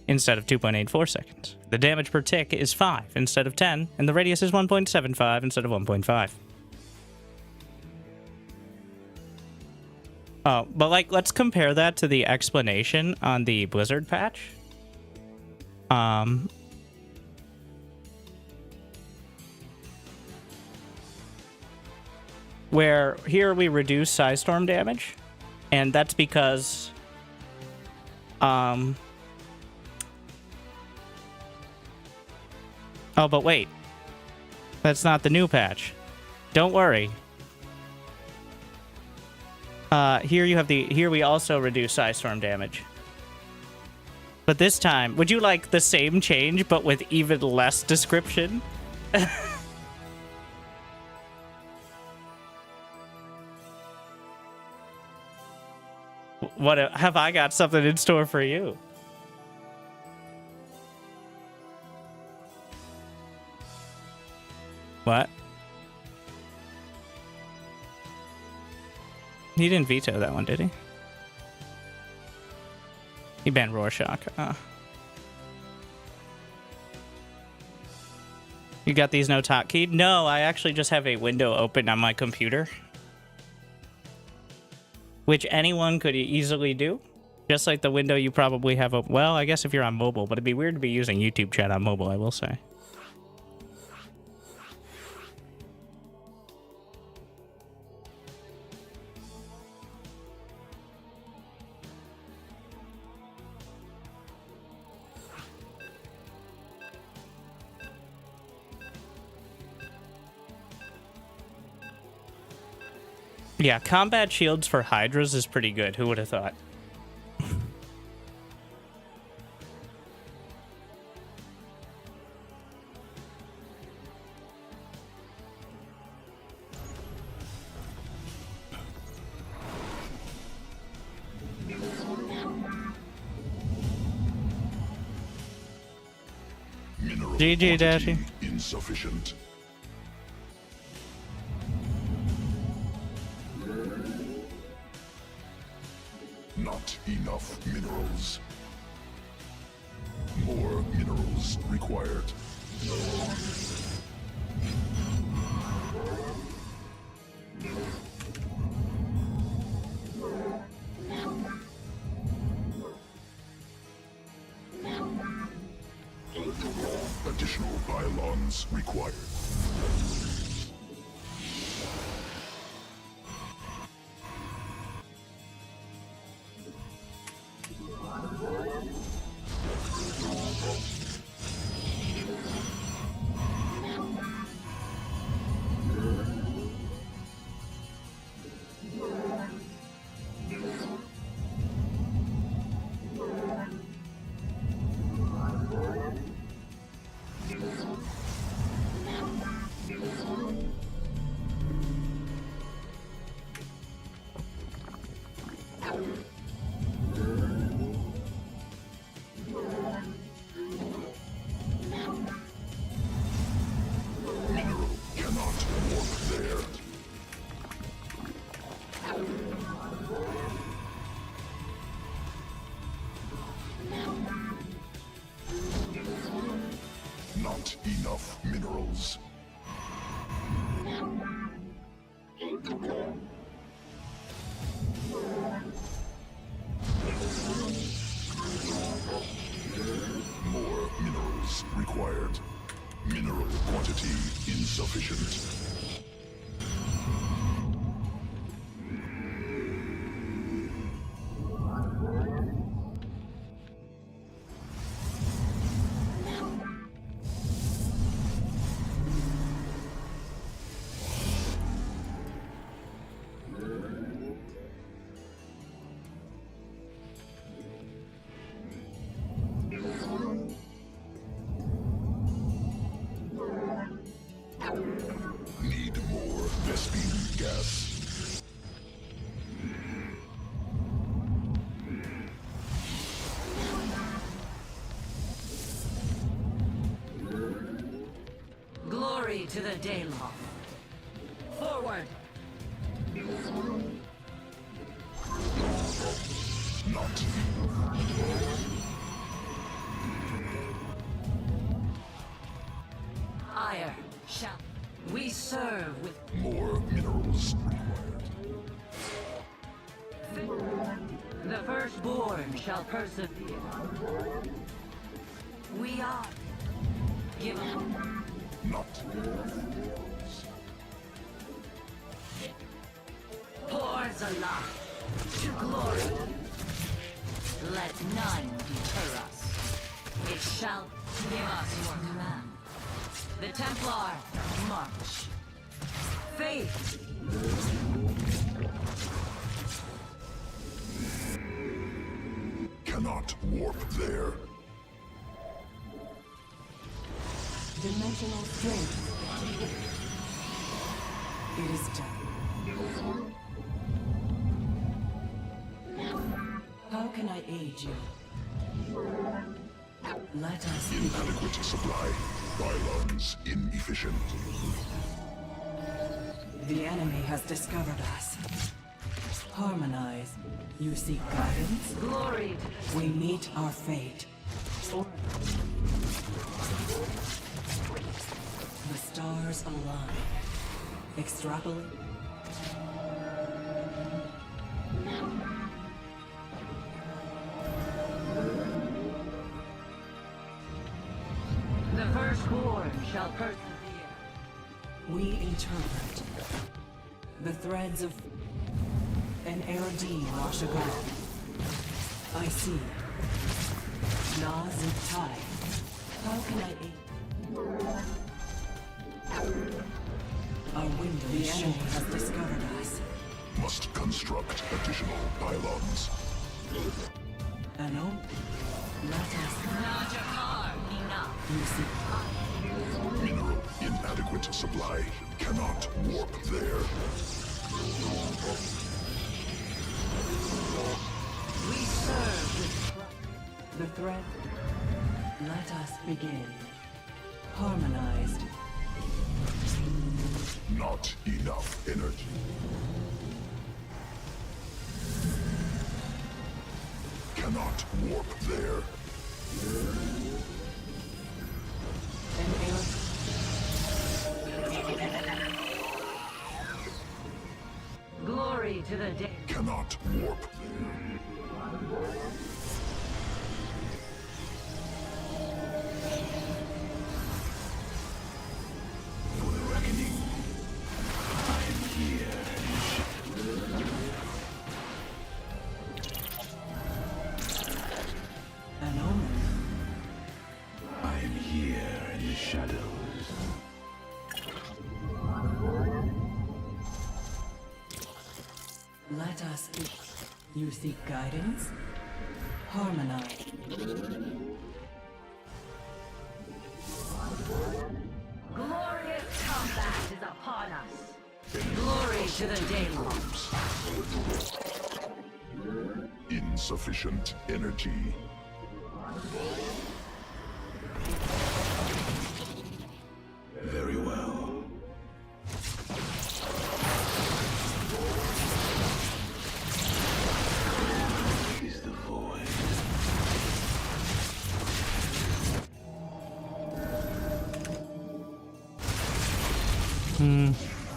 instead of 2.84 seconds. The damage per tick is 5 instead of 10, and the radius is 1.75 instead of 1.5. Oh, but like, let's compare that to the explanation on the Blizzard patch. Where here we reduce size storm damage, and that's because oh, but wait, that's not the new patch. Don't worry. Here you have here we also reduce size storm damage, but this time, would you like the same change but with even less description? What have I got something in store for you? What? He didn't veto that one, did he? He banned Rorschach. You got these notes hotkeyed? No, I actually just have a window open on my computer, which anyone could easily do. Just like the window you probably have open. Well, I guess if you're on mobile, but it'd be weird to be using YouTube chat on mobile, I will say. Yeah, combat shields for Hydras is pretty good. Who would have thought? Mineral GG, Dashy. quantity insufficient. Not enough minerals. More minerals required. Additional pylons required. Mineral cannot warp there. Not enough minerals. More minerals required. Mineral quantity insufficient. Need more Vespine gas. Glory to the Daylon. Forward. Not Ire shall we serve with more minerals required. the firstborn shall persevere. We are given. Not Pours alive to glory. Let none deter us. It shall give us your command. The Templar march. Faith. cannot warp there. Dimensional strength. It is done. can I aid you? Let us begin. Inadequate supply. Pylons inefficient. The enemy has discovered us. Harmonize. You seek guidance? Glory. We meet our fate. The stars align. Extrapolate. The firstborn shall persevere. We interpret the threads of an Eridine wash agone. I see. Nas and Tai. How can I aid? Our window the enemy has discovered us. Must construct additional pylons. Ano? Let us. You see. Mineral inadequate supply. Cannot warp there. We serve with the thread. Let us begin. Harmonized. Not enough energy. Cannot warp there. An air. Glory to the day. Cannot warp there. For the reckoning, I am here. An omen. I am here in the shadows. Let us be. You seek guidance? Harmonize. Glorious combat is upon us. Glory to the Daemons. Insufficient energy. Very well. Is the void.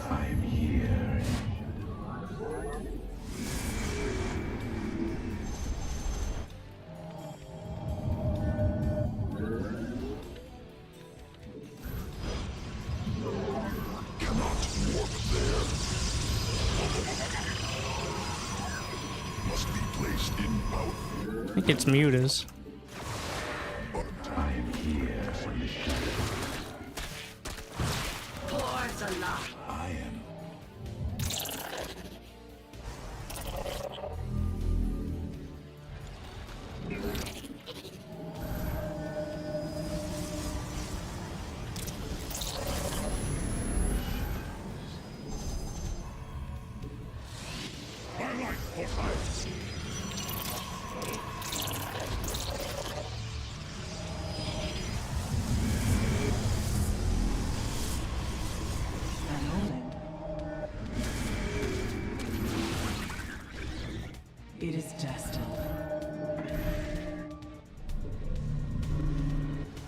I am here. Cannot warp there. Must be placed in power. I think it's mutas. I am here in the shadows. Force alive. I am. My life for hire. An omen. It is destined.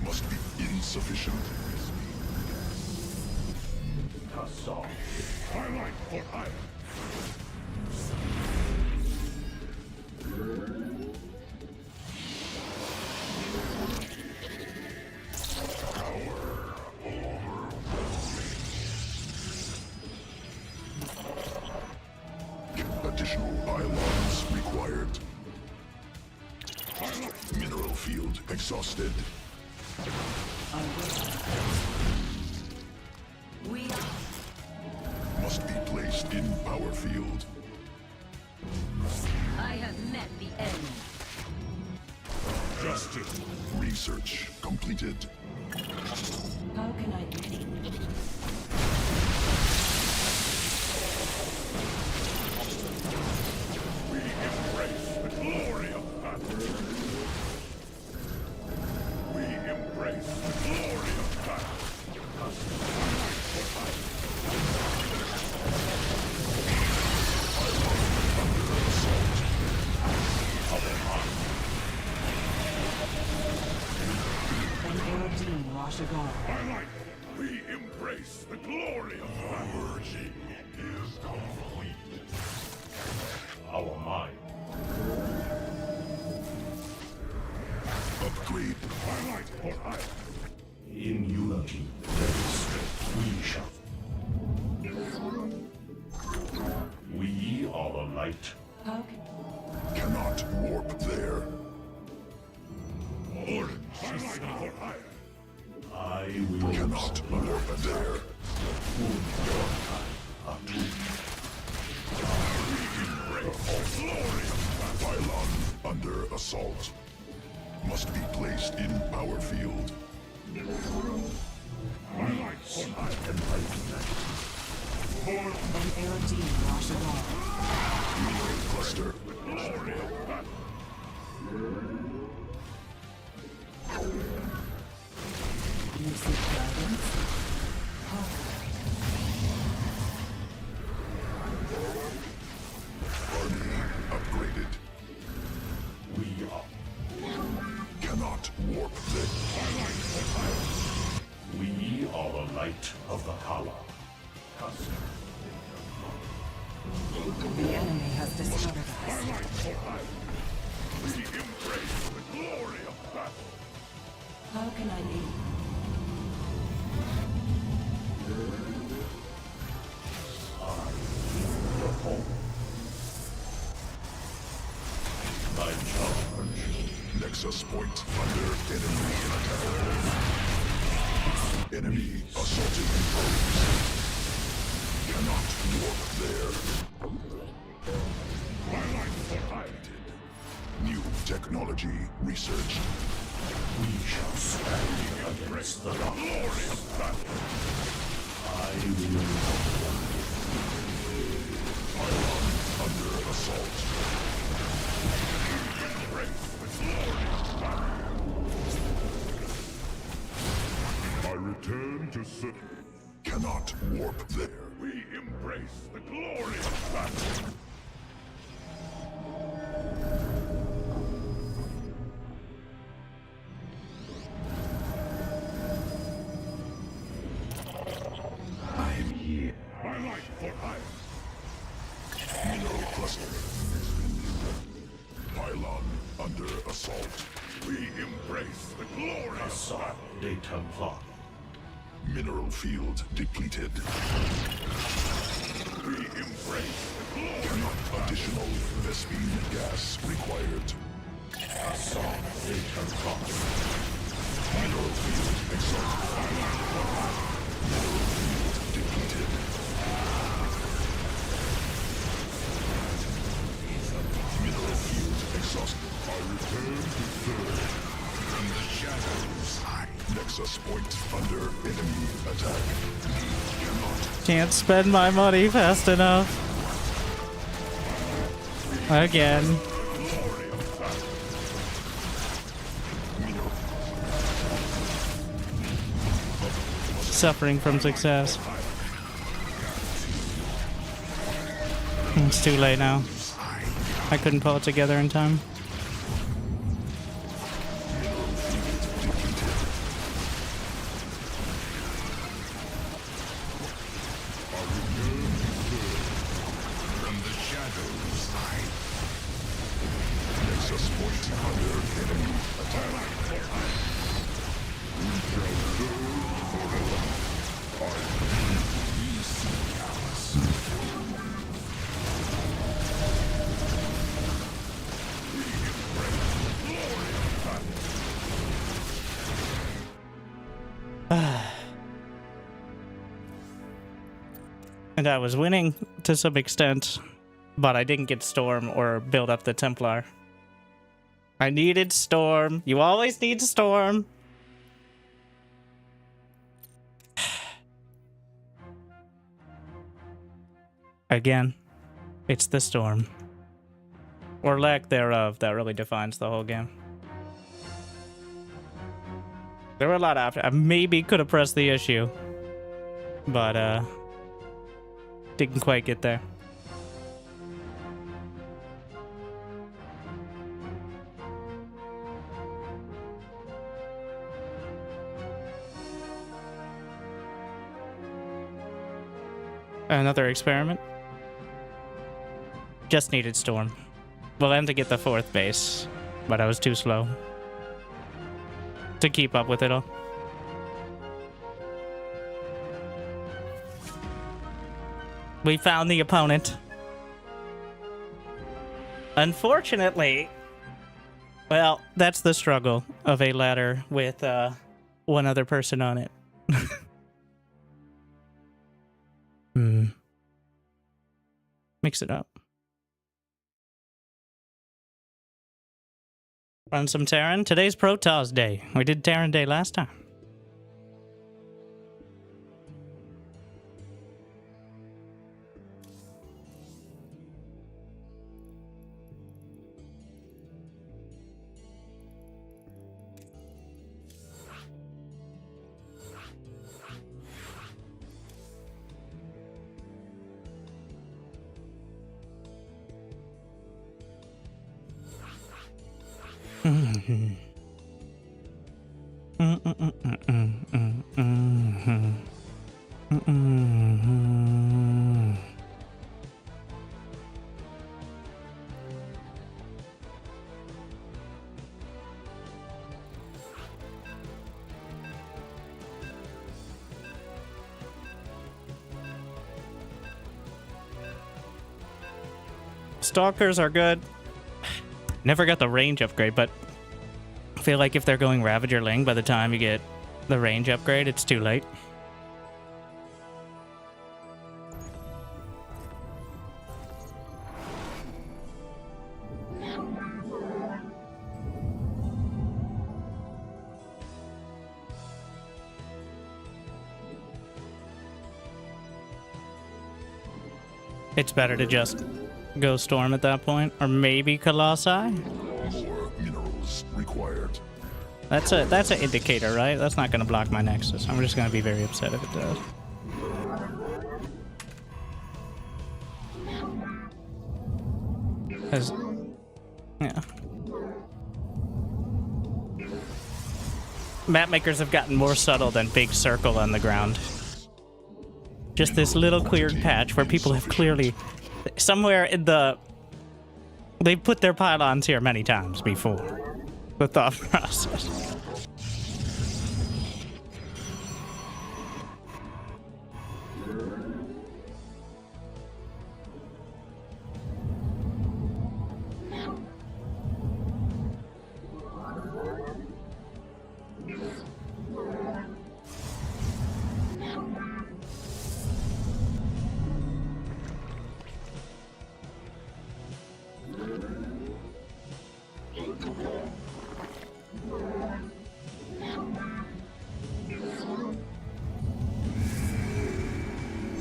Must be insufficient. My life for hire. Additional pylons required. Mineral field exhausted. We are. Must be placed in power field. I have met the enemy. Justice. Research completed. How can I aid? We embrace the glory of Rashagar. By light, we embrace the glory of battle. Merging is complete. Our mind. Upgrade. By light for hire. In unity, there is strength. We shall. We are the light. How Cannot warp there. Order. By light for hire. I will Cannot warp there. Pylon under assault. Must be placed in power field. By light for hire. an AOD Rashagar. Cluster. Glory of battle. You seek guidance? Army upgraded. We are. Cannot warp there. We are the light of the Kala. The enemy has discovered us. We embrace the glory of battle. How can I aid? My charge. Nexus point under enemy attack. Enemy assaulting foes. Cannot warp there. New technology researched. We shall stand against the glorious battle. I will. Pylon under assault. I return to sit. Cannot warp there. We embrace the glory of battle. I am here. My light for hire. Mineral cluster. Pylon under assault. We embrace the glory of Assad de Templar. Mineral field depleted. We embrace the glory. Cannot additional Vespine gas required. Assad de Templar. Mineral field exhausted. Mineral field depleted. Mineral field exhausted. I return to serve. From the shadows. Nexus point under enemy attack. Cannot. Can't spend my money fast enough. Again. Suffering from success. It's too late now. I couldn't pull it together in time. From the shadows. Nexus point under enemy attack. We shall serve forever. We seek ours. And I was winning to some extent, but I didn't get Storm or build up the Templar. I needed Storm. You always need Storm. Again, it's the Storm. Or lack thereof that really defines the whole game. There were a lot after. I maybe could have pressed the issue, but didn't quite get there. Another experiment. Just needed storm. We'll aim to get the 4th base, but I was too slow to keep up with it all. We found the opponent. Unfortunately, well, that's the struggle of a ladder with one other person on it. Mix it up. Run some Terran. Today's Protoss Day. We did Terran Day last time. Stalkers are good. Never got the range upgrade, but I feel like if they're going Ravager Ling, by the time you get the range upgrade, it's too late. It's better to just go Storm at that point, or maybe Colossi. More minerals required. That's an indicator, right? That's not going to block my Nexus. I'm just going to be very upset if it does. Yeah. Map makers have gotten more subtle than big circle on the ground. Just this little cleared patch where people have clearly, somewhere in the, they've put their pylons here many times before. The thought process.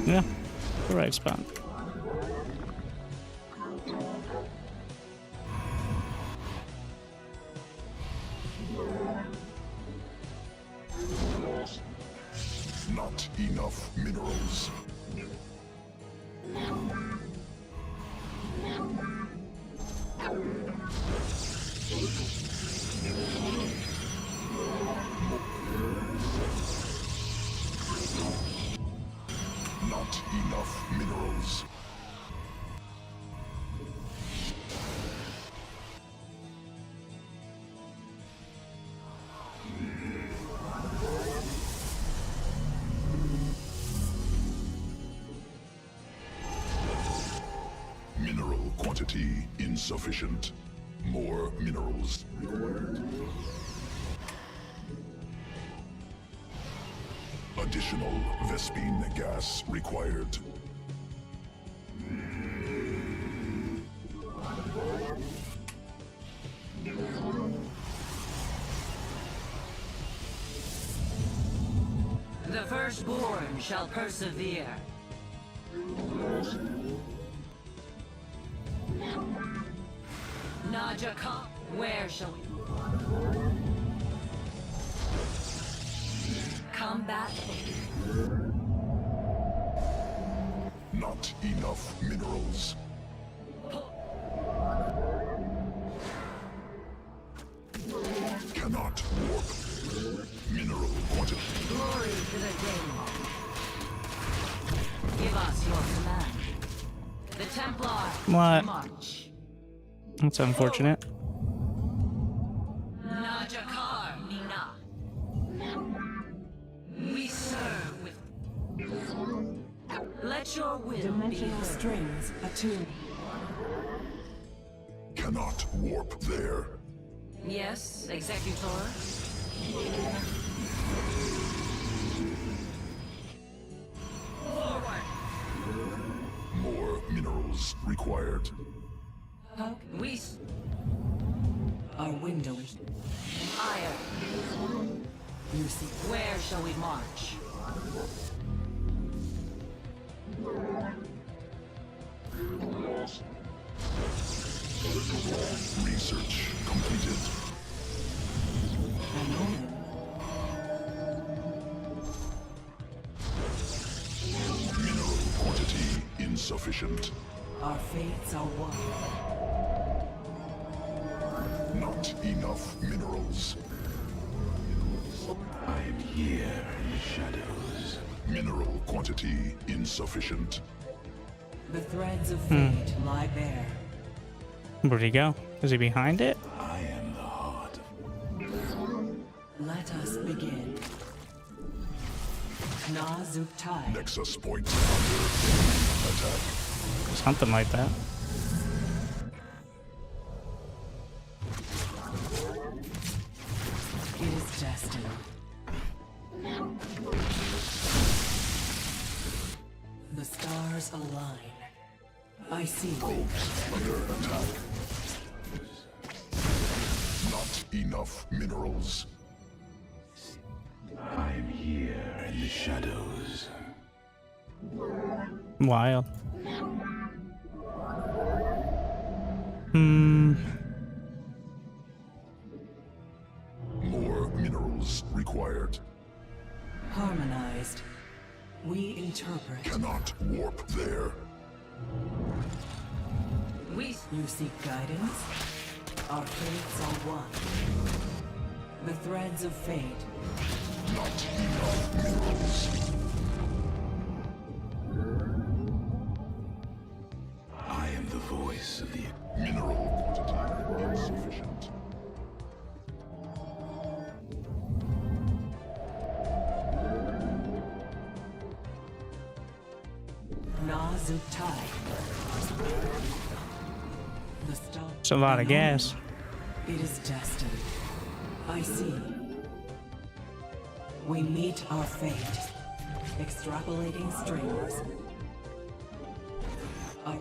Yeah, the right spot. Not enough minerals. Not enough minerals. Mineral quantity insufficient. More minerals required. Additional Vespine gas required. The firstborn shall persevere. Najaka, where shall we? Combat. Not enough minerals. Cannot warp. Mineral quantity. Glory to the day. Give us your What? March. That's unfortunate. Najakar Nina. We serve with. Let your will dimensional strings attune. Cannot warp there. Yes, Executor. More minerals required. We our windows. Fire. You see, where shall we march? Research completed. Mineral quantity insufficient. Our fates are one. Not enough minerals. I am here in the shadows. Mineral quantity insufficient. The threads of fate lie bare. Where'd he go? Is he behind it? I am the heart. Let us begin. Nazuktai. Nexus point under enemy attack. Something like that. It is destined. The stars align. I see. Probes under attack. Not enough minerals. I am here in the shadows. Wild. More minerals required. Harmonized. We interpret. Cannot warp there. You seek guidance? Our fates are one. The threads of fate. Not enough minerals. I am the voice of the Mineral quantity insufficient. Nazuktai. The star. It's a lot of gas. It is destined. I see. We meet our fate. Extrapolating strings. Our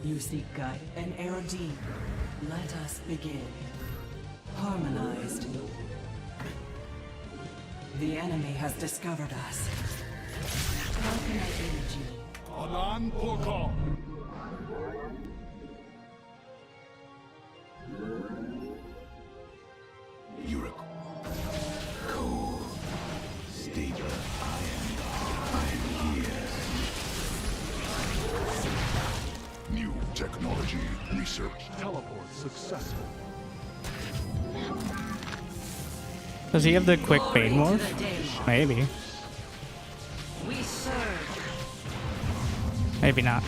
You seek guide and Erodine. Let us begin. Harmonized. The enemy has discovered us. How can I aid you? Alan Poko. You're a cold, stable. I am here. New technology research. Teleport successful. Does he have the quick Bane morph? Maybe. We serve. Maybe not.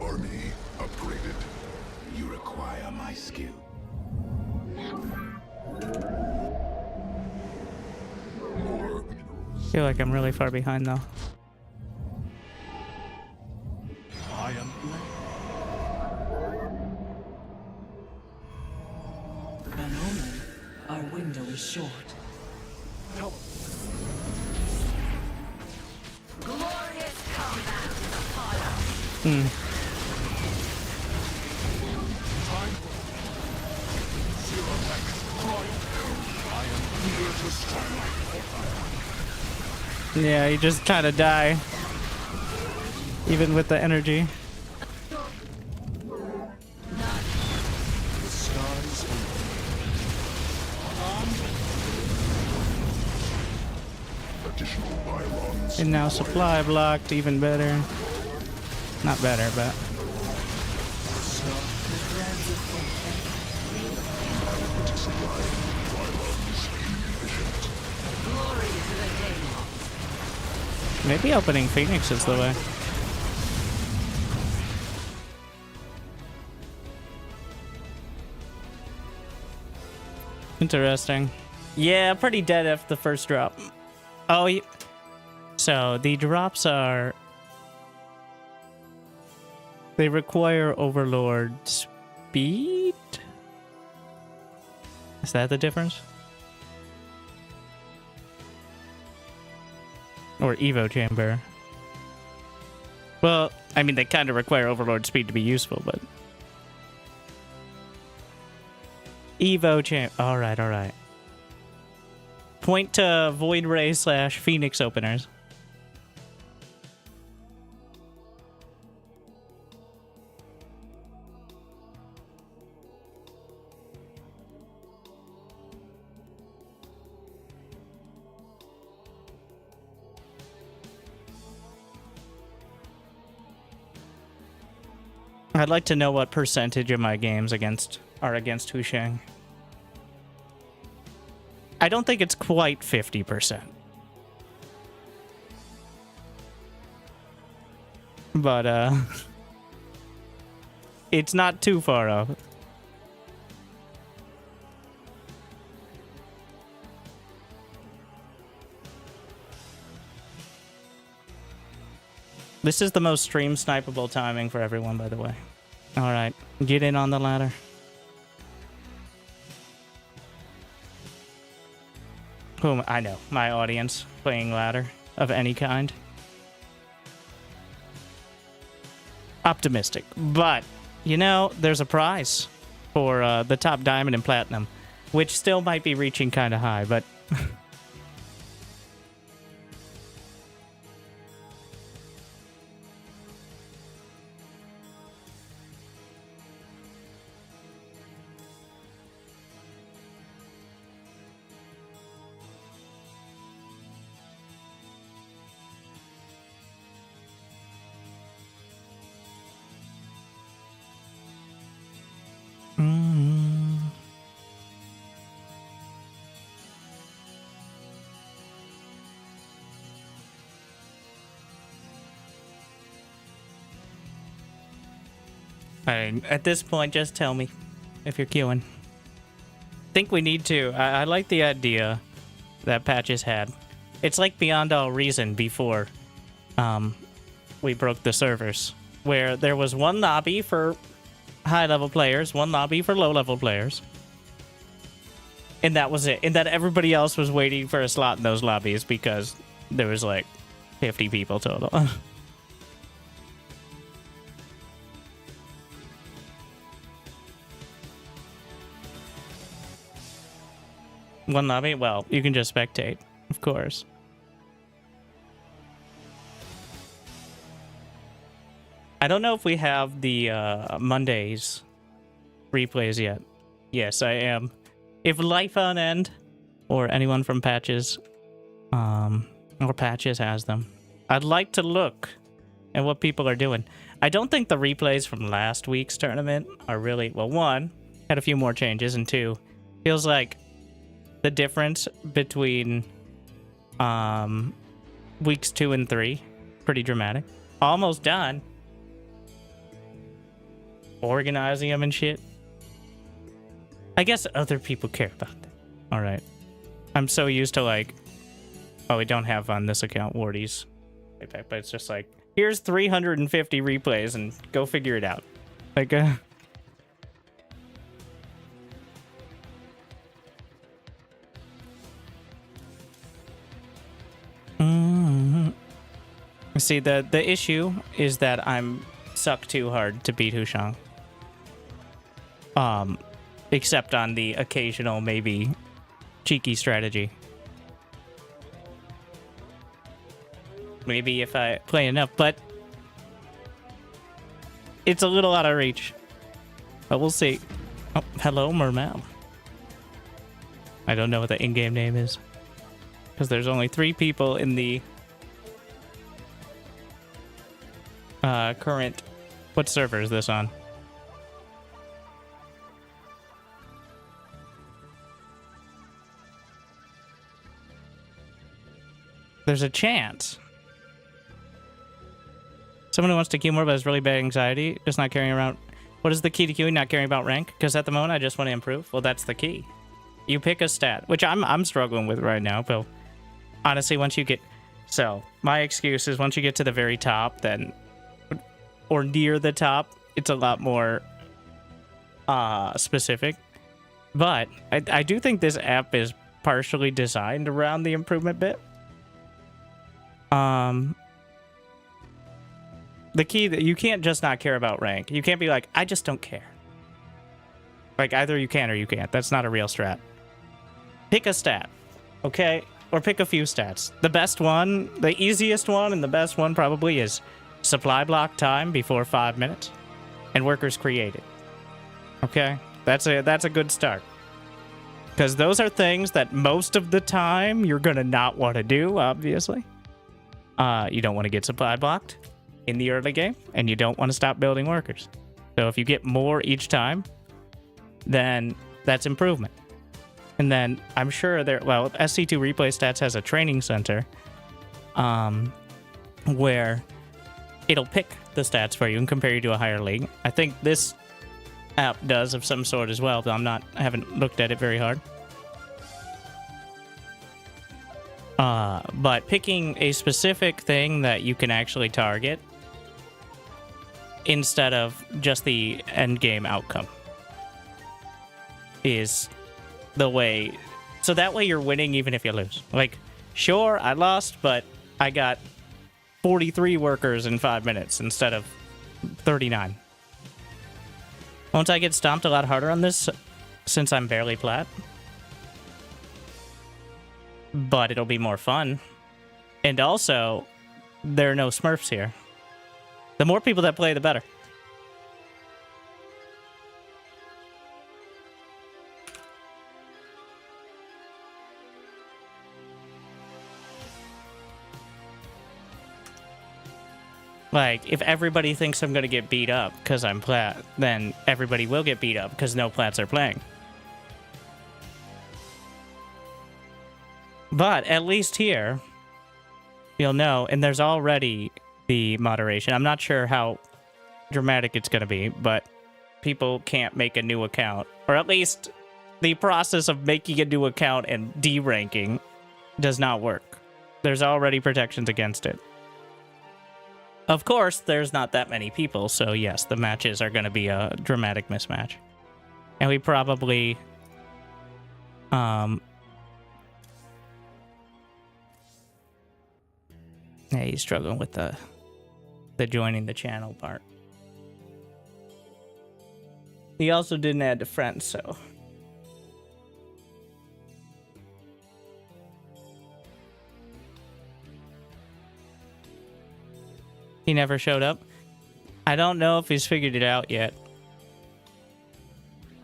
Army upgraded. You require my skill. More minerals. Feel like I'm really far behind though. I am An omen. Our window is short. Glorious combat is upon us. Yeah, you just kind of die. Even with the energy. additional pylons. And now supply blocked, even better. Not better, but maybe opening Phoenix is the way. Interesting. Yeah, pretty dead after the first drop. Oh, so the drops are... They require Overlord speed? Is that the difference? Or Evo Chamber? Well, I mean, they kind of require Overlord speed to be useful, but... Evo Chamber. Alright, alright. Point to Void Ray / Phoenix openers. I'd like to know what percentage of my games are against Husheng. I don't think it's quite 50%. But, it's not too far off. This is the most stream snipeable timing for everyone, by the way. Alright, get in on the ladder. Whom I know, my audience playing ladder of any kind. Optimistic, but you know, there's a prize for the top diamond and platinum, which still might be reaching kind of high, but at this point, just tell me if you're queuing. Think we need to. I like the idea that Patches had. It's like Beyond All Reason before we broke the servers, where there was one lobby for high-level players, one lobby for low-level players, and that was it. And that everybody else was waiting for a slot in those lobbies because there was like 50 people total. One lobby? Well, you can just spectate, of course. I don't know if we have the Mondays replays yet. Yes, I am. If Life on End or anyone from Patches or Patches has them, I'd like to look at what people are doing. I don't think the replays from last week's tournament are really... Well, one, had a few more changes, and two, feels like the difference between weeks 2 and 3, pretty dramatic. Almost done. Organizing them and shit. I guess other people care about that. Alright. I'm so used to like, oh, we don't have on this account Wardy's. But it's just like, here's 350 replays and go figure it out. Like, See, the issue is that I'm suck too hard to beat Husheng. Except on the occasional, maybe, cheeky strategy. Maybe if I play enough, but it's a little out of reach. But we'll see. Oh, hello, Mermal. I don't know what the in-game name is. because there's only 3 people in the current. What server is this on? There's a chance. Someone who wants to queue more but has really bad anxiety, just not carrying around. What is the key to queuing? Not caring about rank? Because at the moment I just want to improve. Well, that's the key. You pick a stat, which I'm struggling with right now, but honestly, once you get... So, my excuse is once you get to the very top, then... Or near the top, it's a lot more specific. But I do think this app is partially designed around the improvement bit. The key that you can't just not care about rank. You can't be like, I just don't care. Like, either you can or you can't. That's not a real strat. Pick a stat, okay? Or pick a few stats. The best one, the easiest one, and the best one probably is supply block time before 5 minutes, and workers created. Okay, that's a good start. Because those are things that most of the time you're gonna not want to do. Obviously, you don't want to get supply blocked in the early game, and you don't want to stop building workers. So if you get more each time, then that's improvement. And then I'm sure well, SC2 Replay Stats has a training center where it'll pick the stats for you and compare you to a higher league. I think this app does of some sort as well, but I haven't looked at it very hard. But picking a specific thing that you can actually target instead of just the end game outcome is the way. So that way you're winning even if you lose. Like, sure, I lost, but I got 43 workers in 5 minutes instead of 39. Won't I get stomped a lot harder on this since I'm barely plat? But it'll be more fun. And also, there are no Smurfs here. The more people that play, the better. Like, if everybody thinks I'm going to get beat up because I'm plat, then everybody will get beat up because no plats are playing. But at least here, you'll know, and there's already the moderation. I'm not sure how dramatic it's going to be, but people can't make a new account. Or at least the process of making a new account and deranking does not work. There's already protections against it. Of course, there's not that many people, so yes, the matches are going to be a dramatic mismatch. And we probably... Yeah, he's struggling with the joining the channel part. He also didn't add to friends, so... He never showed up. I don't know if he's figured it out yet.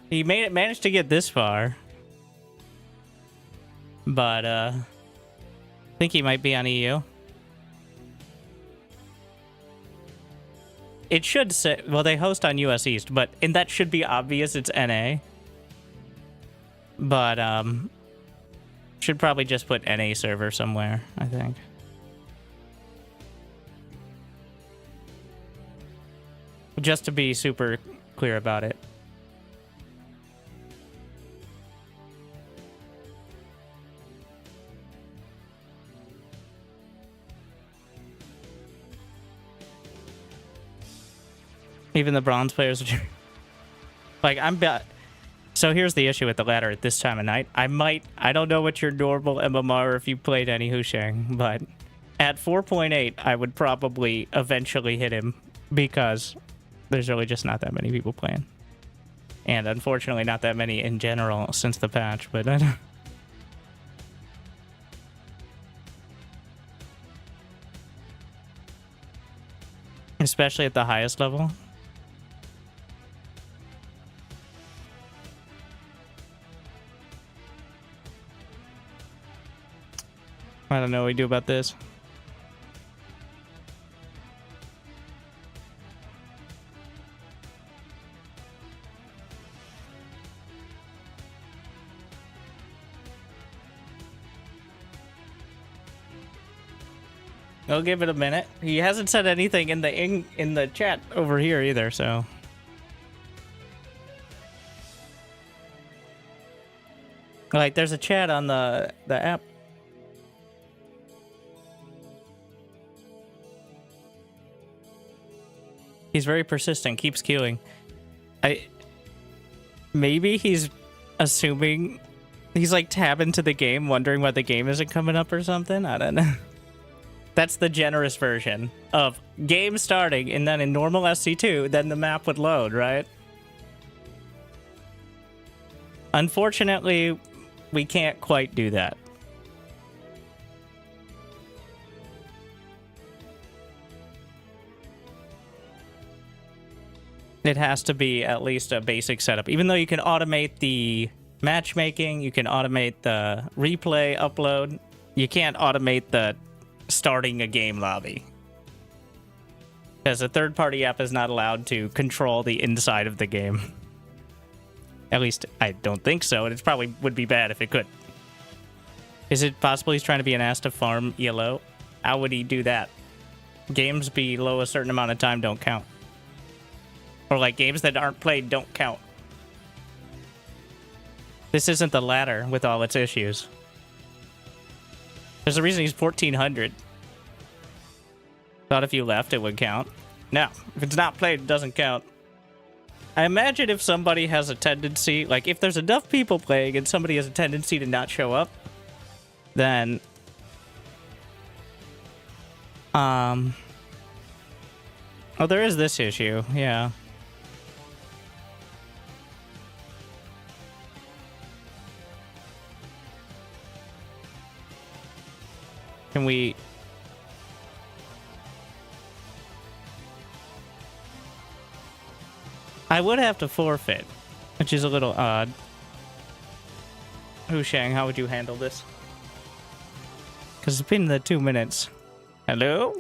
He managed to get this far. But, I think he might be on EU. It should say... Well, they host on US East, and that should be obvious. It's NA. But, should probably just put NA server somewhere, I think. Just to be super clear about it. Even the bronze players are... Like, so here's the issue with the ladder at this time of night. I don't know what your normal MMR or if you played any Hushang, but at 4.8, I would probably eventually hit him because there's really just not that many people playing. And unfortunately, not that many in general since the patch, but I don't... Especially at the highest level. I don't know what we do about this. I'll give it a minute. He hasn't said anything in the chat over here either, so. Like, there's a chat on the app. He's very persistent, keeps queuing. Maybe he's assuming he's like tabbing to the game, wondering why the game isn't coming up or something. I don't know. That's the generous version of game starting, and then in normal SC2, then the map would load, right? Unfortunately, we can't quite do that. It has to be at least a basic setup. Even though you can automate the matchmaking, you can automate the replay upload, you can't automate the starting a game lobby. Because a third-party app is not allowed to control the inside of the game. At least, I don't think so, and it probably would be bad if it could. Is it possible he's trying to be an ass to farm ELO? How would he do that? Games below a certain amount of time don't count. Or like games that aren't played don't count. This isn't the ladder with all its issues. There's a reason he's 1400. Thought if you left, it would count. No, if it's not played, it doesn't count. I imagine if somebody has a tendency, like if there's enough people playing and somebody has a tendency to not show up, then oh, there is this issue, yeah. Can we... I would have to forfeit, which is a little odd. Hushang, how would you handle this? Because it's been the 2 minutes. Hello?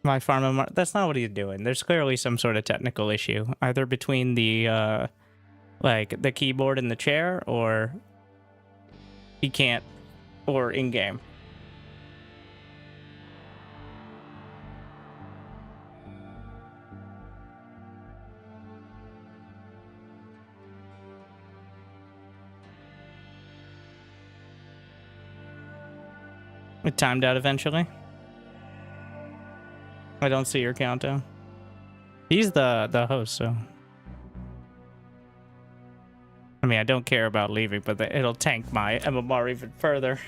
My farm... That's not what he's doing. There's clearly some sort of technical issue. Either between the, like, the keyboard and the chair, or... he can't, or in-game. It timed out eventually. I don't see your countdown. He's the host, so... I mean, I don't care about leaving, but it'll tank my MMR even further.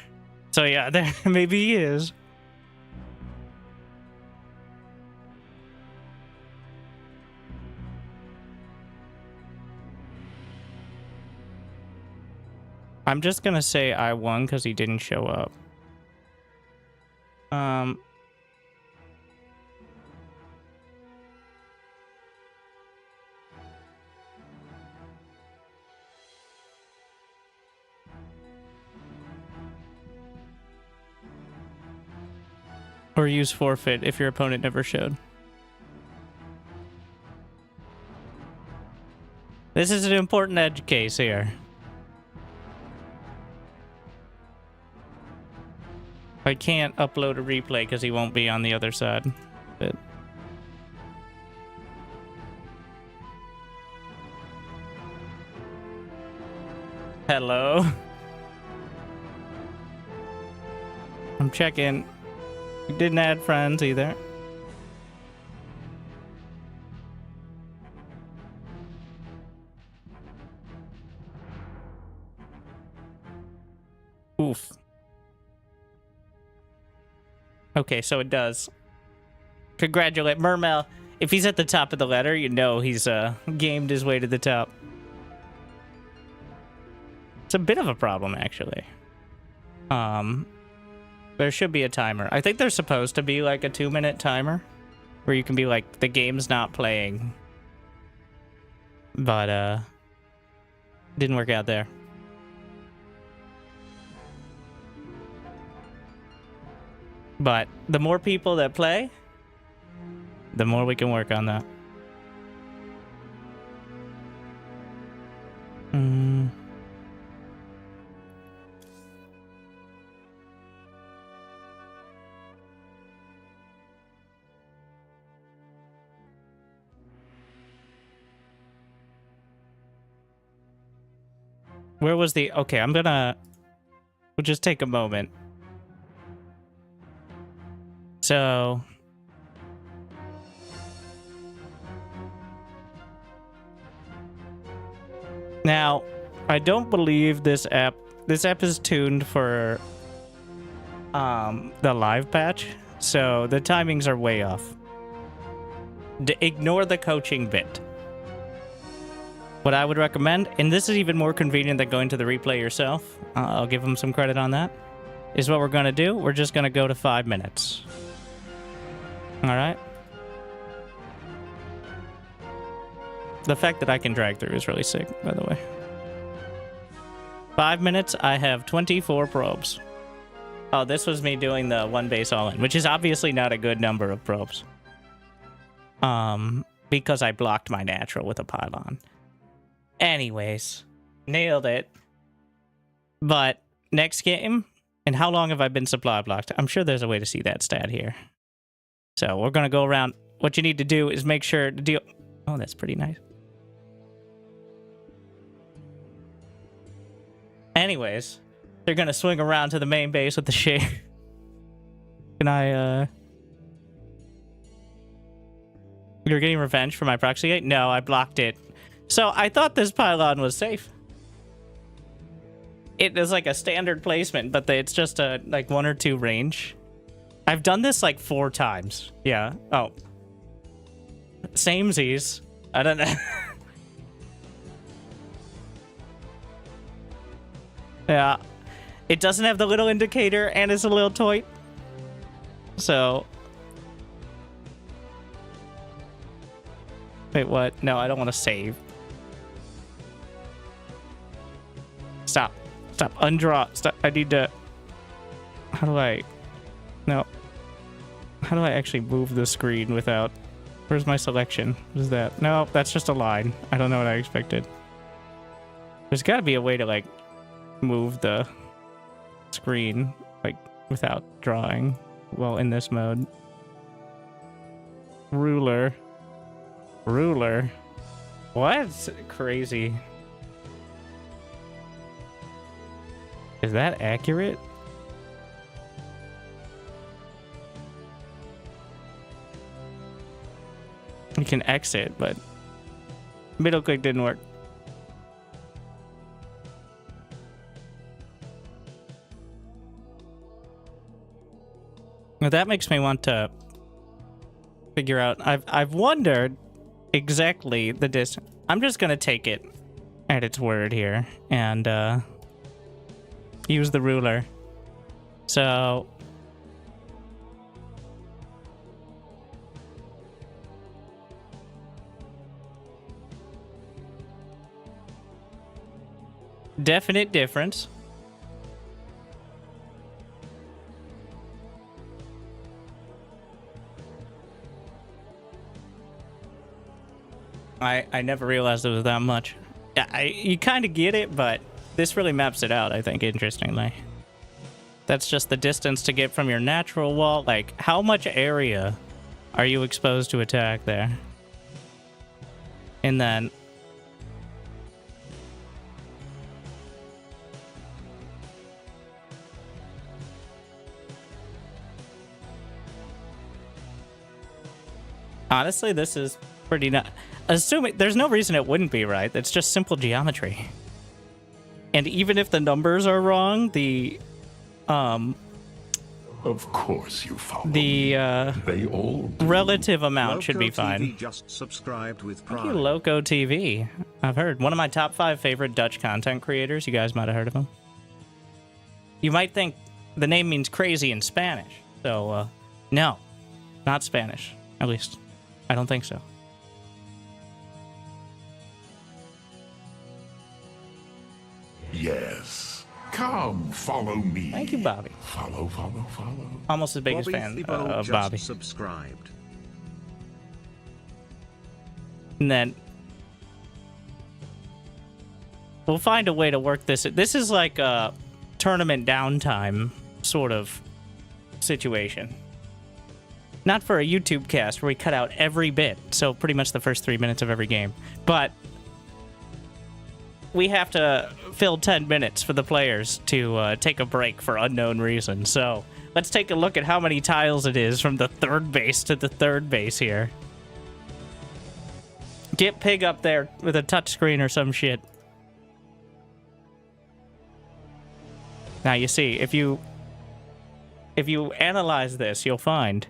So yeah, there maybe he is. I'm just gonna say I won because he didn't show up. Or use forfeit if your opponent never showed. This is an important edge case here. I can't upload a replay because he won't be on the other side. But hello? I'm checking. We didn't add friends either. Oof. Okay, so it does. Congratulate Mermel. If he's at the top of the ladder, you know he's gamed his way to the top. It's a bit of a problem, actually. There should be a timer. I think there's supposed to be like a 2-minute timer where you can be like, the game's not playing. But, didn't work out there. But the more people that play, the more we can work on that. Where was the... Okay, we'll just take a moment. So... Now, I don't believe this app is tuned for the live patch, so the timings are way off. Ignore the coaching bit. What I would recommend, and this is even more convenient than going to the replay yourself, I'll give them some credit on that, is what we're going to do. We're just going to go to 5 minutes. Alright? The fact that I can drag through is really sick, by the way. 5 minutes, I have 24 probes. Oh, this was me doing the one base all-in, which is obviously not a good number of probes. Because I blocked my natural with a pylon. Anyways, nailed it. But next game, and how long have I been supply blocked? I'm sure there's a way to see that stat here. So we're going to go around. What you need to do is make sure to deal... Oh, that's pretty nice. Anyways, they're going to swing around to the main base with the shade. Can I, You're getting revenge for my proxy gate? No, I blocked it. So I thought this pylon was safe. It is like a standard placement, but it's just a like 1 or 2 range. I've done this like 4 times. Yeah. Oh. Samesies. I don't know. Yeah. It doesn't have the little indicator and it's a little toy. So. Wait, what? No, I don't want to save. Stop. Stop. Undraw. Stop. I need to... How do I... No. How do I actually move the screen without... Where's my selection? What is that? No, that's just a line. I don't know what I expected. There's got to be a way to, like, move the screen, like, without drawing while in this mode. Ruler. Ruler. What? Crazy. Is that accurate? You can exit, but middle click didn't work. Now that makes me want to figure out. I've wondered exactly the distance. I'm just gonna take it at its word here and use the ruler. So definite difference. I never realized it was that much. You kind of get it, but this really maps it out, I think, interestingly. That's just the distance to get from your natural wall. Like, how much area are you exposed to attack there? And then... Honestly, this is pretty not... Assuming... There's no reason it wouldn't be, right? It's just simple geometry. And even if the numbers are wrong, the... Of course you follow. The, They all do. relative amount should be Loco fine. TV just subscribed with Thank Prime. you, Loco TV. I've heard. One of my top 5 favorite Dutch content creators. You guys might have heard of him. You might think the name means crazy in Spanish. So, no. Not Spanish. At least, I don't think so. Yes. Come, follow me. Thank you, Bobby. Follow, follow, follow. Almost as big as Bobby fan Thibault of just Bobby. subscribed. And then we'll find a way to work this. This is like a tournament downtime sort of situation. Not for a YouTube cast where we cut out every bit, so pretty much the first 3 minutes of every game. But we have to fill 10 minutes for the players to take a break for unknown reasons. So let's take a look at how many tiles it is from the third base to the third base here. Get Pig up there with a touchscreen or some shit. Now you see, if you analyze this, you'll find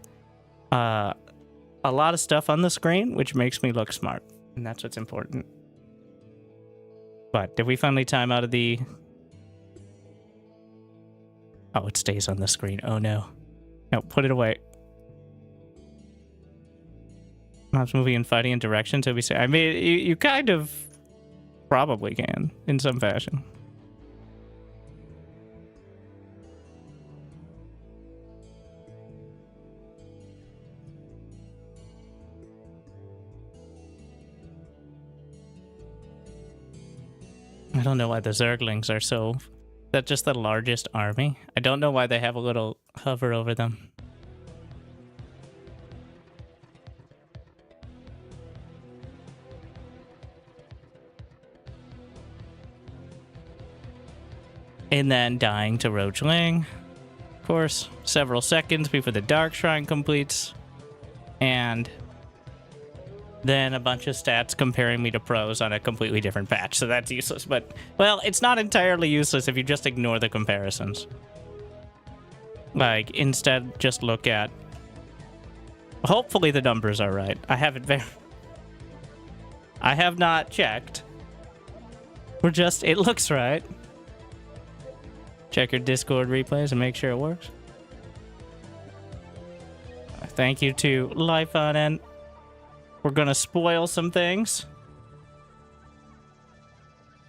a lot of stuff on the screen, which makes me look smart, and that's what's important. But did we finally time out of the... Oh, it stays on the screen. Oh no. No, put it away. Mobs moving and fighting in directions. I mean, you kind of probably can in some fashion. I don't know why the Zerglings are so... That's just the largest army. I don't know why they have a little hover over them. And then dying to Roachling. Of course, several seconds before the Dark Shrine completes. And then a bunch of stats comparing me to pros on a completely different patch. So that's useless. But, well, it's not entirely useless if you just ignore the comparisons. Like, instead, just look at... Hopefully the numbers are right. I haven't I have not checked. We're just... It looks right. Check your Discord replays and make sure it works. Thank you to Life on End. We're gonna spoil some things.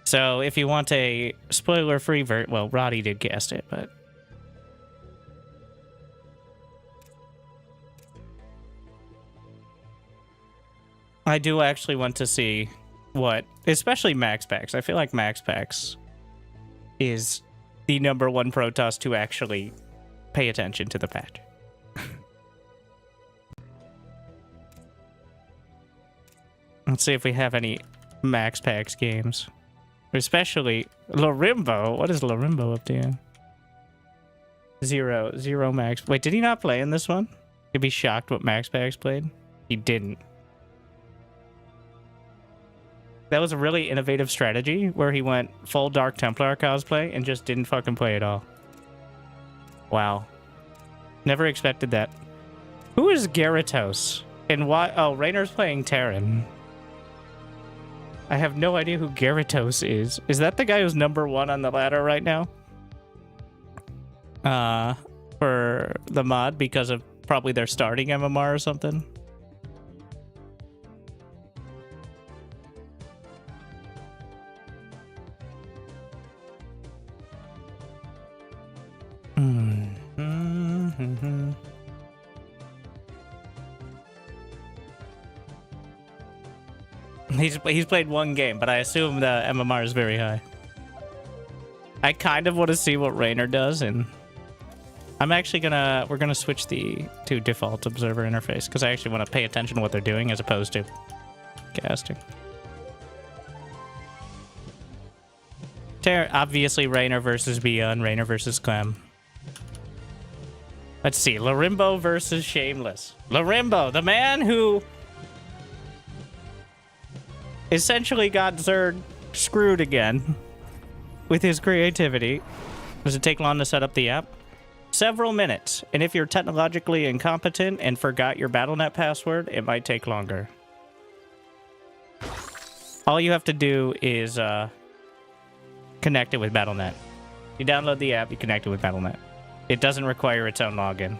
So if you want a spoiler-free well, Roddy did cast it, but... I do actually want to see what... Especially Max Packs. I feel like Max Packs is the #1 Protoss to actually pay attention to the patch. Let's see if we have any Max Packs games. Especially Lorimbo. What is Lorimbo up to? Zero Max. Wait, did he not play in this one? You'd be shocked what Max Packs played. He didn't. That was a really innovative strategy where he went full Dark Templar cosplay and just didn't fucking play at all. Wow. Never expected that. Who is Gyarados? And why? Oh, Rainer's playing Terran. I have no idea who Gyarados is. Is that the guy who's #1 on the ladder right now? For the mod because of probably their starting MMR or something? He's played one game, but I assume the MMR is very high. I kind of want to see what Rainer does, and I'm actually we're gonna switch to default observer interface because I actually want to pay attention to what they're doing as opposed to casting. Obviously Rainer versus Beyond, Rainer versus Clem. Let's see, Lorimbo versus Shameless. Lorimbo, the man who essentially got Zerg screwed again with his creativity. Does it take long to set up the app? Several minutes. And if you're technologically incompetent and forgot your BattleNet password, it might take longer. All you have to do is connect it with BattleNet. You download the app, you connect it with BattleNet. It doesn't require its own login.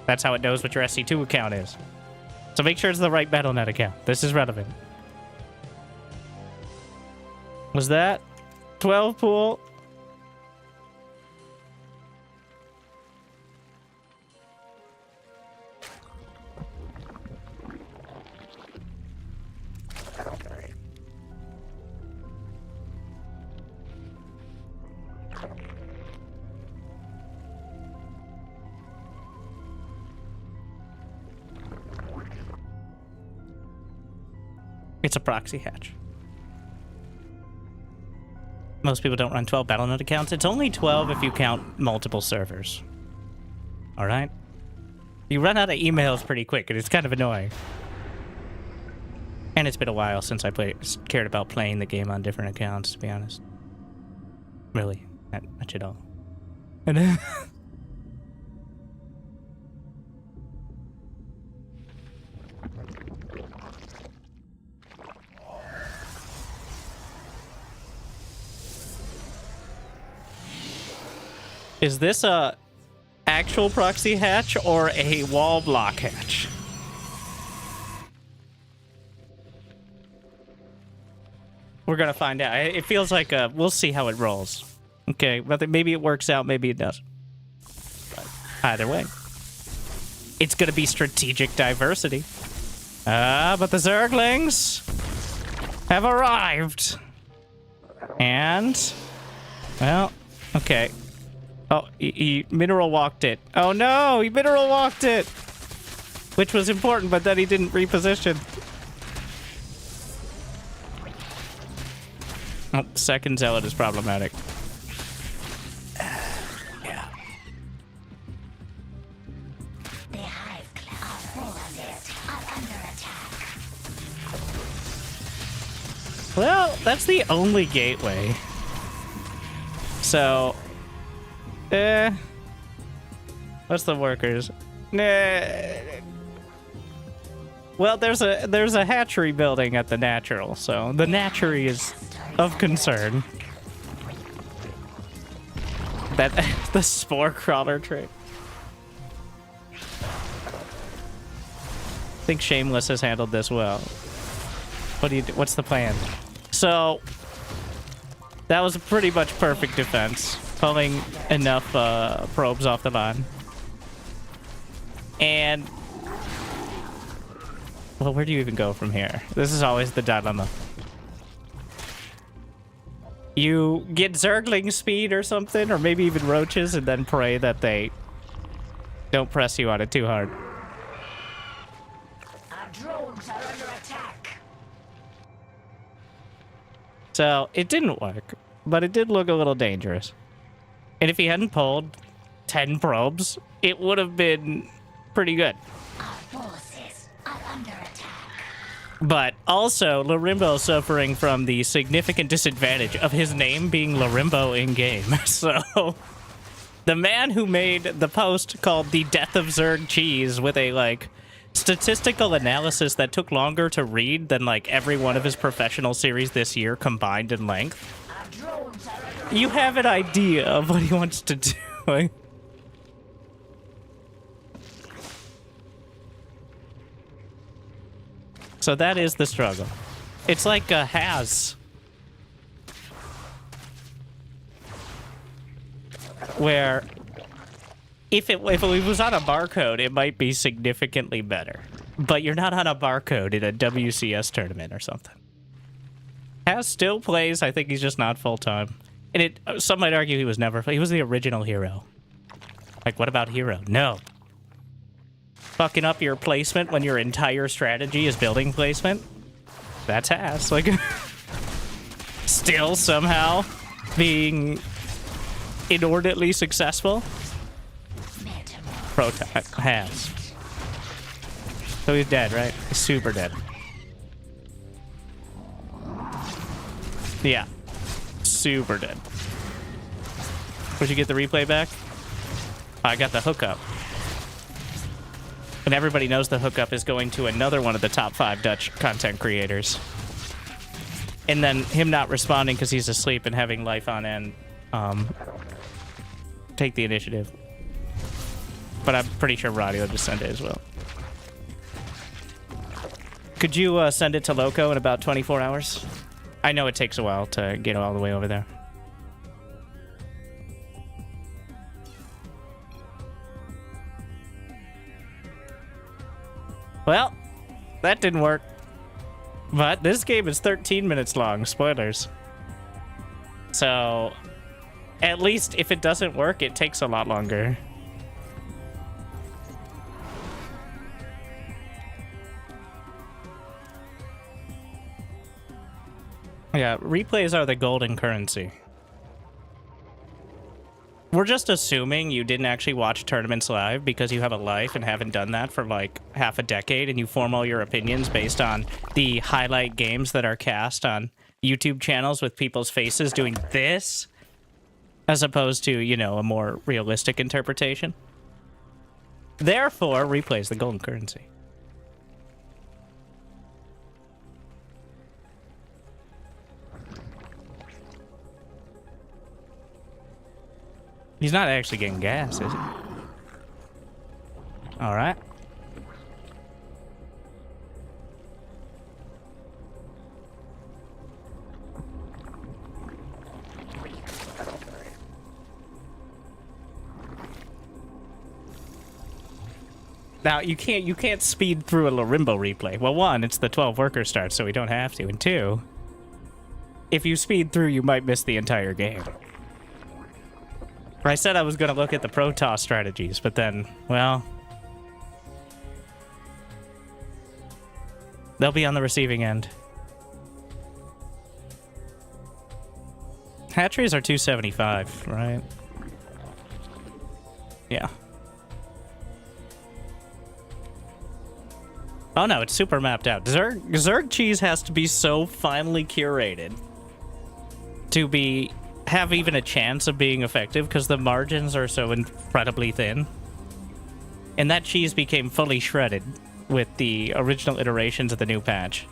That's how it knows what your SC2 account is. So make sure it's the right BattleNet account. This is relevant. Was that 12 pool? It's a proxy hatch. Most people don't run 12 Battle.net accounts. It's only 12 if you count multiple servers. All right? You run out of emails pretty quick, and it's kind of annoying. And it's been a while since I cared about playing the game on different accounts, to be honest. Really, not much at all. And is this a actual proxy hatch or a wall block hatch? We're gonna find out. It feels like we'll see how it rolls. Okay, but maybe it works out, maybe it doesn't. But either way, it's gonna be strategic diversity. But the Zerglings have arrived. And, well, okay. Oh, he mineral walked it. Oh no, he mineral walked it! Which was important, but then he didn't reposition. Oh, second zealot is problematic. Yeah. The hive forces are under attack. Well, that's the only gateway. So, what's the workers? Well, there's a hatchery building at the natural, so the hatchery is of concern. That the spore crawler trick. I think Shameless has handled this well. What do you do? What's the plan? So that was a pretty much perfect defense, pulling enough probes off the line. And well, where do you even go from here? This is always the dilemma. You get Zergling speed or something, or maybe even roaches, and then pray that they don't press you on it too hard. Our drones are under attack. So, it didn't work, but it did look a little dangerous. And if he hadn't pulled 10 probes, it would have been pretty good. Our forces are under attack. But also, Larimbo suffering from the significant disadvantage of his name being Larimbo in-game. So, the man who made the post called The Death of Zerg Cheese with a, like, statistical analysis that took longer to read than, like, every one of his professional series this year combined in length. Our drones are under You have an idea of what he wants to do. So that is the struggle. It's like a has. Where if it was on a barcode, it might be significantly better. But you're not on a barcode in a WCS tournament or something. Has still plays. I think he's just not full-time. And some might argue he was never. He was the original hero. Like, what about hero? No. Fucking up your placement when your entire strategy is building placement? That's ass. Like, still somehow being inordinately successful? Protoss has. So he's dead, right? He's super dead. Yeah. Super dead. Would you get the replay back? I got the hookup. And everybody knows the hookup is going to another one of the top 5 Dutch content creators. And then him not responding because he's asleep and having life on end. Take the initiative. But I'm pretty sure Roddy will just send it as well. Could you send it to Loco in about 24 hours? I know it takes a while to get all the way over there. Well, that didn't work. But this game is 13 minutes long. Spoilers. So, at least if it doesn't work, it takes a lot longer. Yeah, replays are the golden currency. We're just assuming you didn't actually watch tournaments live because you have a life and haven't done that for like half a decade, and you form all your opinions based on the highlight games that are cast on YouTube channels with people's faces doing this, as opposed to, you know, a more realistic interpretation. Therefore, replays the golden currency. He's not actually getting gas, is he? All right. Now, you can't speed through a Lorimbo replay. Well, one, it's the 12 worker start, so we don't have to. And two, if you speed through, you might miss the entire game. I said I was going to look at the Protoss strategies, but then, well, they'll be on the receiving end. Hatcheries are 275, right? Yeah. Oh no, it's super mapped out. Zerg cheese has to be so finely curated to have even a chance of being effective because the margins are so incredibly thin. And that cheese became fully shredded with the original iterations of the new patch.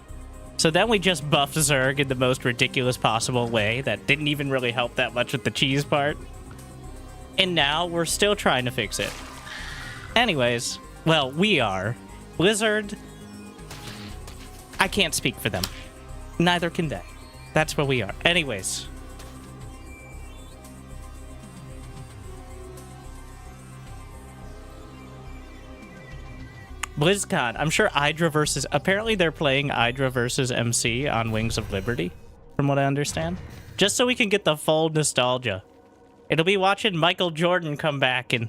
So then we just buffed Zerg in the most ridiculous possible way that didn't even really help that much with the cheese part. And now we're still trying to fix it. Anyways, well, we are. Blizzard, I can't speak for them. Neither can they. That's where we are. Anyways. BlizzCon. I'm sure Hydra versus... Apparently they're playing Hydra versus MC on Wings of Liberty, from what I understand. Just so we can get the full nostalgia. It'll be watching Michael Jordan come back and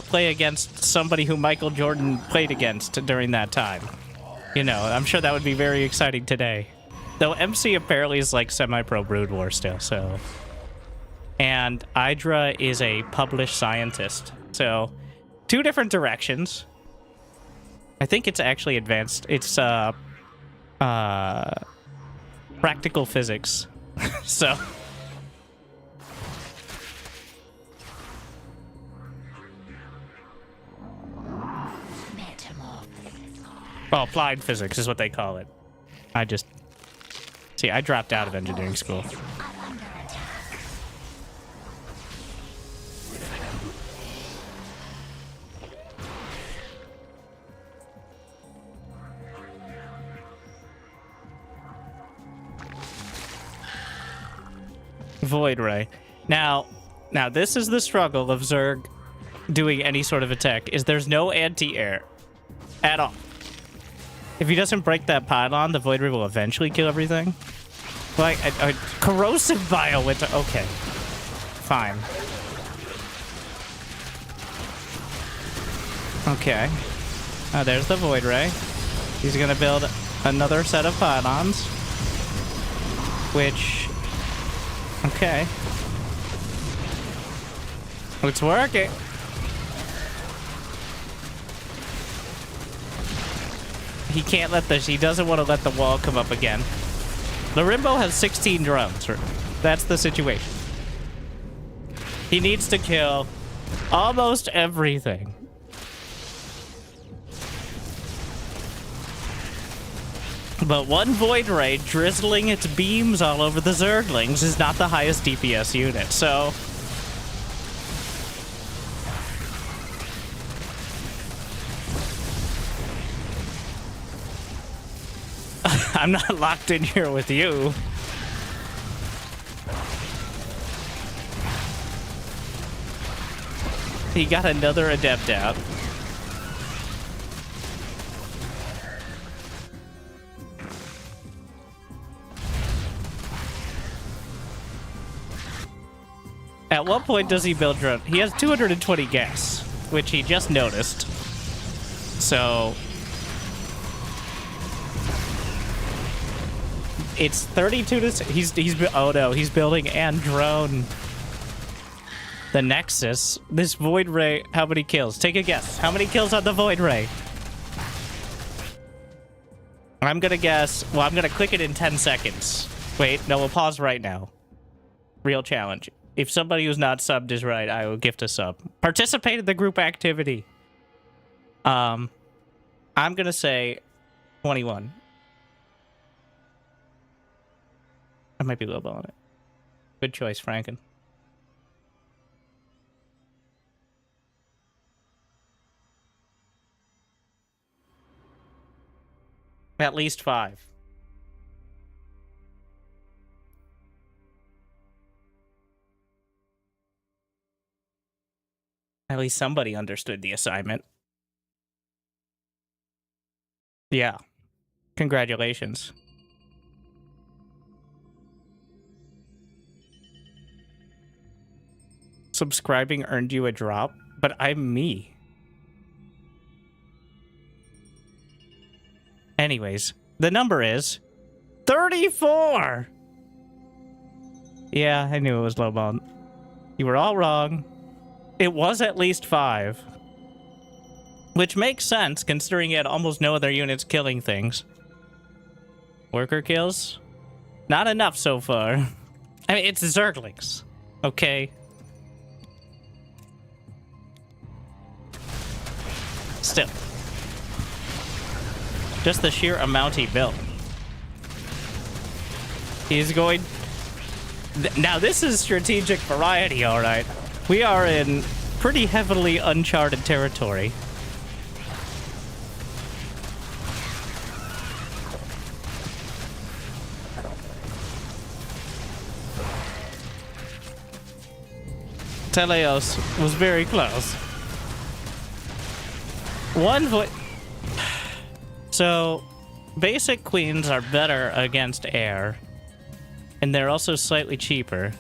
play against somebody who Michael Jordan played against during that time. You know, I'm sure that would be very exciting today. Though MC apparently is like semi-pro Brood War still, so... And Hydra is a published scientist, so... Two different directions. I think it's actually advanced. It's, practical physics. So... Oh, applied physics is what they call it. I just... See, I dropped out of engineering school. Void Ray. Now this is the struggle of Zerg doing any sort of attack, is there's no anti-air at all. If he doesn't break that pylon, the Void Ray will eventually kill everything. Like, a corrosive bio winter. Okay. Fine. Okay. Oh, there's the Void Ray. He's gonna build another set of pylons. Which... Okay. It's working. He can't let this. He doesn't want to let the wall come up again. Lorimbo has 16 drones. That's the situation. He needs to kill almost everything. But one Void Ray drizzling its beams all over the Zerglings is not the highest DPS unit, so... I'm not locked in here with you. He got another adept out. At what point does he build drone? He has 220 gas, which he just noticed. So... It's 32 to... Oh no, he's building and drone. The Nexus. This Void Ray, how many kills? Take a guess. How many kills on the Void Ray? I'm gonna guess... Well, I'm gonna click it in 10 seconds. Wait, no, we'll pause right now. Real challenge. If somebody who's not subbed is right, I will gift a sub. Participate in the group activity. I'm gonna say 21. I might be lowballing it. Good choice, Franken. At least 5. At least somebody understood the assignment. Yeah. Congratulations. Subscribing earned you a drop, but I'm me. Anyways, the number is 34! Yeah, I knew it was lowball. You were all wrong. It was at least 5. Which makes sense, considering he had almost no other units killing things. Worker kills? Not enough so far. I mean, it's Zerglings. Okay? Still. Just the sheer amount he built. He's going... Now, this is strategic variety, alright. We are in pretty heavily uncharted territory. Teleos was very close. One voice... So, basic queens are better against air. And they're also slightly cheaper.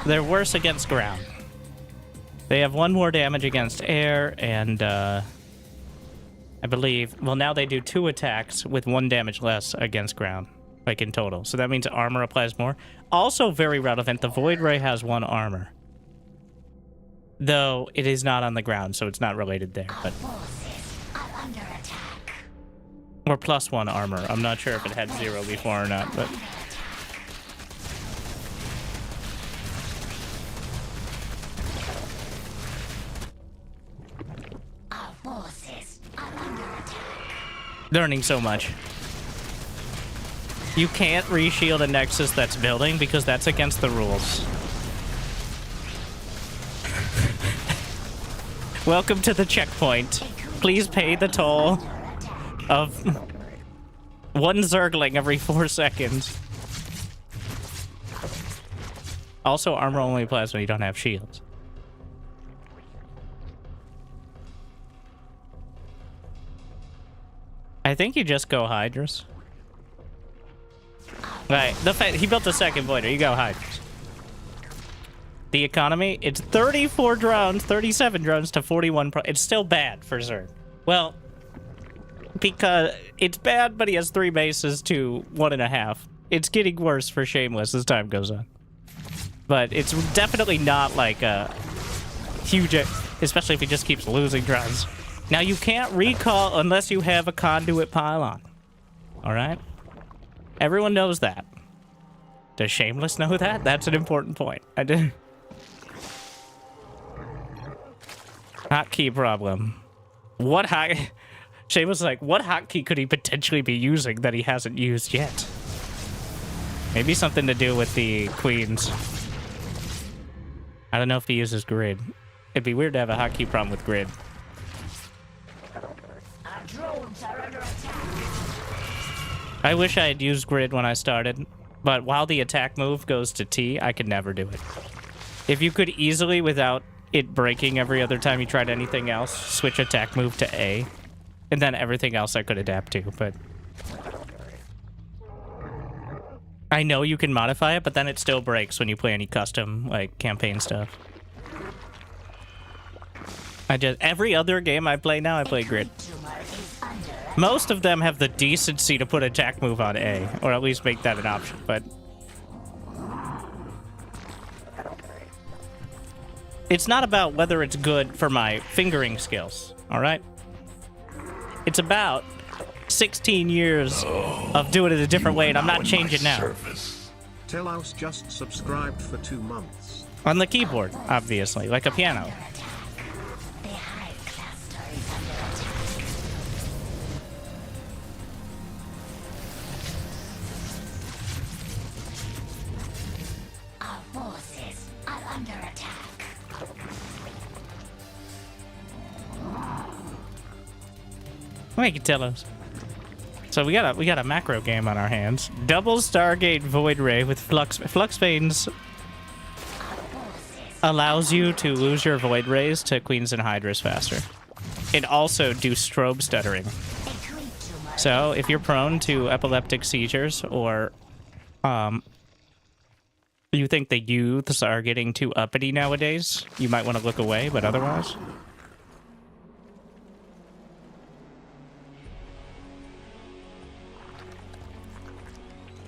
They're worse against ground. They have 1 more damage against air, and I believe... Well, now they do 2 attacks with 1 damage less against ground. Like in total. So that means armor applies more. Also very relevant, the Void Ray has 1 armor. Though it is not on the ground, so it's not related there. But or +1 armor. I'm not sure if it had 0 before or not, but... Our forces are under attack. Learning so much. You can't reshield a Nexus that's building because that's against the rules. Welcome to the checkpoint. Please pay the toll of 1 Zergling every 4 seconds. Also, armor only applies when you don't have shields. I think you just go Hydras. Right, he built a second Voider. You go Hydras. The economy, it's 34 drones, 37 drones to 41 it's still bad for Zerg. Well, because it's bad, but he has 3 bases to 1.5. It's getting worse for Shameless as time goes on. But it's definitely not like a huge, especially if he just keeps losing drones. Now, you can't recall unless you have a conduit pylon. Alright? Everyone knows that. Does Shameless know that? That's an important point. I did. Hotkey problem. What hot... Shameless is like, what hotkey could he potentially be using that he hasn't used yet? Maybe something to do with the queens. I don't know if he uses grid. It'd be weird to have a hotkey problem with grid. Our drones are under attack. I wish I had used grid when I started, but while the attack move goes to T, I could never do it. If you could easily, without it breaking every other time you tried anything else, switch attack move to A, and then everything else I could adapt to, but... I know you can modify it, but then it still breaks when you play any custom, like, campaign stuff. Every other game I play now, I play grid. Tumor is under Most of them have the decency to put attack move on A, or at least make that an option, but... It's not about whether it's good for my fingering skills, alright? It's about 16 years of doing it a different way, and I'm not changing now. Telaus just subscribed for 2 months. On the keyboard, obviously, like a piano. The hive cluster is under attack. Our forces are under attack. Well, you can tell us. So we got a macro game on our hands. Double Stargate Void Ray with Flux Veins allows you to lose your Void Rays to Queens and Hydras faster. It also do strobe stuttering. So if you're prone to epileptic seizures or you think the youths are getting too uppity nowadays, you might want to look away, but otherwise...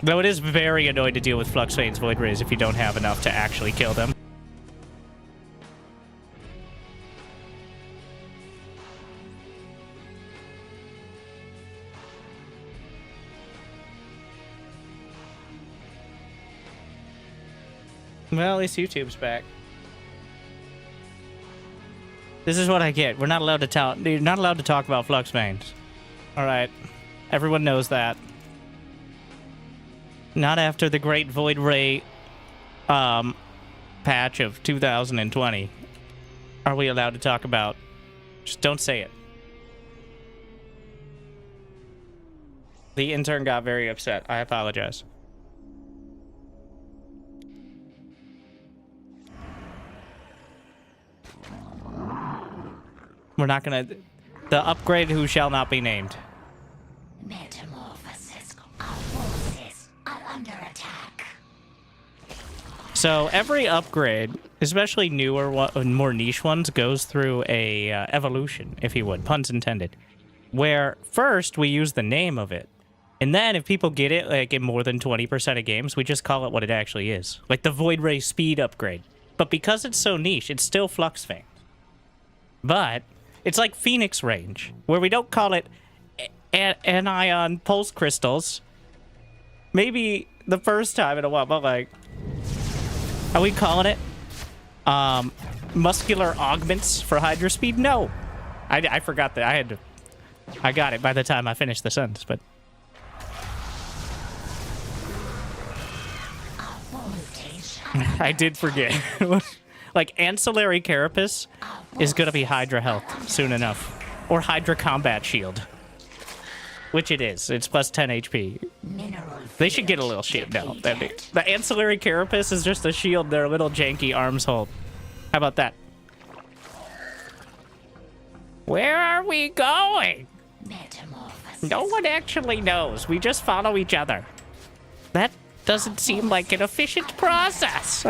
Though it is very annoying to deal with Flux Veins Void Rays if you don't have enough to actually kill them. Well, at least YouTube's back. This is what I get. We're not allowed to tell. You're not allowed to talk about Flux Veins. All right, everyone knows that. Not after the Great Void Ray patch of 2020 are we allowed to talk about. Just don't say it. The intern got very upset. I apologize. We're not gonna... The upgrade who shall not be named. Metamorphosis. Our forces are under attack. So every upgrade, especially newer, more niche ones, goes through a evolution, if you would, puns intended. Where first we use the name of it, and then if people get it like in more than 20% of games, we just call it what it actually is, like the Void Ray speed upgrade. But because it's so niche, it's still Flux Veins. But it's like Phoenix Range, where we don't call it anion pulse crystals. Maybe the first time in a while, but like, are we calling it muscular augments for Hydra speed? No, I forgot that. I got it by the time I finished the sentence, but I did forget. Like, Ancillary Carapace is going to be Hydra health soon enough. Or Hydra Combat Shield. Which it is. It's plus 10 HP. They should get a little shield now. The Ancillary Carapace is just a shield their little janky arms hold. How about that? Where are we going? No one actually knows. We just follow each other. That doesn't seem like an efficient process.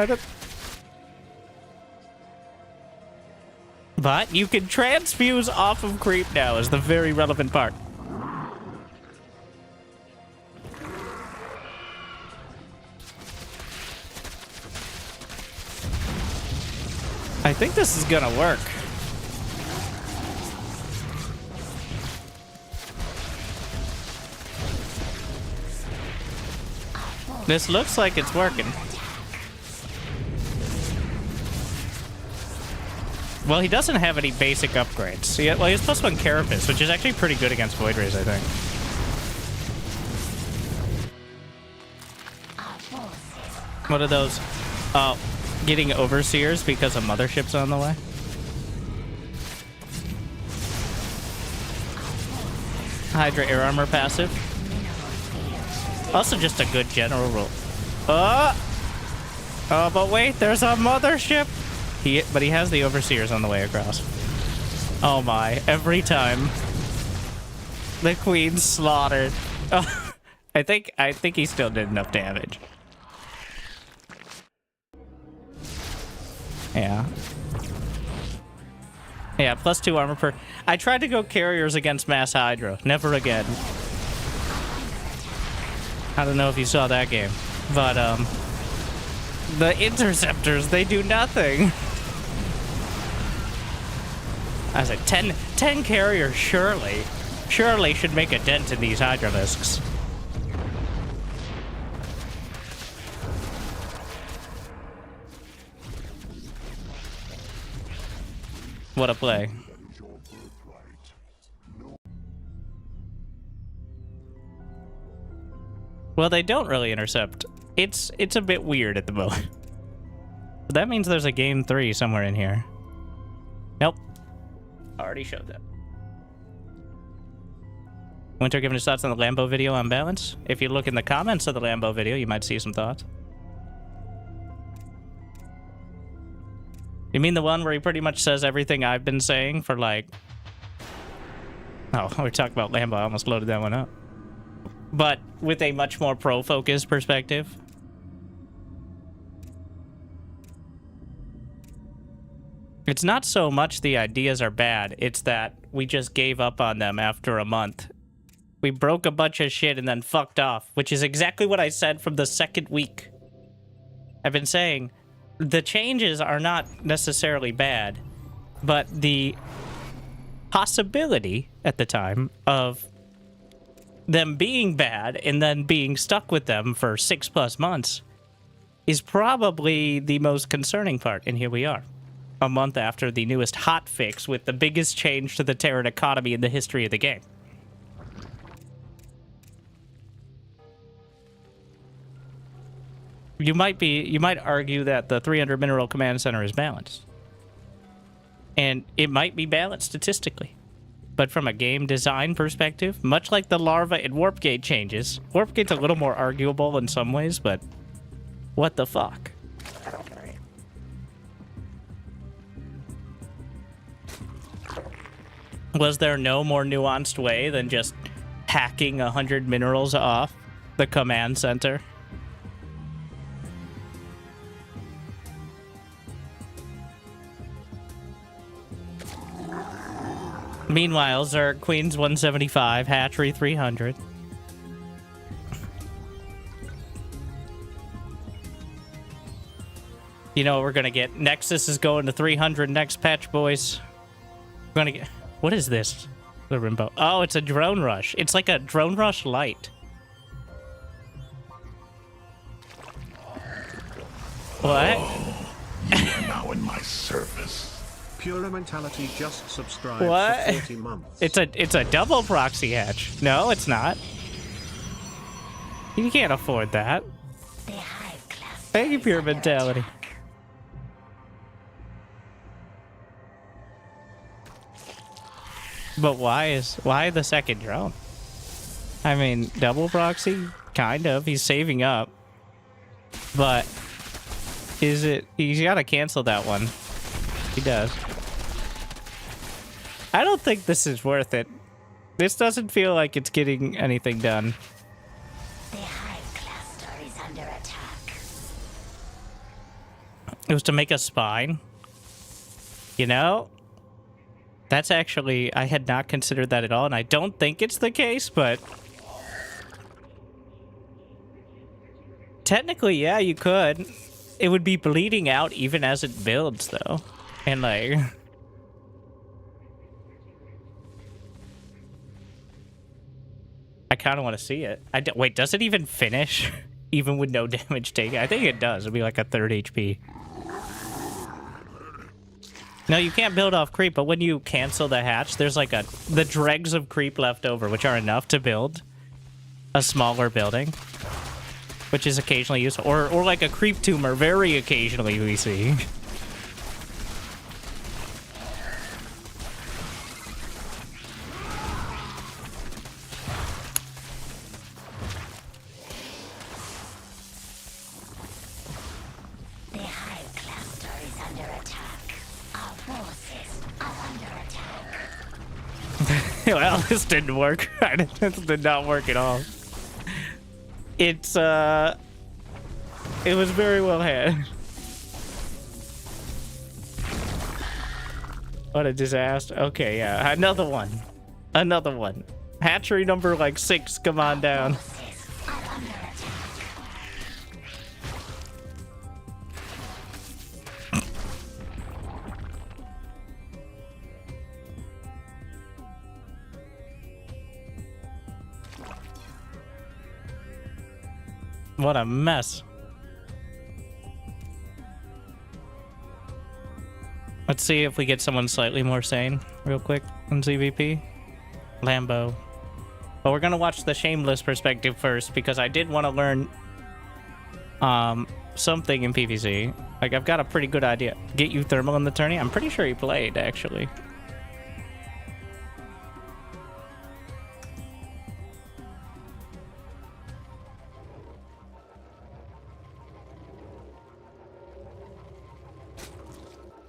But you can transfuse off of creep now is the very relevant part. I think this is gonna work. This looks like it's working. Well, he doesn't have any basic upgrades. Well, he has plus 1 Carapace, which is actually pretty good against Void Rays, I think. What are those? Oh, getting Overseers because of motherships on the way? Hydra Air Armor passive. Also just a good general rule. Oh, but wait, there's a mothership! But he has the Overseers on the way across. Oh my, every time. The Queen's slaughtered. Oh, I think he still did enough damage. Yeah. Yeah, +2 armor per... I tried to go carriers against Mass Hydra. Never again. I don't know if you saw that game. But, the interceptors, they do nothing. I said, 10 carriers, surely should make a dent in these Hydralisks. What a play. Well, they don't really intercept. It's a bit weird at the moment. But that means there's a game 3 somewhere in here. Nope. Already showed that. Winter giving his thoughts on the Lambo video on balance. If you look in the comments of the Lambo video, you might see some thoughts. You mean the one where he pretty much says everything I've been saying for like... Oh, we're talking about Lambo. I almost loaded that one up. But with a much more pro-focused perspective. It's not so much the ideas are bad, it's that we just gave up on them after a month. We broke a bunch of shit and then fucked off, which is exactly what I said from the second week. I've been saying, the changes are not necessarily bad, but the possibility at the time of them being bad and then being stuck with them for 6+ months is probably the most concerning part, and here we are. A month after the newest hotfix with the biggest change to the Terran economy in the history of the game. You might argue that the 300 mineral command center is balanced. And it might be balanced statistically. But from a game design perspective, much like the larva and warp gate changes, warp gate's a little more arguable in some ways, but what the fuck? Was there no more nuanced way than just hacking 100 minerals off the command center? Meanwhile, Zerg, Queens 175, Hatchery 300. You know what we're gonna get? Nexus is going to 300 next patch, boys. We're gonna get... What is this? The Rimbo. Oh, it's a drone rush. It's like a drone rush light. What? You are now in my service. Pure Mentality just subscribed What? for 40 months. It's a double proxy hatch. No, it's not. You can't afford that. Thank you, Pure Mentality. But why the second drone? I mean, double proxy? Kind of. He's saving up. But is it... He's got to cancel that one. He does. I don't think this is worth it. This doesn't feel like it's getting anything done. The hive cluster is under attack. It was to make a spine. You know? That's actually... I had not considered that at all, and I don't think it's the case, but... Technically, yeah, you could. It would be bleeding out even as it builds, though. And, like... I kind of want to see it. Wait, does it even finish? Even with no damage taken? I think it does. It'll be like a 3rd HP. No, you can't build off creep, but when you cancel the hatch, there's like the dregs of creep left over, which are enough to build a smaller building, which is occasionally useful. Or like a creep tumor, very occasionally we see. Well, this didn't work. This did not work at all. It was very well had. What a disaster. Okay, yeah, another one. Another one. Hatchery number like 6, come on down. What a mess. Let's see if we get someone slightly more sane real quick in ZVP. Lambo. But we're gonna watch the Shameless perspective first because I did want to learn something in PvZ. Like, I've got a pretty good idea. Get you thermal in the tourney? I'm pretty sure he played, actually.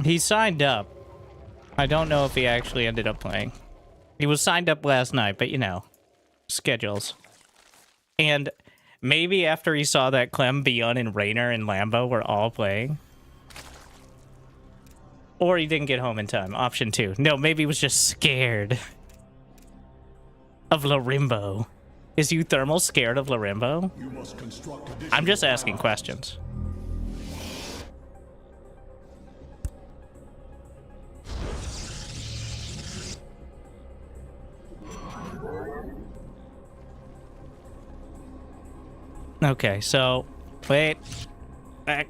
He signed up. I don't know if he actually ended up playing. He was signed up last night, but you know, schedules. And maybe after he saw that Clem, Beyond, and Raynor and Lambo were all playing. Or he didn't get home in time. Option 2. No, maybe he was just scared of Larimbo. Is you thermal scared of Larimbo? I'm just asking questions. Okay, so wait. Back.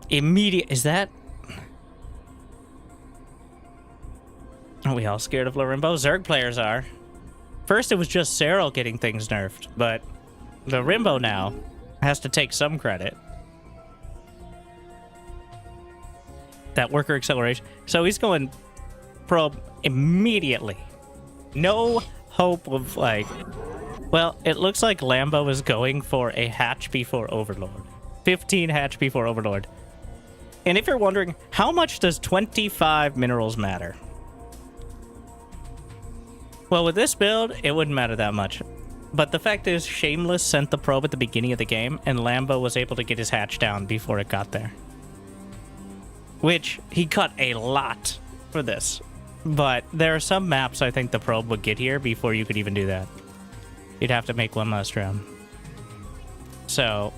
Immediate. Is that? Are we all scared of Larimbo? Zerg players are. First, it was just Cyril getting things nerfed, but Larimbo now has to take some credit. That worker acceleration. So he's going probe immediately. No hope of, like... Well, it looks like Lambo is going for a hatch before Overlord. 15 hatch before Overlord. And if you're wondering, how much does 25 minerals matter? Well, with this build, it wouldn't matter that much. But the fact is, Shameless sent the probe at the beginning of the game, and Lambo was able to get his hatch down before it got there. Which, he cut a lot for this. But there are some maps I think the probe would get here before you could even do that. You'd have to make one last round. So,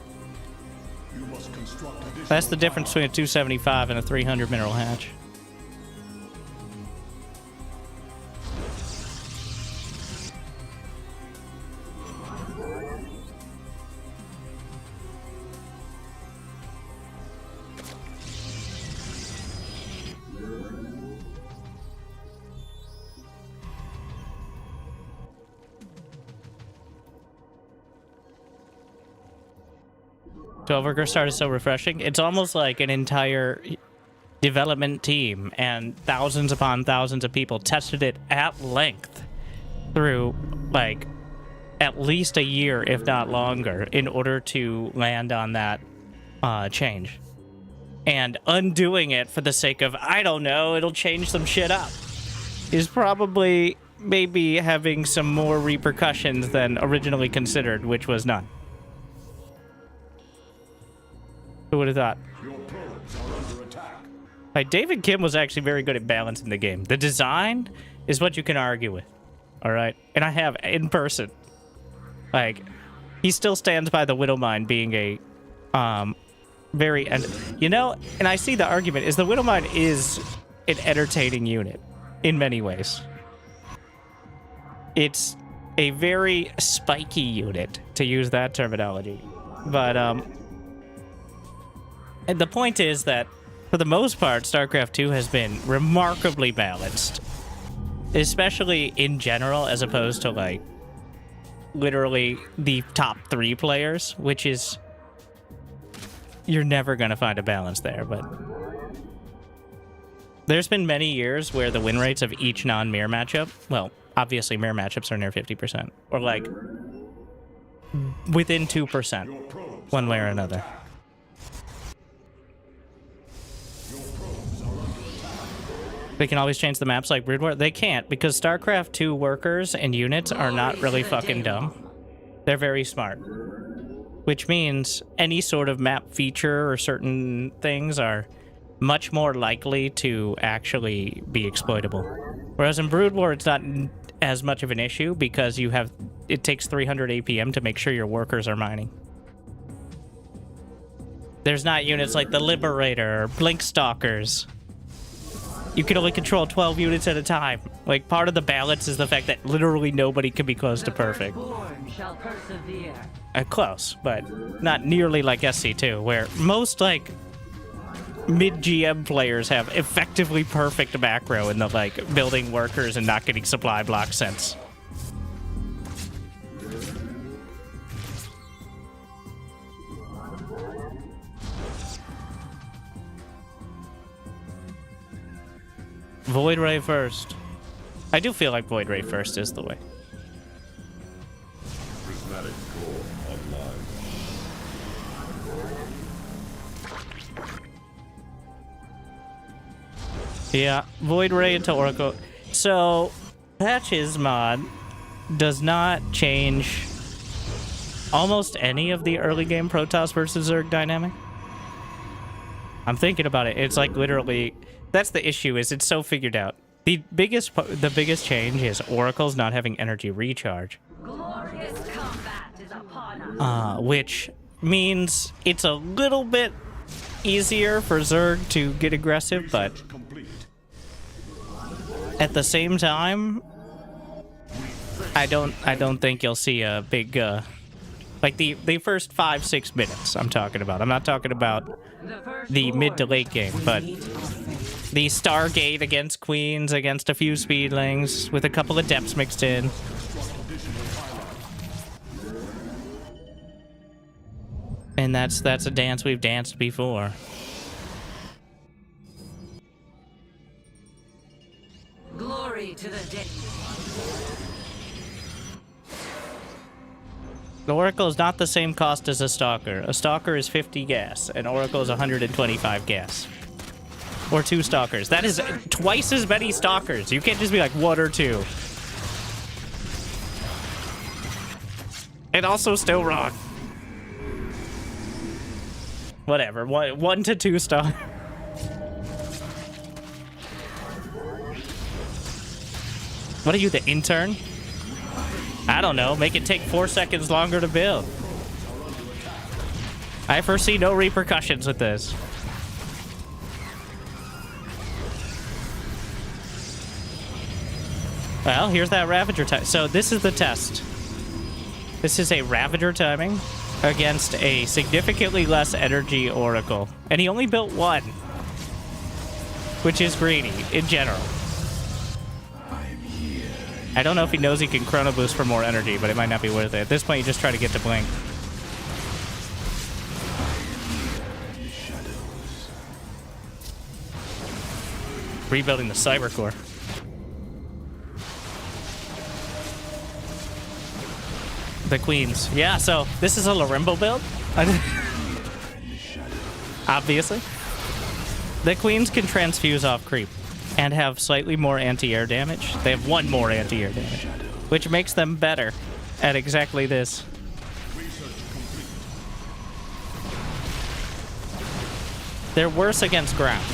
that's the difference between a 275 and a 300 mineral hatch. Overger start is so refreshing. It's almost like an entire development team and thousands upon thousands of people tested it at length through, like, at least a year, if not longer, in order to land on that change. And undoing it for the sake of, I don't know, it'll change some shit up, is probably maybe having some more repercussions than originally considered, which was none. Who would have thought? Like, David Kim was actually very good at balancing the game. The design is what you can argue with. Alright? And I have in person. Like, he still stands by the Widowmine being a very... you know, and I see the argument, is the Widowmine is an entertaining unit in many ways. It's a very spiky unit, to use that terminology. But, and the point is that, for the most part, StarCraft 2 has been remarkably balanced. Especially in general, as opposed to, like, literally the top 3 players, which is... You're never going to find a balance there, but... There's been many years where the win rates of each non-mirror matchup... Well, obviously mirror matchups are near 50%. Or, like, within 2%, one way or another. They can always change the maps like Brood War. They can't, because StarCraft 2 workers and units are not really fucking dumb. They're very smart. Which means any sort of map feature or certain things are much more likely to actually be exploitable. Whereas in Brood War, it's not as much of an issue because it takes 300 APM to make sure your workers are mining. There's not units like the Liberator or Blink Stalkers. You can only control 12 units at a time. Like, part of the balance is the fact that literally nobody can be close to perfect. Shall persevere. Close, but not nearly like SC2, where most, like, mid-GM players have effectively perfect macro in the, like, building workers and not getting supply block sense. Void Ray first. I do feel like Void Ray first is the way. Prismatic core online. Yeah, Void Ray into Oracle. So, Patches mod does not change almost any of the early game Protoss versus Zerg dynamic. I'm thinking about it. It's like literally... That's the issue, is it's so figured out. The biggest change is Oracle's not having energy recharge. Glorious combat is upon us. Which means it's a little bit easier for Zerg to get aggressive, but at the same time, I don't think you'll see a big like the first 5-6 minutes I'm talking about. I'm not talking about the mid to late game, but the Stargate against Queens, against a few Speedlings, with a couple of Depths mixed in. And that's a dance we've danced before. Glory to the dead. The Oracle is not the same cost as a Stalker. A Stalker is 50 gas, and Oracle is 125 gas. Or 2 Stalkers. That is twice as many Stalkers. You can't just be like 1 or 2. And also still wrong. Whatever. 1 to 2 Stalkers. What are you, the intern? I don't know. Make it take 4 seconds longer to build. I foresee no repercussions with this. Well, here's that Ravager time. So this is the test. This is a Ravager timing against a significantly less energy Oracle. And he only built 1. Which is greedy, in general. I don't know if he knows he can Chrono Boost for more energy, but it might not be worth it. At this point, you just try to get to Blink. Rebuilding the Cyber Core. The Queens. Yeah, so this is a Lorimbo build. Obviously. The Queens can transfuse off creep and have slightly more anti-air damage. They have 1 more anti-air damage, which makes them better at exactly this. They're worse against ground.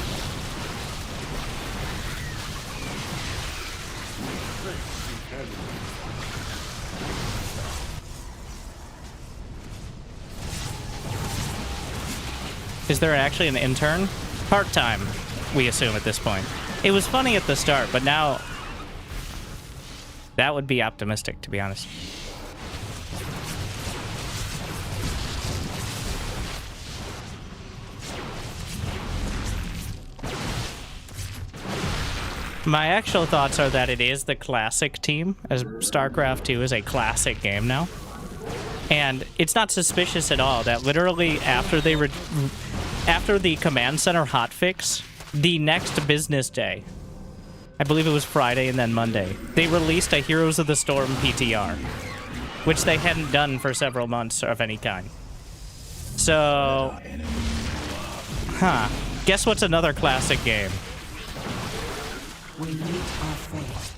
Is there actually an intern? Part-time, we assume at this point. It was funny at the start, but now... That would be optimistic, to be honest. My actual thoughts are that it is the classic team, as StarCraft 2 is a classic game now. And it's not suspicious at all that literally after the Command Center hotfix, the next business day, I believe it was Friday and then Monday, they released a Heroes of the Storm PTR, which they hadn't done for several months of any kind. So, guess what's another classic game? We meet our fate.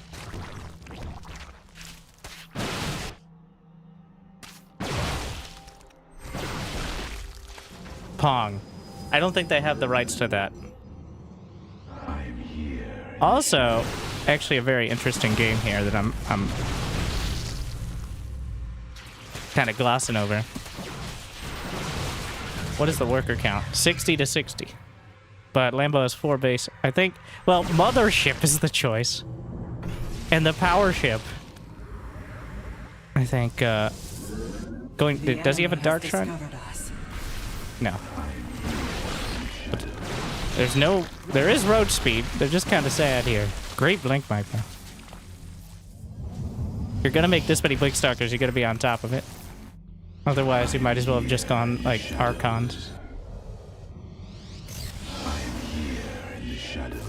Pong. I don't think they have the rights to that. Also, actually a very interesting game here that I'm kind of glossing over. What is the worker count? 60 to 60. But Lambo has 4 base. I think, well, mothership is the choice. And the power ship. I think, going, does he have a dark shrine? No. But there is road speed. They're just kind of sad here. Great blink mic though. You're gonna make this many blink stalkers, you're gonna be on top of it. Otherwise, you might as well have just gone, like, Archons. I am here in the shadows.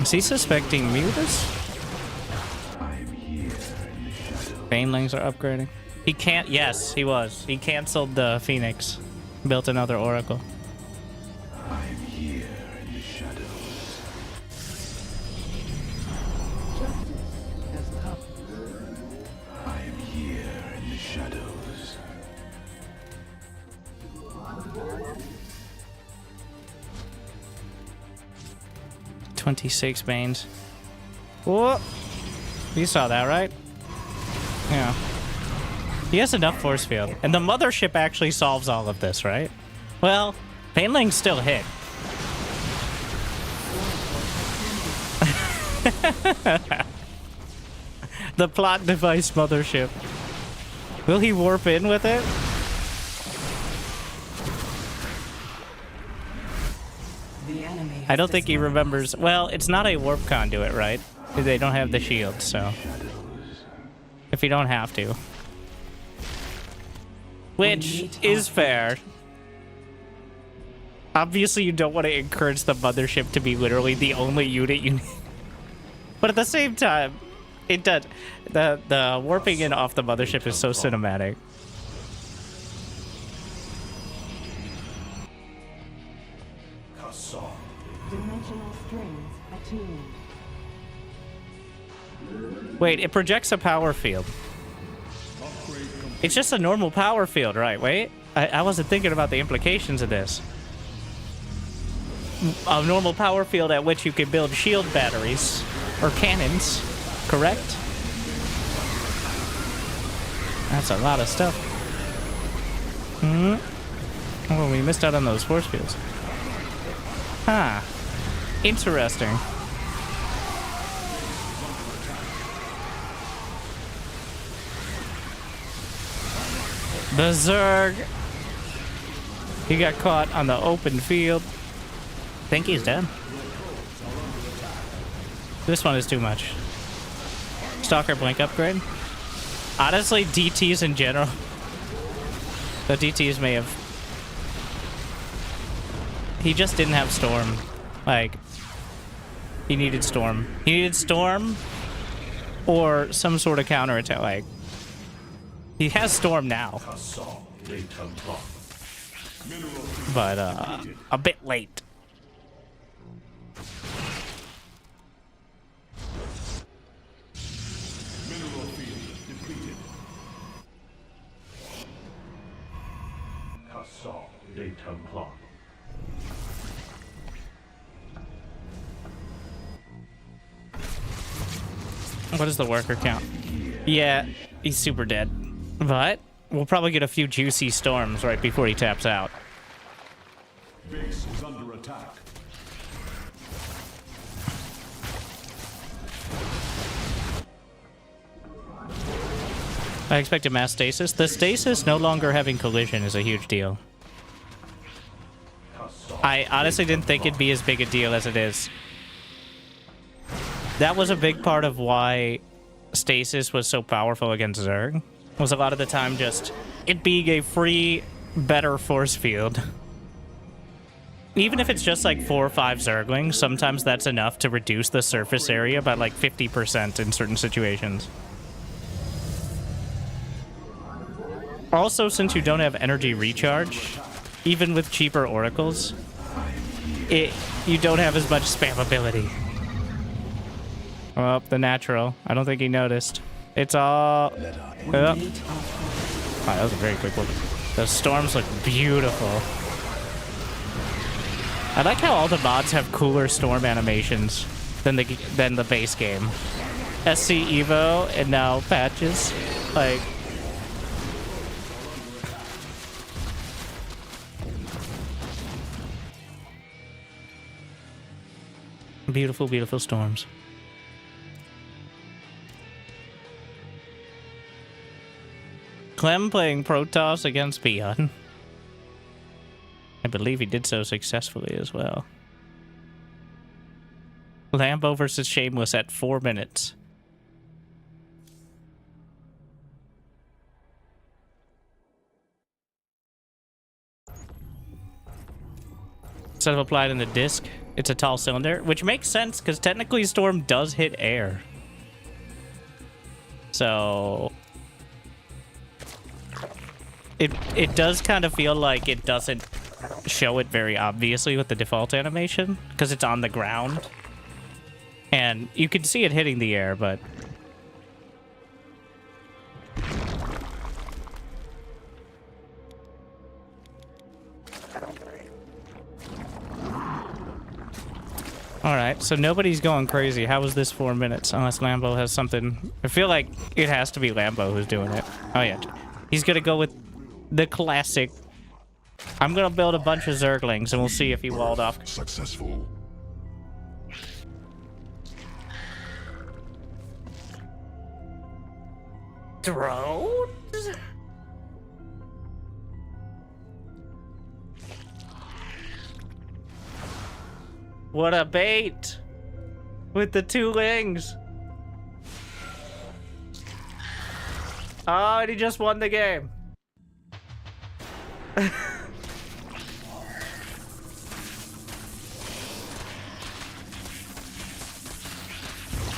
Is he suspecting Mutas? I am here in the shadows. Banelings are upgrading. He can't. Yes, he was. He canceled the Phoenix. Built another Oracle. I am here in the shadows. I am here in the shadows. 26 Banes. Whoa! You saw that, right? Yeah. He has enough force field. And the mothership actually solves all of this, right? Well, Banelings still hit. The plot device mothership. Will he warp in with it? I don't think he remembers. Well, it's not a warp conduit, right? They don't have the shield, so. If you don't have to. Which is fair. Obviously, you don't want to encourage the mothership to be literally the only unit you need. But at the same time, it does. The warping in off the mothership is so cinematic. Dimensional strings attuned. Wait, it projects a power field. It's just a normal power field, right? Wait, I wasn't thinking about the implications of this. A normal power field at which you can build shield batteries or cannons, correct? That's a lot of stuff. Oh, we missed out on those force fields. Huh. Interesting. The Zerg. He got caught on the open field. Think he's dead. This one is too much. Stalker blink upgrade. Honestly, DTs in general. The DTs may have. He just didn't have Storm. Like, he needed Storm. He needed Storm or some sort of counterattack. Like, he has Storm now. But, a bit late. Templar. What is the worker count? Yeah, he's super dead. But we'll probably get a few juicy storms right before he taps out. Base is under attack. I expected mass stasis. The stasis no longer having collision is a huge deal. I honestly didn't think it'd be as big a deal as it is. That was a big part of why stasis was so powerful against Zerg. Was a lot of the time just it being a free, better force field. Even if it's just like 4 or 5 Zerglings, sometimes that's enough to reduce the surface area by like 50% in certain situations. Also, since you don't have energy recharge, even with cheaper oracles, you don't have as much spammability. Oh, the natural. I don't think he noticed. It's all... We Oh. meet our fate. Wow, that was a very quick one. Those storms look beautiful. I like how all the mods have cooler storm animations than the base game. SC Evo and now patches. Like... Beautiful, beautiful storms. Clem playing Protoss against Beyond. I believe he did so successfully as well. Lambo versus Shameless at 4 minutes. Instead of applied in the disc, it's a tall cylinder, which makes sense because technically Storm does hit air. So it does kind of feel like it doesn't show it very obviously with the default animation because it's on the ground. And you can see it hitting the air, but alright, so nobody's going crazy. How was this 4 minutes? Unless Lambo has something. I feel like it has to be Lambo who's doing it. Oh yeah. He's gonna go with the classic. I'm gonna build a bunch of Zerglings and we'll see if he walled off. Successful. Drones? What a bait! With the 2 wings! Oh, and he just won the game.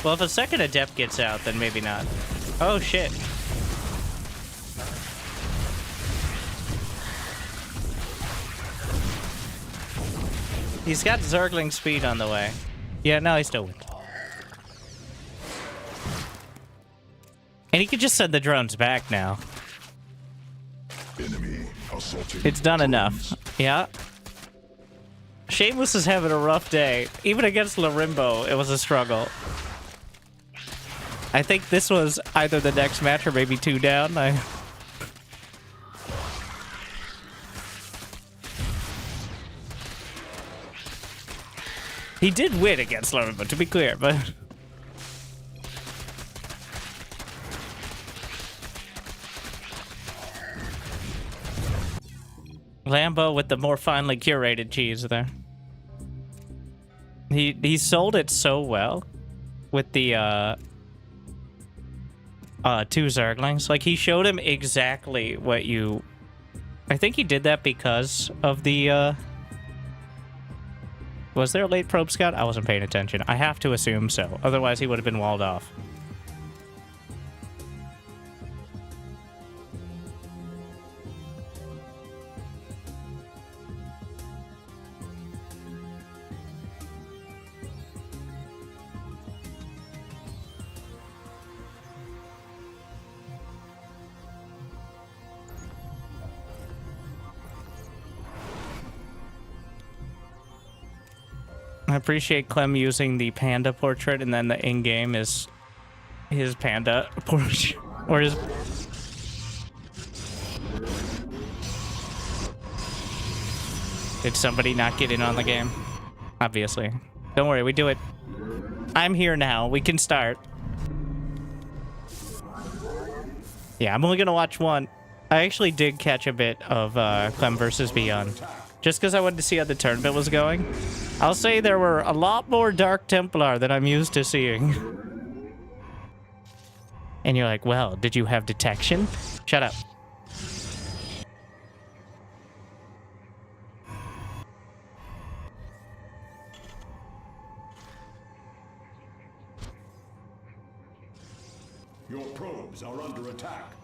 Well, if a second adept gets out, then maybe not. Oh, shit. He's got Zergling speed on the way. Yeah, no, he still wins. And he could just send the drones back now. Enemy assaulting. It's done enough. Yeah. Shameless is having a rough day. Even against Larimbo, it was a struggle. I think this was either the next match or maybe 2 down. He did win against Larimbo, to be clear, but... Lambo with the more finely curated cheese there. He sold it so well with the 2 Zerglings. Like, he showed him exactly what you... I think he did that because of the Was there a late probe scout? I wasn't paying attention. I have to assume so. Otherwise, he would have been walled off. I appreciate Clem using the panda portrait, and then the in-game is his panda portrait, or his... Did somebody not get in on the game? Obviously. Don't worry, we do it. I'm here now. We can start. Yeah, I'm only gonna watch one. I actually did catch a bit of Clem versus Beyond. Just because I wanted to see how the tournament was going. I'll say there were a lot more Dark Templar than I'm used to seeing. And you're like, well, did you have detection? Shut up. Your probes are under attack.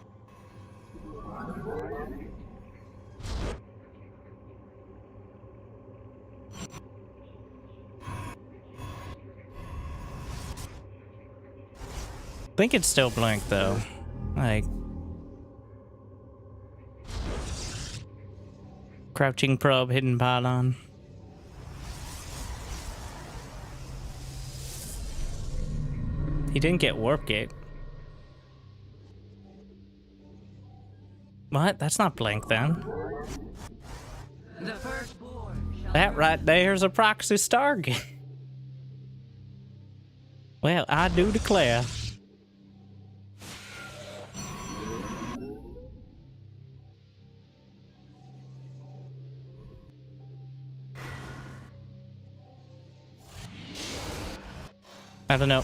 think it's still blink though. Like crouching probe, hidden pylon. He didn't get warp gate. What? That's not blink then. That right there's a proxy Stargate. Well, I do declare. I don't know.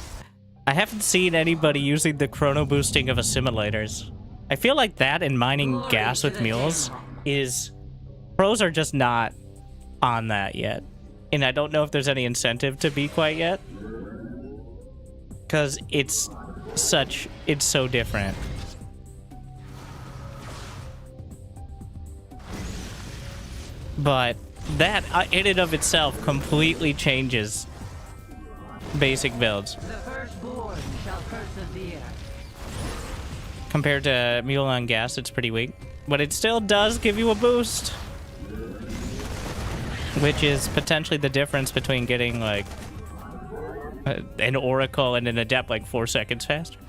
I haven't seen anybody using the chrono boosting of assimilators. I feel like that and mining gas with mules is... Pros are just not on that yet. And I don't know if there's any incentive to be quite yet. Because it's so different. But that, in and of itself, completely changes basic builds. The firstborn shall persevere. Compared to Mule on Gas, it's pretty weak. But it still does give you a boost. Which is potentially the difference between getting, like, an Oracle and an Adept, like, 4 seconds faster.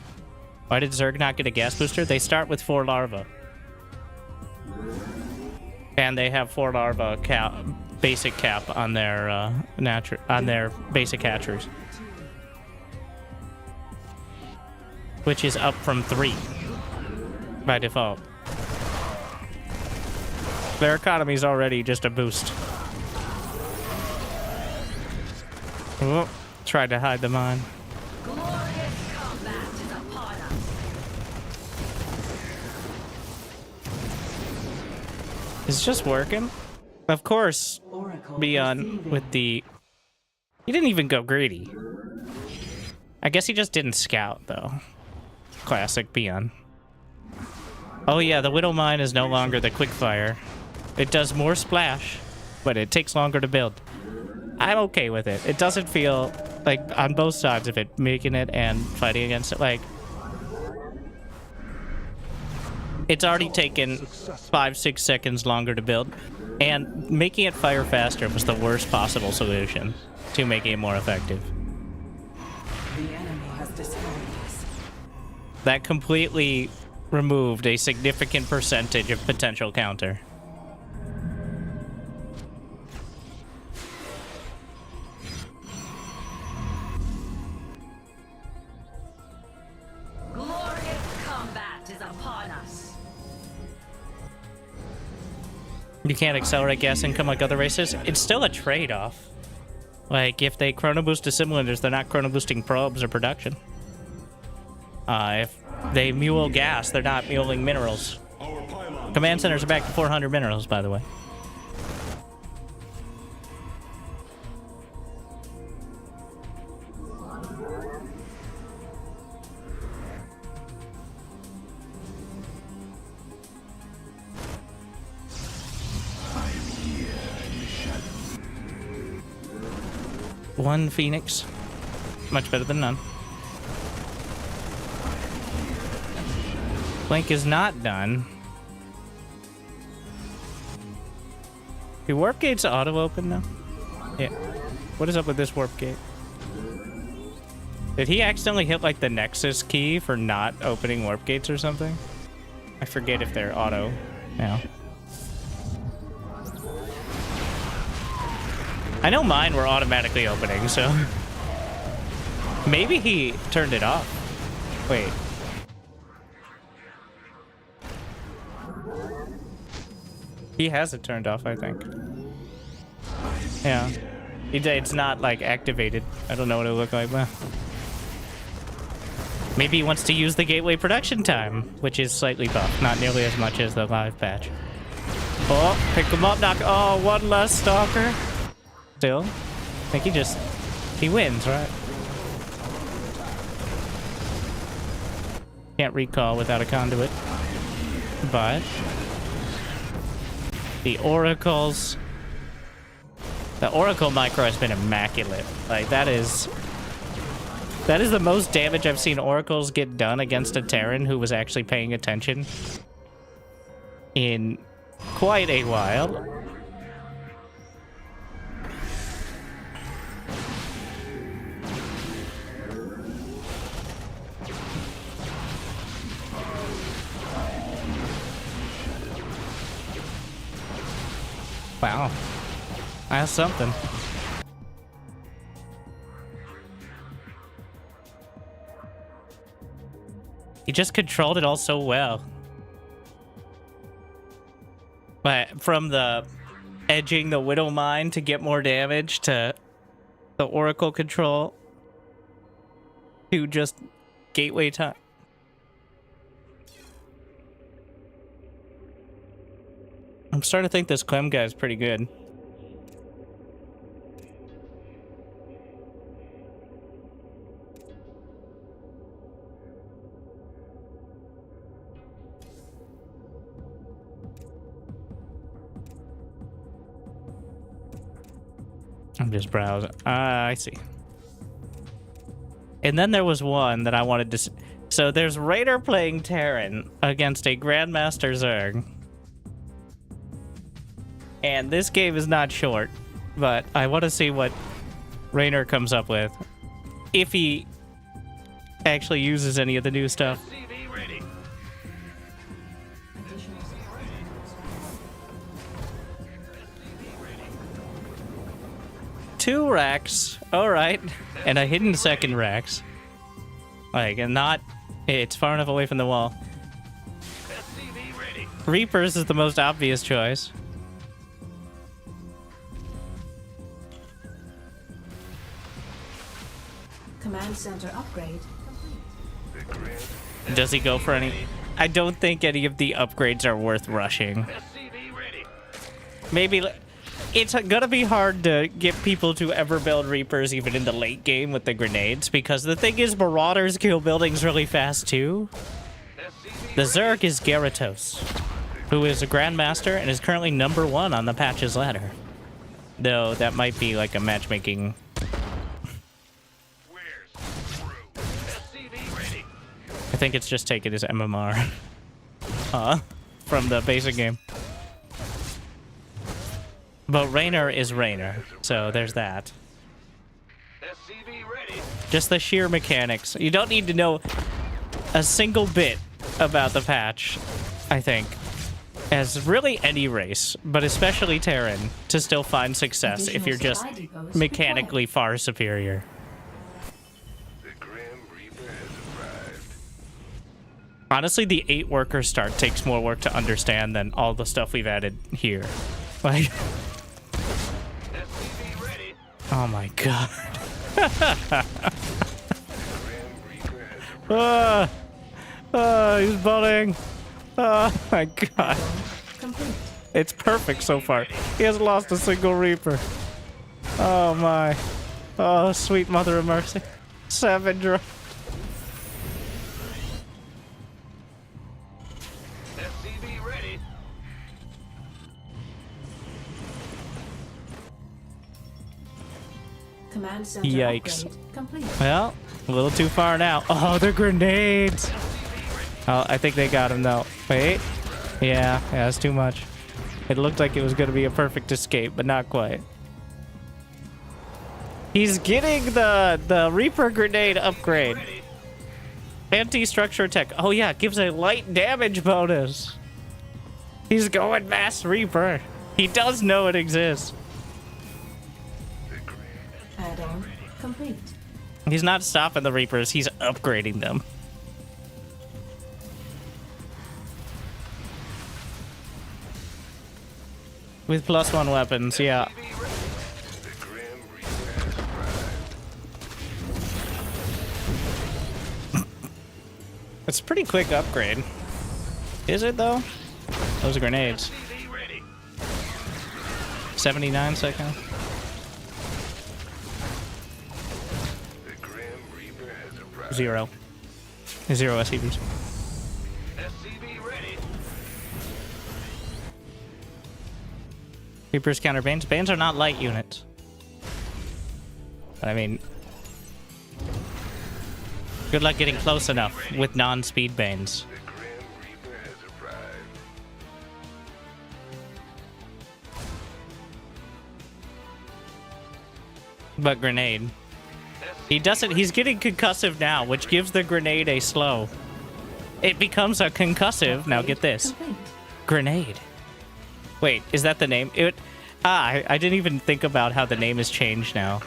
Why did Zerg not get a gas booster? They start with 4 larvae. And they have 4 larvae basic cap on their, basic hatcheries. Which is up from 3 by default. Their economy is already just a boost. Oh, tried to hide the mine. Glorious combat is upon us. It's just working. Of course, Oracle Beyond proceeding. with the... He didn't even go greedy. I guess he just didn't scout, though. Classic Beyond. Oh yeah, the Widow Mine is no longer the quickfire. It does more splash, but it takes longer to build. I'm okay with it. It doesn't feel like on both sides of it, making it and fighting against it, like it's already taken 5-6 seconds longer to build, and making it fire faster was the worst possible solution to making it more effective. The enemy has discovered us. That completely removed a significant percentage of potential counter. Glorious combat is upon us. You can't accelerate gas income like other races. It's still a trade-off. Like, if they chrono boost assimilators, they're not chrono boosting probes or production. If they mule gas, they're not muling minerals. Command centers are back to 400 minerals, by the way. One Phoenix. Much better than none. Blink is not done. Do warp gates auto open now? Yeah. What is up with this warp gate? Did he accidentally hit like the Nexus key for not opening warp gates or something? I forget if they're auto now. I know mine were automatically opening, so maybe he turned it off. Wait. He has it turned off, I think. Yeah. It's not, like, activated. I don't know what it looked like, but... Maybe he wants to use the gateway production time, which is slightly buffed. Not nearly as much as the live patch. Oh, pick him up, knock... Oh, one less stalker. Still. I think he wins, right? Can't recall without a conduit. But... the oracles. The oracle micro has been immaculate. Like, that is That is the most damage I've seen oracles get done against a Terran who was actually paying attention in quite a while. Wow. That's something. He just controlled it all so well. But from the edging the Widow Mine to get more damage to the Oracle control to just gateway time. I'm starting to think this Clem guy is pretty good. I'm just browsing. I see. And then there was one that I wanted to... So there's Raider playing Terran against a Grandmaster Zerg. And this game is not short, but I want to see what Rainer comes up with. If he actually uses any of the new stuff. Two racks, alright. And a hidden second racks. Like, and not... It's far enough away from the wall. Reapers is the most obvious choice. Command center upgrade. Does he go for any? I don't think any of the upgrades are worth rushing. Maybe it's gonna be hard to get people to ever build Reapers even in the late game with the grenades, because the thing is, Marauders kill buildings really fast too. The Zerg is Gyarados, who is a Grandmaster and is currently #1 on the Patches ladder. Though that might be like a matchmaking. I think it's just taken his MMR from the basic game. But Rainer is Rainer, so there's that. Just the sheer mechanics. You don't need to know a single bit about the patch, I think, as really any race, but especially Terran, to still find success if you're just mechanically far superior. Honestly, the 8-worker start takes more work to understand than all the stuff we've added here. Like, oh my god. He's bullying. Oh my god. It's perfect so far. He hasn't lost a single Reaper. Oh my. Oh, sweet mother of mercy. 7 draw. Yikes. Well, a little too far now. Oh, the grenades! Oh, I think they got him though. Wait. Yeah, that's too much. It looked like it was going to be a perfect escape, but not quite. He's getting the Reaper grenade upgrade. Anti-structure attack. Oh yeah, it gives a light damage bonus. He's going mass Reaper. He does know it exists. Add-on complete. He's not stopping the Reapers, he's upgrading them. With +1 weapons, yeah. It's a pretty quick upgrade. Is it though? Those are grenades. 79 seconds. 0 SCVs. Reapers counter Banes. Banes are not light units. But I mean, Good luck getting close enough with non-speed banes. But grenade. He doesn't. He's getting concussive now, which gives the grenade a slow. It becomes a concussive. Now get this. Grenade. Wait, is that the name? I didn't even think about how the name has changed now.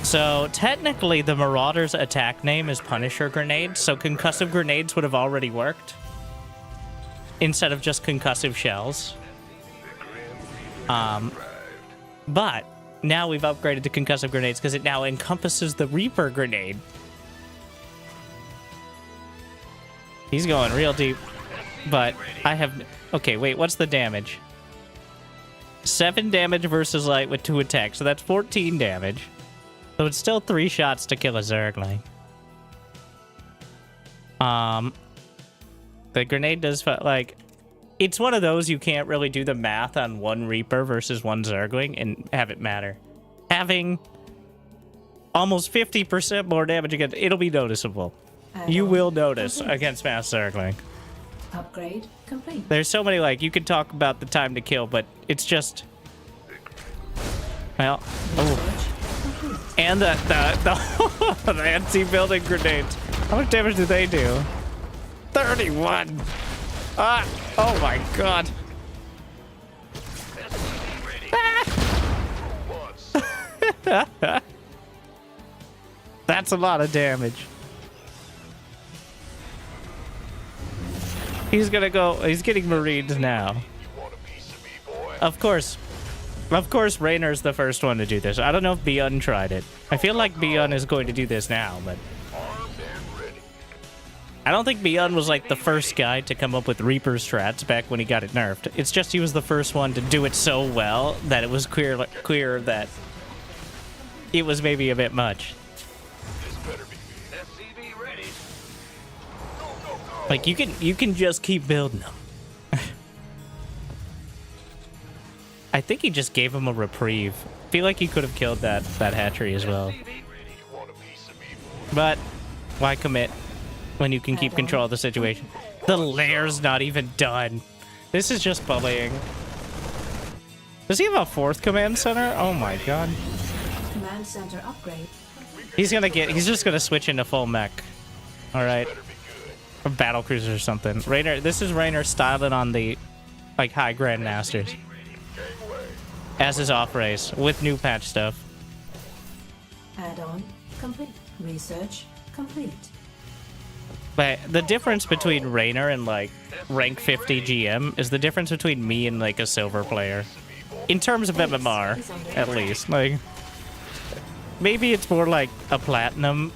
So technically the Marauder's attack name is Punisher Grenade, so concussive grenades would have already worked. Instead of just concussive shells. But now we've upgraded to concussive grenades because it now encompasses the Reaper grenade. He's going real deep. But I have... Okay, wait, what's the damage? 7 damage versus light with 2 attacks, so that's 14 damage. So it's still 3 shots to kill a Zergling. The grenade does... Like... It's one of those you can't really do the math on one Reaper versus one Zergling and have it matter. Having almost 50% more damage against... It'll be noticeable. You will notice against Mass Zergling. Upgrade complete. There's so many, like, you could talk about the time to kill, but it's just... Well... Oh. And the anti-building grenades. How much damage do they do? 31! Ah! Oh my god! Ah. That's a lot of damage. He's gonna go... He's getting Marines now. Of course. Of course, Raynor's the first one to do this. I don't know if Beyond tried it. I feel like Beyond is going to do this now, but... I don't think Beyond was like the first guy to come up with Reaper strats back when he got it nerfed. It's just he was the first one to do it so well that it was clear that it was maybe a bit much. Like you can just keep building them. I think he just gave him a reprieve. I feel like he could have killed that hatchery as well. But why commit when you can keep control of the situation? The lair's not even done. This is just bullying. Does he have a 4th command center? Oh my god. Command center upgrade. He's just gonna switch into full mech. Alright. Or battle cruiser or something. Raynor, this is Raynor styling on the like high grandmasters. As his off race with new patch stuff. Add-on complete. Research complete. But the difference between Raynor and like rank 50 GM is the difference between me and like a silver player. In terms of MMR, at least. Like maybe it's more like a platinum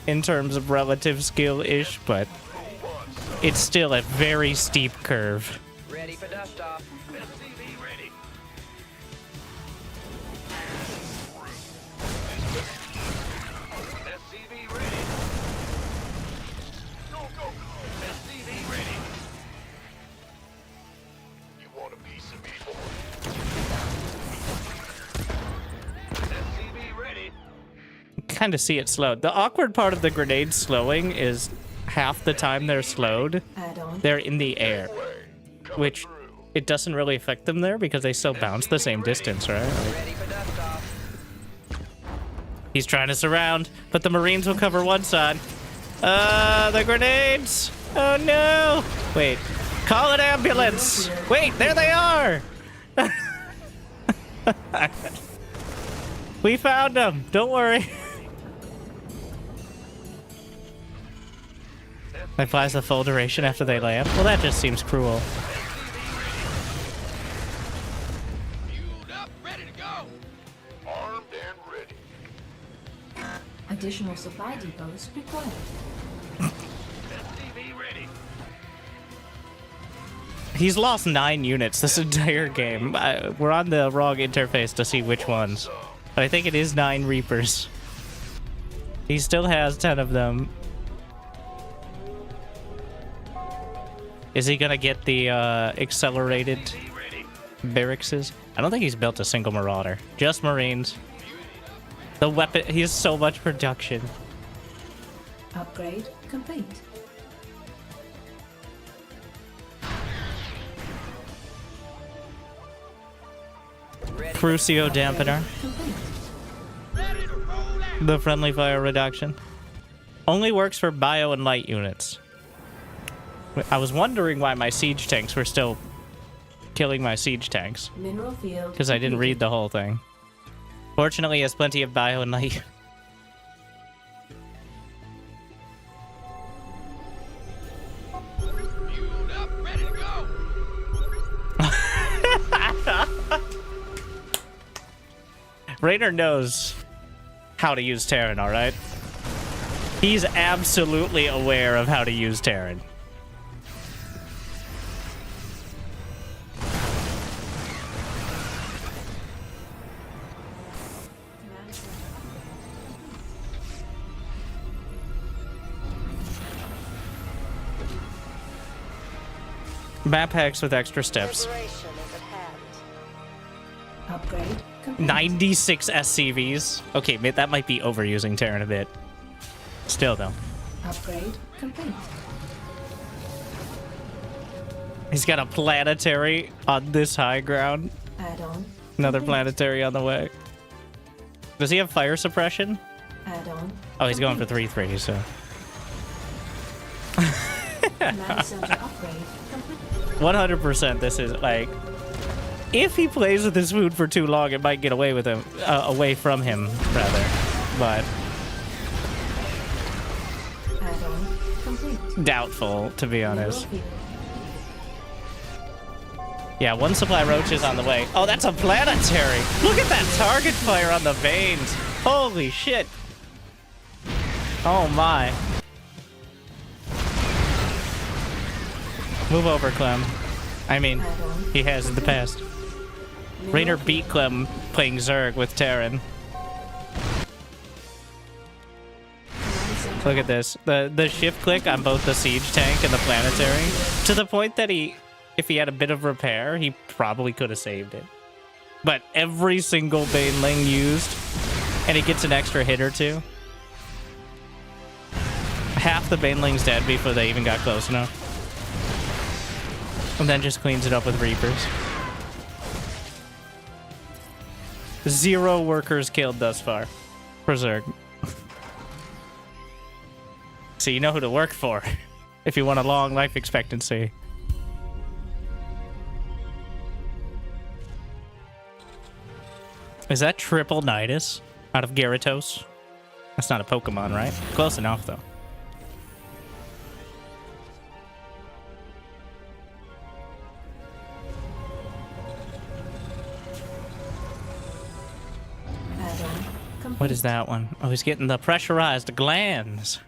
in terms of relative skill-ish, but it's still a very steep curve. Ready for dust off. SCV ready. SCV ready. Go, go, go. SCV ready. You want a piece of me, boy? SCV ready. Kind of see it slowed. The awkward part of the grenade slowing is half the time they're slowed, they're in the air, which it doesn't really affect them there because they still bounce the same distance, right? He's trying to surround, but the Marines will cover one side. The grenades! Oh no! Wait, call an ambulance! Wait, there they are! We found them, don't worry. They flies the full duration after they land. Well, that just seems cruel. Additional supply depots required. He's lost 9 units this entire game. We're on the wrong interface to see which ones. But I think it is 9 Reapers. He still has 10 of them. Is he gonna get the accelerated barracks? I don't think he's built a single Marauder. Just Marines. The weapon, he has so much production. Upgrade complete. Crucio dampener. Complete. The friendly fire reduction. Only works for bio and light units. I was wondering why my siege tanks were still killing my siege tanks. Mineral field. Because I didn't read the whole thing. Fortunately, he has plenty of bio and light. Fueled up, ready to go. Rainer knows how to use Terran, alright? He's absolutely aware of how to use Terran. Map hacks with extra steps. Upgrade complete. 96 SCVs. Okay, that might be overusing Terran a bit. Still, though. Upgrade complete. He's got a planetary on this high ground. Add-on. Another complete. planetary on the way. Does he have fire suppression? Add-on. Oh, he's going for complete. 3/3, so... Command center upgrade complete. 100% this is, like... If he plays with his food for too long, it might get away with him... away from him, rather. But... Add-on complete. doubtful, to be honest. Mineral field. Yeah, one supply roach is on the way. Oh, that's a planetary! Look at that target fire on the veins! Holy shit! Oh my. Move over, Clem. I mean, Add-on. he has in the past. Mineral Rainer field. beat Clem playing Zerg with Terran. Command center Look at this. The shift click on both the siege tank and the planetary. To the point that if he had a bit of repair, he probably could have saved it. But every single Baneling used, and he gets an extra hit or two. Half the Baneling's dead before they even got close enough. And then just cleans it up with Reapers. 0 workers killed thus far. For Zerg. So you know who to work for if you want a long life expectancy. Is that triple Nidus out of Gyarados? That's not a Pokemon, right? Close enough, though. add-on complete. What is that one? Oh, he's getting the pressurized glands.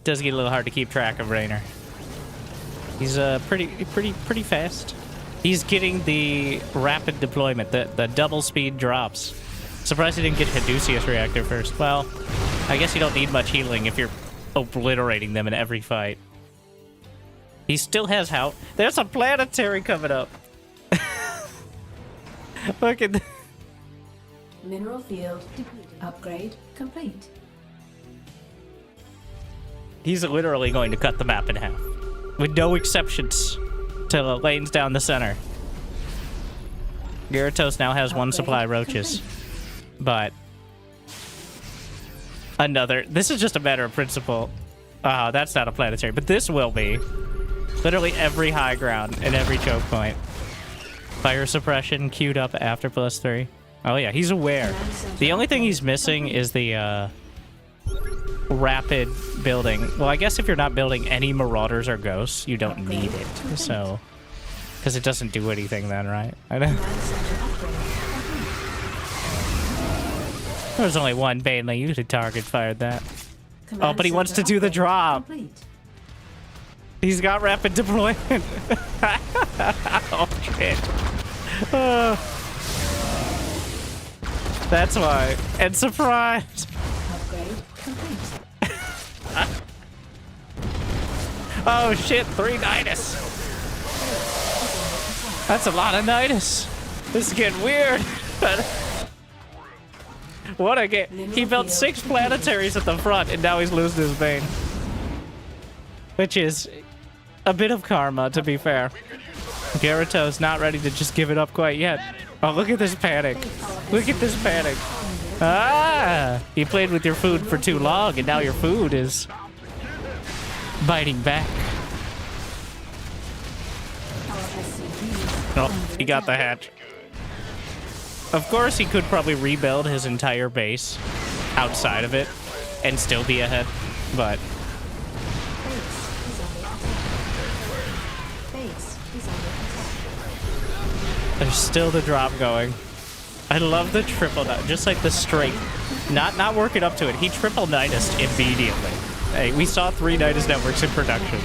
Does get a little hard to keep track of Rainer. He's pretty fast. He's getting the rapid deployment, the double speed drops. Surprised he didn't get Caduceus Reactor first. Well, I guess you don't need much healing if you're obliterating them in every fight. He still has how. There's a planetary coming up. Look at. Mineral field depleted. Upgrade complete. He's literally going to cut the map in half, with no exceptions to the lanes down the center. Gyarados now has one supply roaches, but another. This is just a matter of principle. That's not a planetary, but this will be. Literally every high ground and every choke point. Fire suppression queued up after +3. Oh yeah, he's aware. The only thing he's missing is the rapid building. Well, I guess if you're not building any Marauders or Ghosts, you don't need it. So, because it doesn't do anything then, right? I know. There's only one Baneling. You could target fired that. Oh, but he wants to do the drop. He's got rapid deployment. Oh, shit. That's why. And surprise. Upgrade complete. Oh, shit. 3 Nidus. That's a lot of Nidus. This is getting weird. What a game. He built 6 planetaries at the front, and now he's losing his main. Which is a bit of karma, to be fair. Garato's not ready to just give it up quite yet. Oh, look at this panic. Look at this panic. Ah! You played with your food for too long, and now your food is biting back. Oh, he got the hatch. Of course, he could probably rebuild his entire base outside of it and still be ahead, but... There's still the drop going. I love the triple nine, just like the straight. Not working up to it. He triple Nidus immediately. Hey, we saw 3 Nidus networks in production.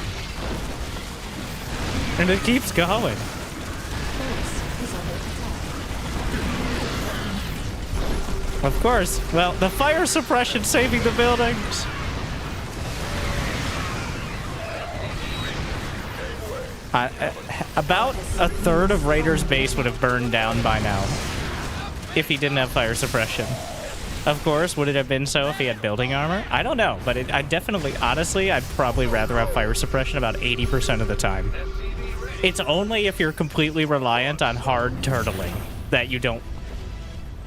And it keeps going. Of course. Well, the fire suppression saving the buildings. About a third of Raider's base would have burned down by now if he didn't have fire suppression. Of course, would it have been so if he had building armor? I don't know, but I definitely, honestly, I'd probably rather have fire suppression about 80% of the time. It's only if you're completely reliant on hard turtling that you don't.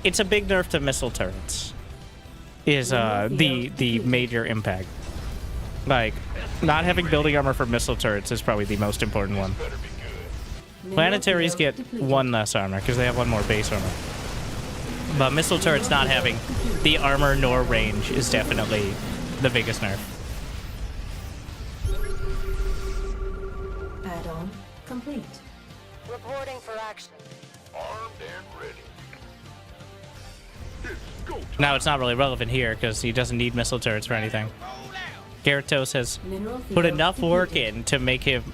It's a big nerf to missile turrets. Is the major impact. Like, not having building armor for missile turrets is probably the most important one. Planetaries get 1 less armor because they have 1 more base armor. But missile turrets not having the armor nor range is definitely the biggest nerf. Add-on complete. Reporting for action. Armed and ready. Now it's not really relevant here because he doesn't need missile turrets for anything. Gyarados has put enough work in to make him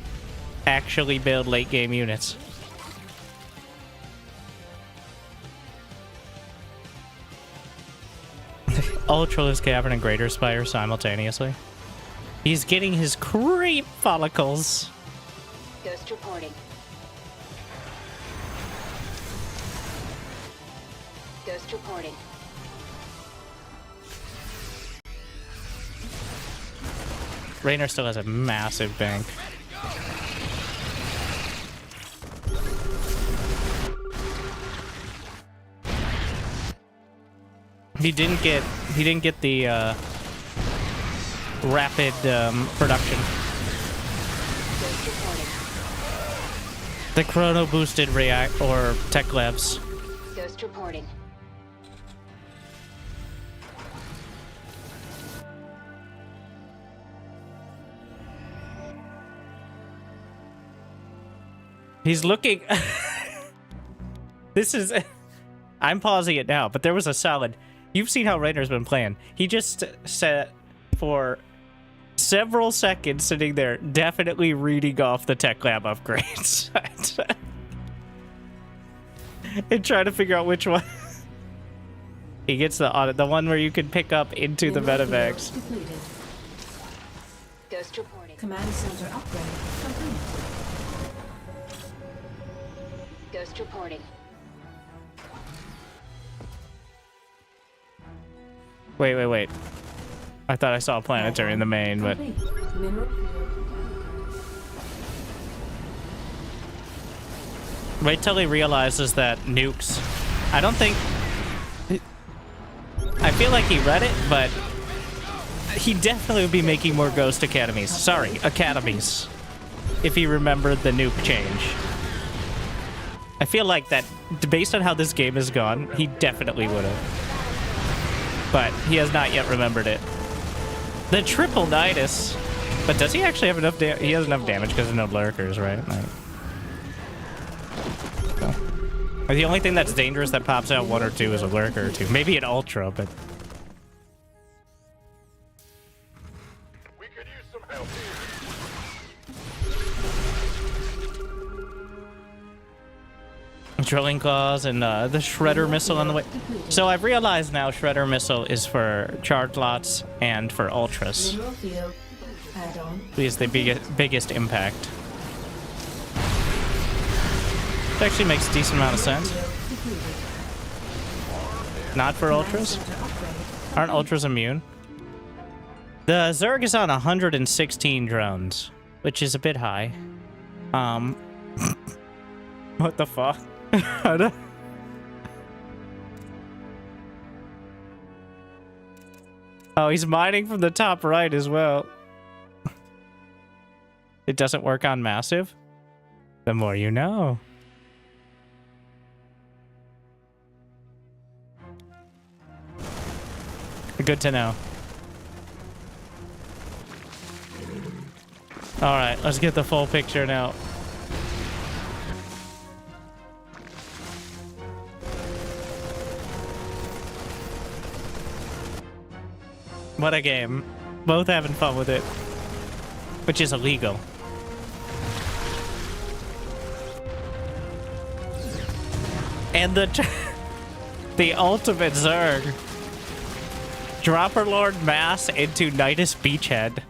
actually build late game units. Ultralisk Cavern and Greater Spire simultaneously. He's getting his creep follicles. Ghost reporting. Ghost reporting. Raynor still has a massive bank. He didn't get the rapid production. The chrono boosted react or tech labs. Ghost reporting. He's looking. This is. I'm pausing it now, but there was a solid. You've seen how Rainer's been playing. He just sat for several seconds sitting there, definitely reading off the tech lab upgrades. And trying to figure out which one. He gets the one where you can pick up into the medevacs. Ghost reporting. Command center upgrade complete. Ghost reporting. Wait. I thought I saw a planetary in the main, but... Wait till he realizes that nukes... I don't think... I feel like he read it, but... He definitely would be making more Ghost Academies. Sorry, Academies. If he remembered the nuke change. I feel like that, based on how this game has gone, he definitely would have. But he has not yet remembered it. The triple Nidus. But does he actually have enough damage? He has enough damage because of no lurkers, right? Like, oh. The only thing that's dangerous that pops out 1 or 2 is a lurker or 2. Maybe an ultra, but... We could use some help here. Drilling claws and the shredder missile on the way. So I've realized now shredder missile is for charge lots and for ultras. Is the biggest impact. It actually makes a decent amount of sense. Not for ultras? Aren't ultras immune? The Zerg is on 116 drones, which is a bit high. What the fuck? Oh, he's mining from the top right as well. It doesn't work on massive? The more you know. Good to know. Alright, let's get the full picture now. What a game. Both having fun with it. Which is illegal. And the ultimate Zerg. Dropper Lord Mass into Nidus Beachhead.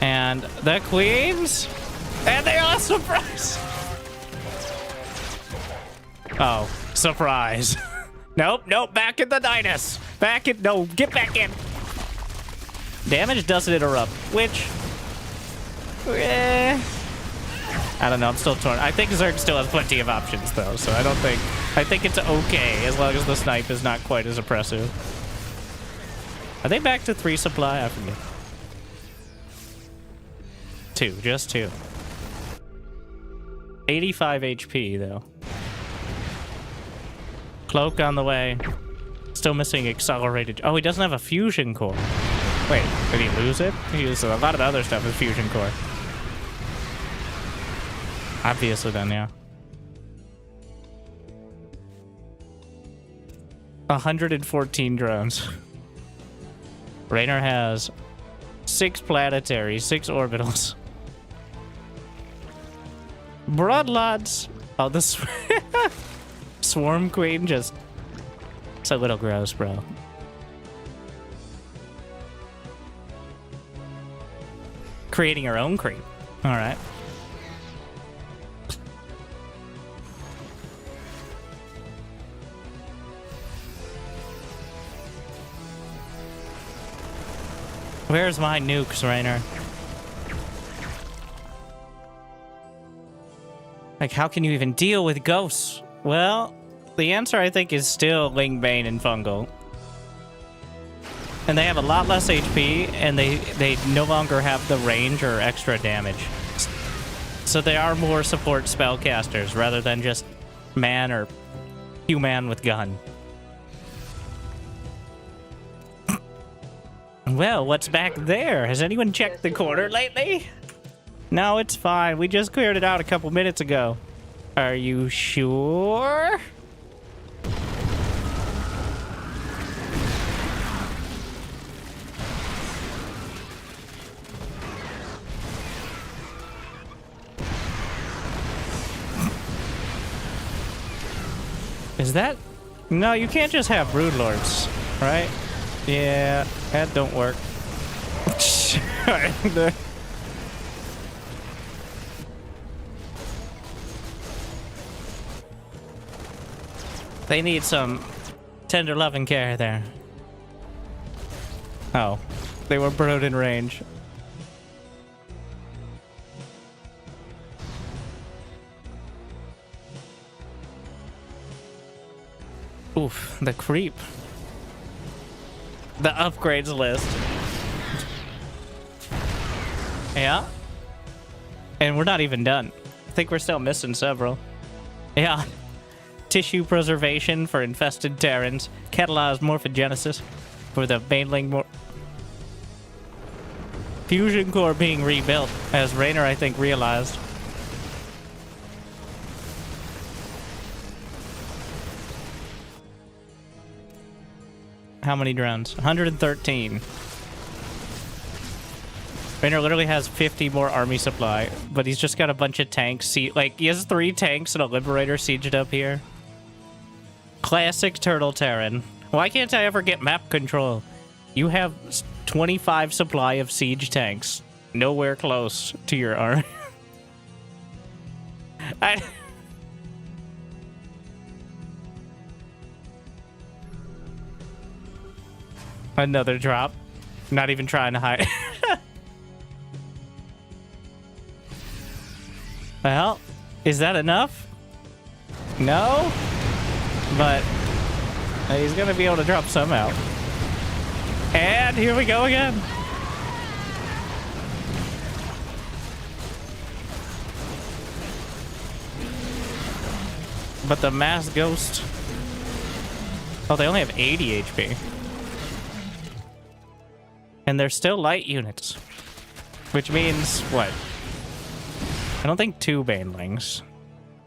And the queens, and they are surprise. Oh, surprise. Nope, nope, back in the Nidus. Back in, no, get back in. Damage doesn't interrupt, which, I don't know, I'm still torn. I think Zerg still has plenty of options though, so I think it's okay as long as the snipe is not quite as oppressive. Are they back to 3 supply? I forget. 2, just 2. 85 HP though. Cloak on the way. Still missing accelerated. Oh, he doesn't have a fusion core. Wait, did he lose it? He used a lot of the other stuff with fusion core. Obviously then, yeah. 114 drones. Raynor has 6 planetary, 6 orbitals. Broodlots. Oh, this Swarm Queen just... It's a little gross, bro. Creating her own creep. Alright. Where's my nukes, Raynor? Like, how can you even deal with ghosts? Well, the answer, I think, is still Ling Bane and Fungal. And they have a lot less HP, and they no longer have the range or extra damage. So they are more support spellcasters, rather than just man or human with gun. Well, what's back there? Has anyone checked the corner lately? No, it's fine. We just cleared it out a couple minutes ago. Are you sure? Is that... No, you can't just have Broodlords, right? Yeah, that don't work. They need some tender loving care there. Oh, they were brood in range. Oof, the creep. The upgrades list. Yeah. And we're not even done. I think we're still missing several. Yeah. Tissue preservation for infested terrans. Catalyzed morphogenesis for the baneling fusion core being rebuilt, as Raynor, I think, realized. How many drones? 113. Raynor literally has 50 more army supply, but he's just got a bunch of tanks. Like, he has 3 tanks and a Liberator sieged up here. Classic Turtle Terran. Why can't I ever get map control? You have 25 supply of siege tanks. Nowhere close to your army. Another drop. Not even trying to hide. Well, is that enough? No? But he's gonna be able to drop somehow. And here we go again. But the mass ghost... Oh, they only have 80 HP. And they're still light units. Which means, what? I don't think 2 banelings.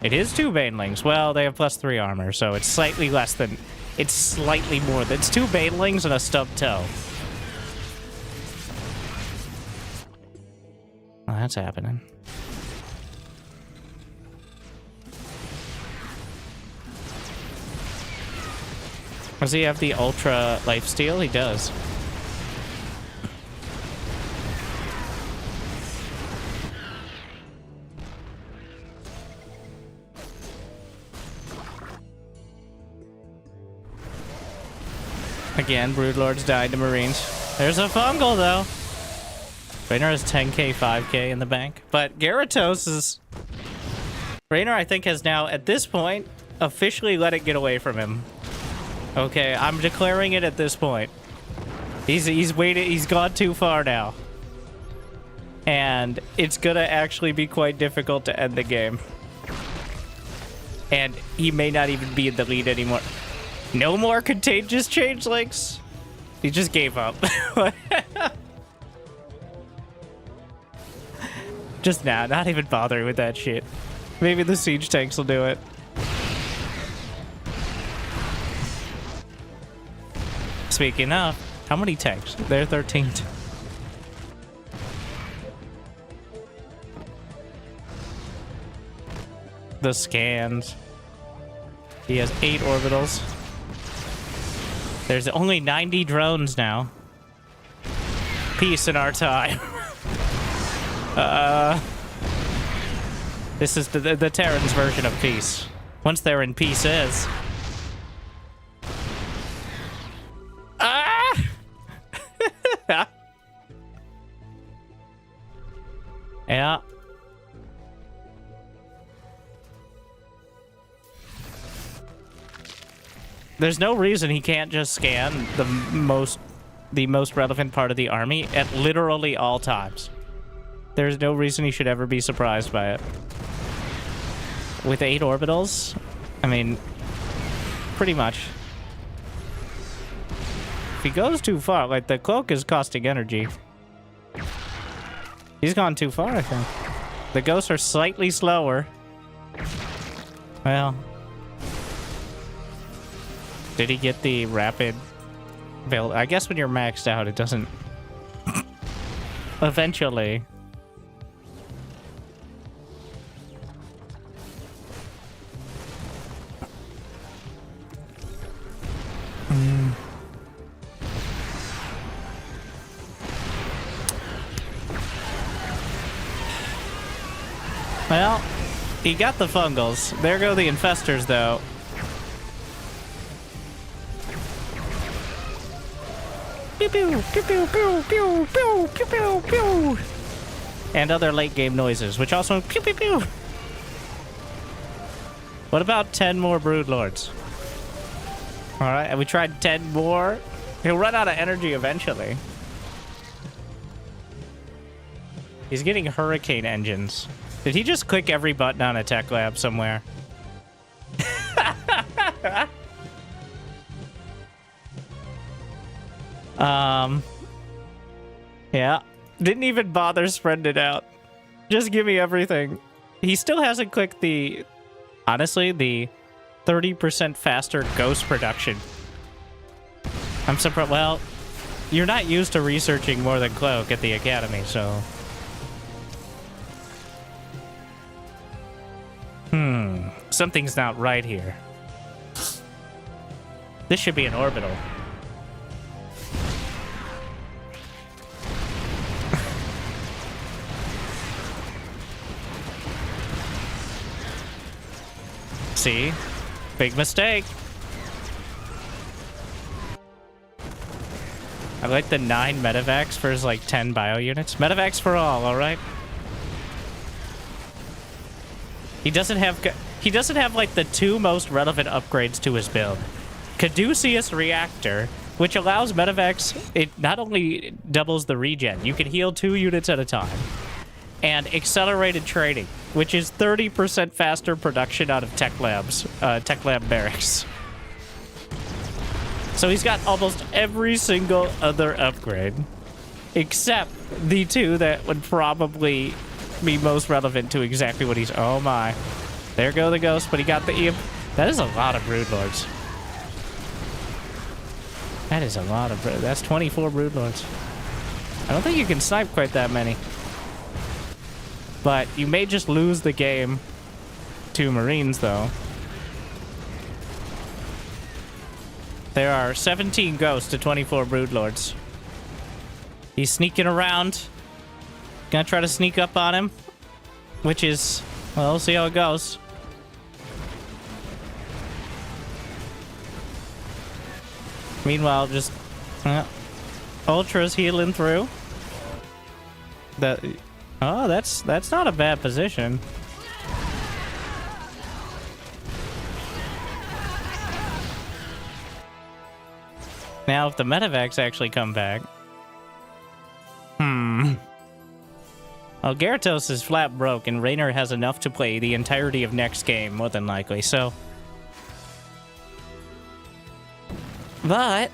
It is 2 banelings. Well, they have +3 armor, so it's slightly less than... It's slightly more than... It's 2 banelings and a stub toe. Oh, that's happening. Does he have the ultra lifesteal? He does. Again, Broodlords died to Marines. There's a fungal, though. Raynor has 10k, 5k in the bank. But Gyarados is... Raynor, I think, has now, at this point, officially let it get away from him. Okay, I'm declaring it at this point. He's waited. He's gone too far now. And it's gonna actually be quite difficult to end the game. And he may not even be in the lead anymore. No more contagious changelings. He just gave up. Just now, not even bothering with that shit. Maybe the siege tanks will do it. Speaking of, how many tanks? They're 13. The scans. He has 8 orbitals. There's only 90 drones now. Peace in our time. This is the Terrans version of peace. Once they're in pieces. Ah! Yeah. There's no reason he can't just scan the most relevant part of the army at literally all times. There's no reason he should ever be surprised by it. With 8 orbitals, I mean, pretty much. If he goes too far, like the cloak is costing energy. He's gone too far, I think. The ghosts are slightly slower. Well... Did he get the rapid build? I guess when you're maxed out, it doesn't... Eventually. Well, he got the fungals. There go the infestors, though. Pew, pew, pew, pew, pew, pew, pew, pew, pew, pew. And other late game noises, which also pew, pew, pew. What about 10 more Broodlords? Alright, and we tried 10 more. He'll run out of energy eventually. He's getting hurricane engines. Did he just click every button on a tech lab somewhere? Yeah. Didn't even bother spreading it out. Just give me everything. He still hasn't clicked the... Honestly, the 30% faster ghost production. I'm surprised... Well, you're not used to researching more than Cloak at the Academy, so... Something's not right here. This should be an orbital. See? Big mistake. I like the 9 medevacs for his, like, 10 bio units. Medevacs for all right? He doesn't have, like, the 2 most relevant upgrades to his build. Caduceus Reactor, which allows medevacs, it not only doubles the regen, you can heal 2 units at a time. And Accelerated Trading, which is 30% faster production out of Tech Lab barracks. So he's got almost every single other upgrade, except the 2 that would probably be most relevant to exactly what he's... Oh my. There go the ghosts, but he got the imp. That is a lot of Broodlords. That is a lot of... That's 24 Broodlords. I don't think you can snipe quite that many. But you may just lose the game to Marines, though. There are 17 ghosts to 24 Broodlords. He's sneaking around. Gonna try to sneak up on him. Which is... Well, we'll see how it goes. Meanwhile, just... Ultra's healing through. Oh, that's not a bad position. Now, if the medevacs actually come back... Well, Gyarados is flat broke, and Raynor has enough to play the entirety of next game, more than likely, so... But...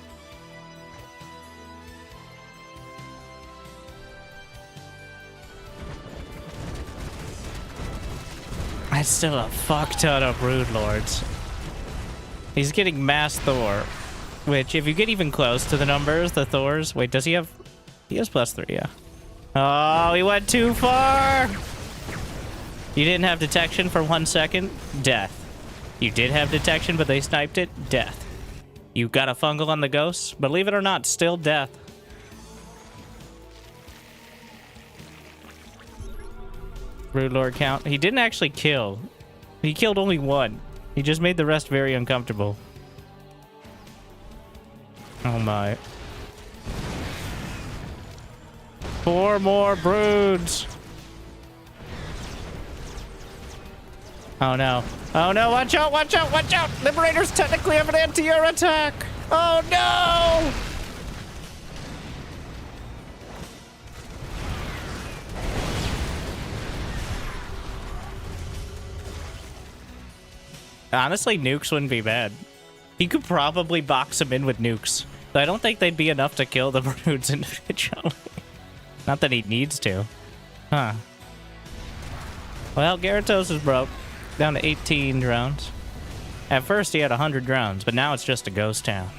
That's still a fuck ton of Broodlords. He's getting Mass Thor, which, if you get even close to the numbers, the Thors... Wait, does he have... He has +3, yeah. Oh, he went too far! You didn't have detection for 1 second? Death. You did have detection, but they sniped it? Death. You got a fungal on the ghosts? Believe it or not, still death. Broodlord count. He didn't actually kill. He killed only 1. He just made the rest very uncomfortable. Oh my. 4 more broods. Oh no. Oh no, watch out, watch out, watch out! Liberators technically have an anti-air attack! Oh no! Honestly, nukes wouldn't be bad. He could probably box him in with nukes. But I don't think they'd be enough to kill the broods individually. Not that he needs to. Huh. Well, Gyarados is broke. Down to 18 drones. At first he had 100 drones, but now it's just a ghost town.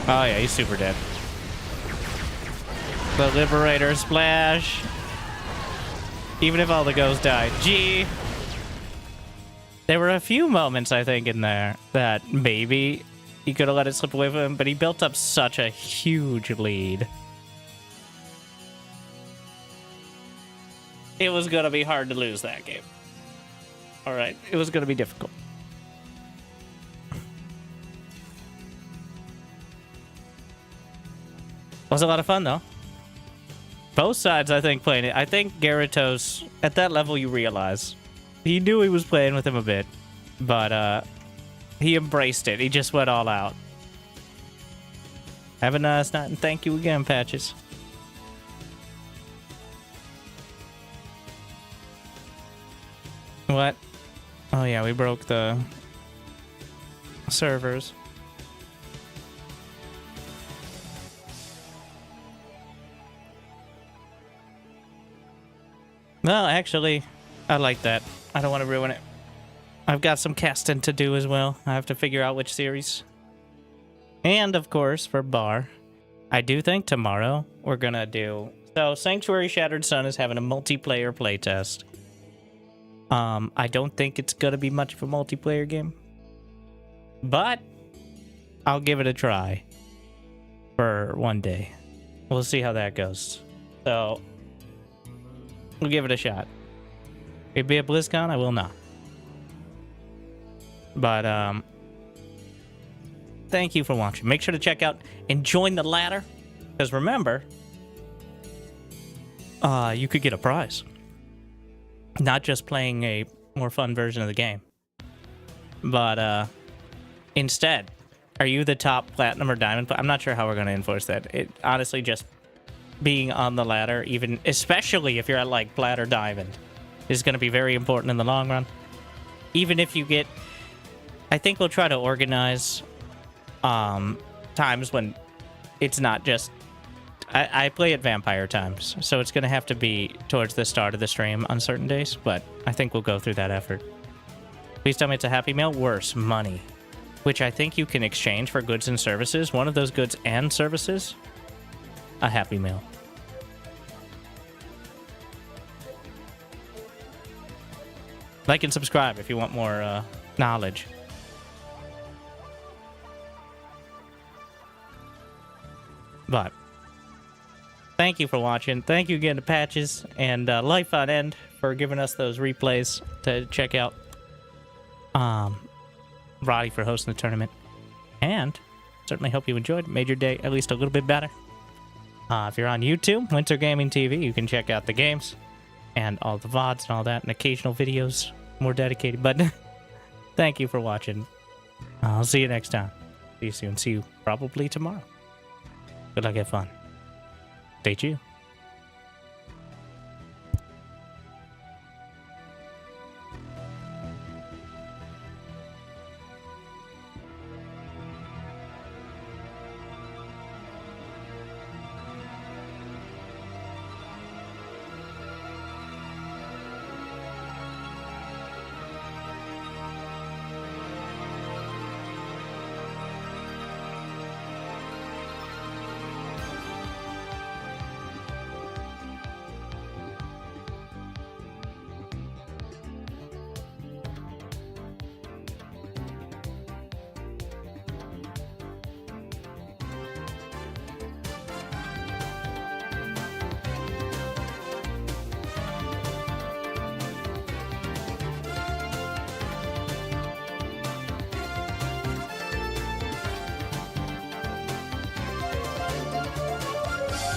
Oh yeah, he's super dead. The Liberator splash. Even if all the ghosts died. Gee. There were a few moments, I think, in there that maybe he could have let it slip away from him, but he built up such a huge lead. It was going to be hard to lose that game. Alright, it was going to be difficult. Was a lot of fun, though. Both sides, I think, playing it. I think Gyarados, at that level, you realize. He knew he was playing with him a bit, but he embraced it. He just went all out. Have a nice night, and thank you again, Patches. What? Oh yeah, we broke the servers. Well, actually, I like that. I don't want to ruin it. I've got some casting to do as well. I have to figure out which series. And, of course, for Bar, I do think tomorrow we're going to do... So, Sanctuary Shattered Sun is having a multiplayer playtest. I don't think it's going to be much of a multiplayer game. But, I'll give it a try. for one day. We'll see how that goes. So, we'll give it a shot. If it be at BlizzCon, I will not. But, thank you for watching. Make sure to check out and join the ladder. Because remember, you could get a prize. Not just playing a more fun version of the game. But, instead, are you the top platinum or diamond? I'm not sure how we're going to enforce that. It honestly just being on the ladder, even especially if you're at like plat or diamond, is going to be very important in the long run. Even if you get, I think we'll try to organize times when it's not just. I play at vampire times, so it's going to have to be towards the start of the stream on certain days. But I think we'll go through that effort. Please tell me it's a Happy Meal. Worse, money. Which I think you can exchange for goods and services. One of those goods and services, a Happy Meal. Like and subscribe if you want more knowledge. But thank you for watching. Thank you again to Patches and Life on End for giving us those replays to check out. Roddy for hosting the tournament. And certainly hope you enjoyed. Made your day at least a little bit better. If you're on YouTube, Winter Gaming TV, you can check out the games and all the VODs and all that, and occasional videos more dedicated. But thank you for watching. I'll see you next time. See you soon. See you probably tomorrow. Good luck, have fun. Stay tuned.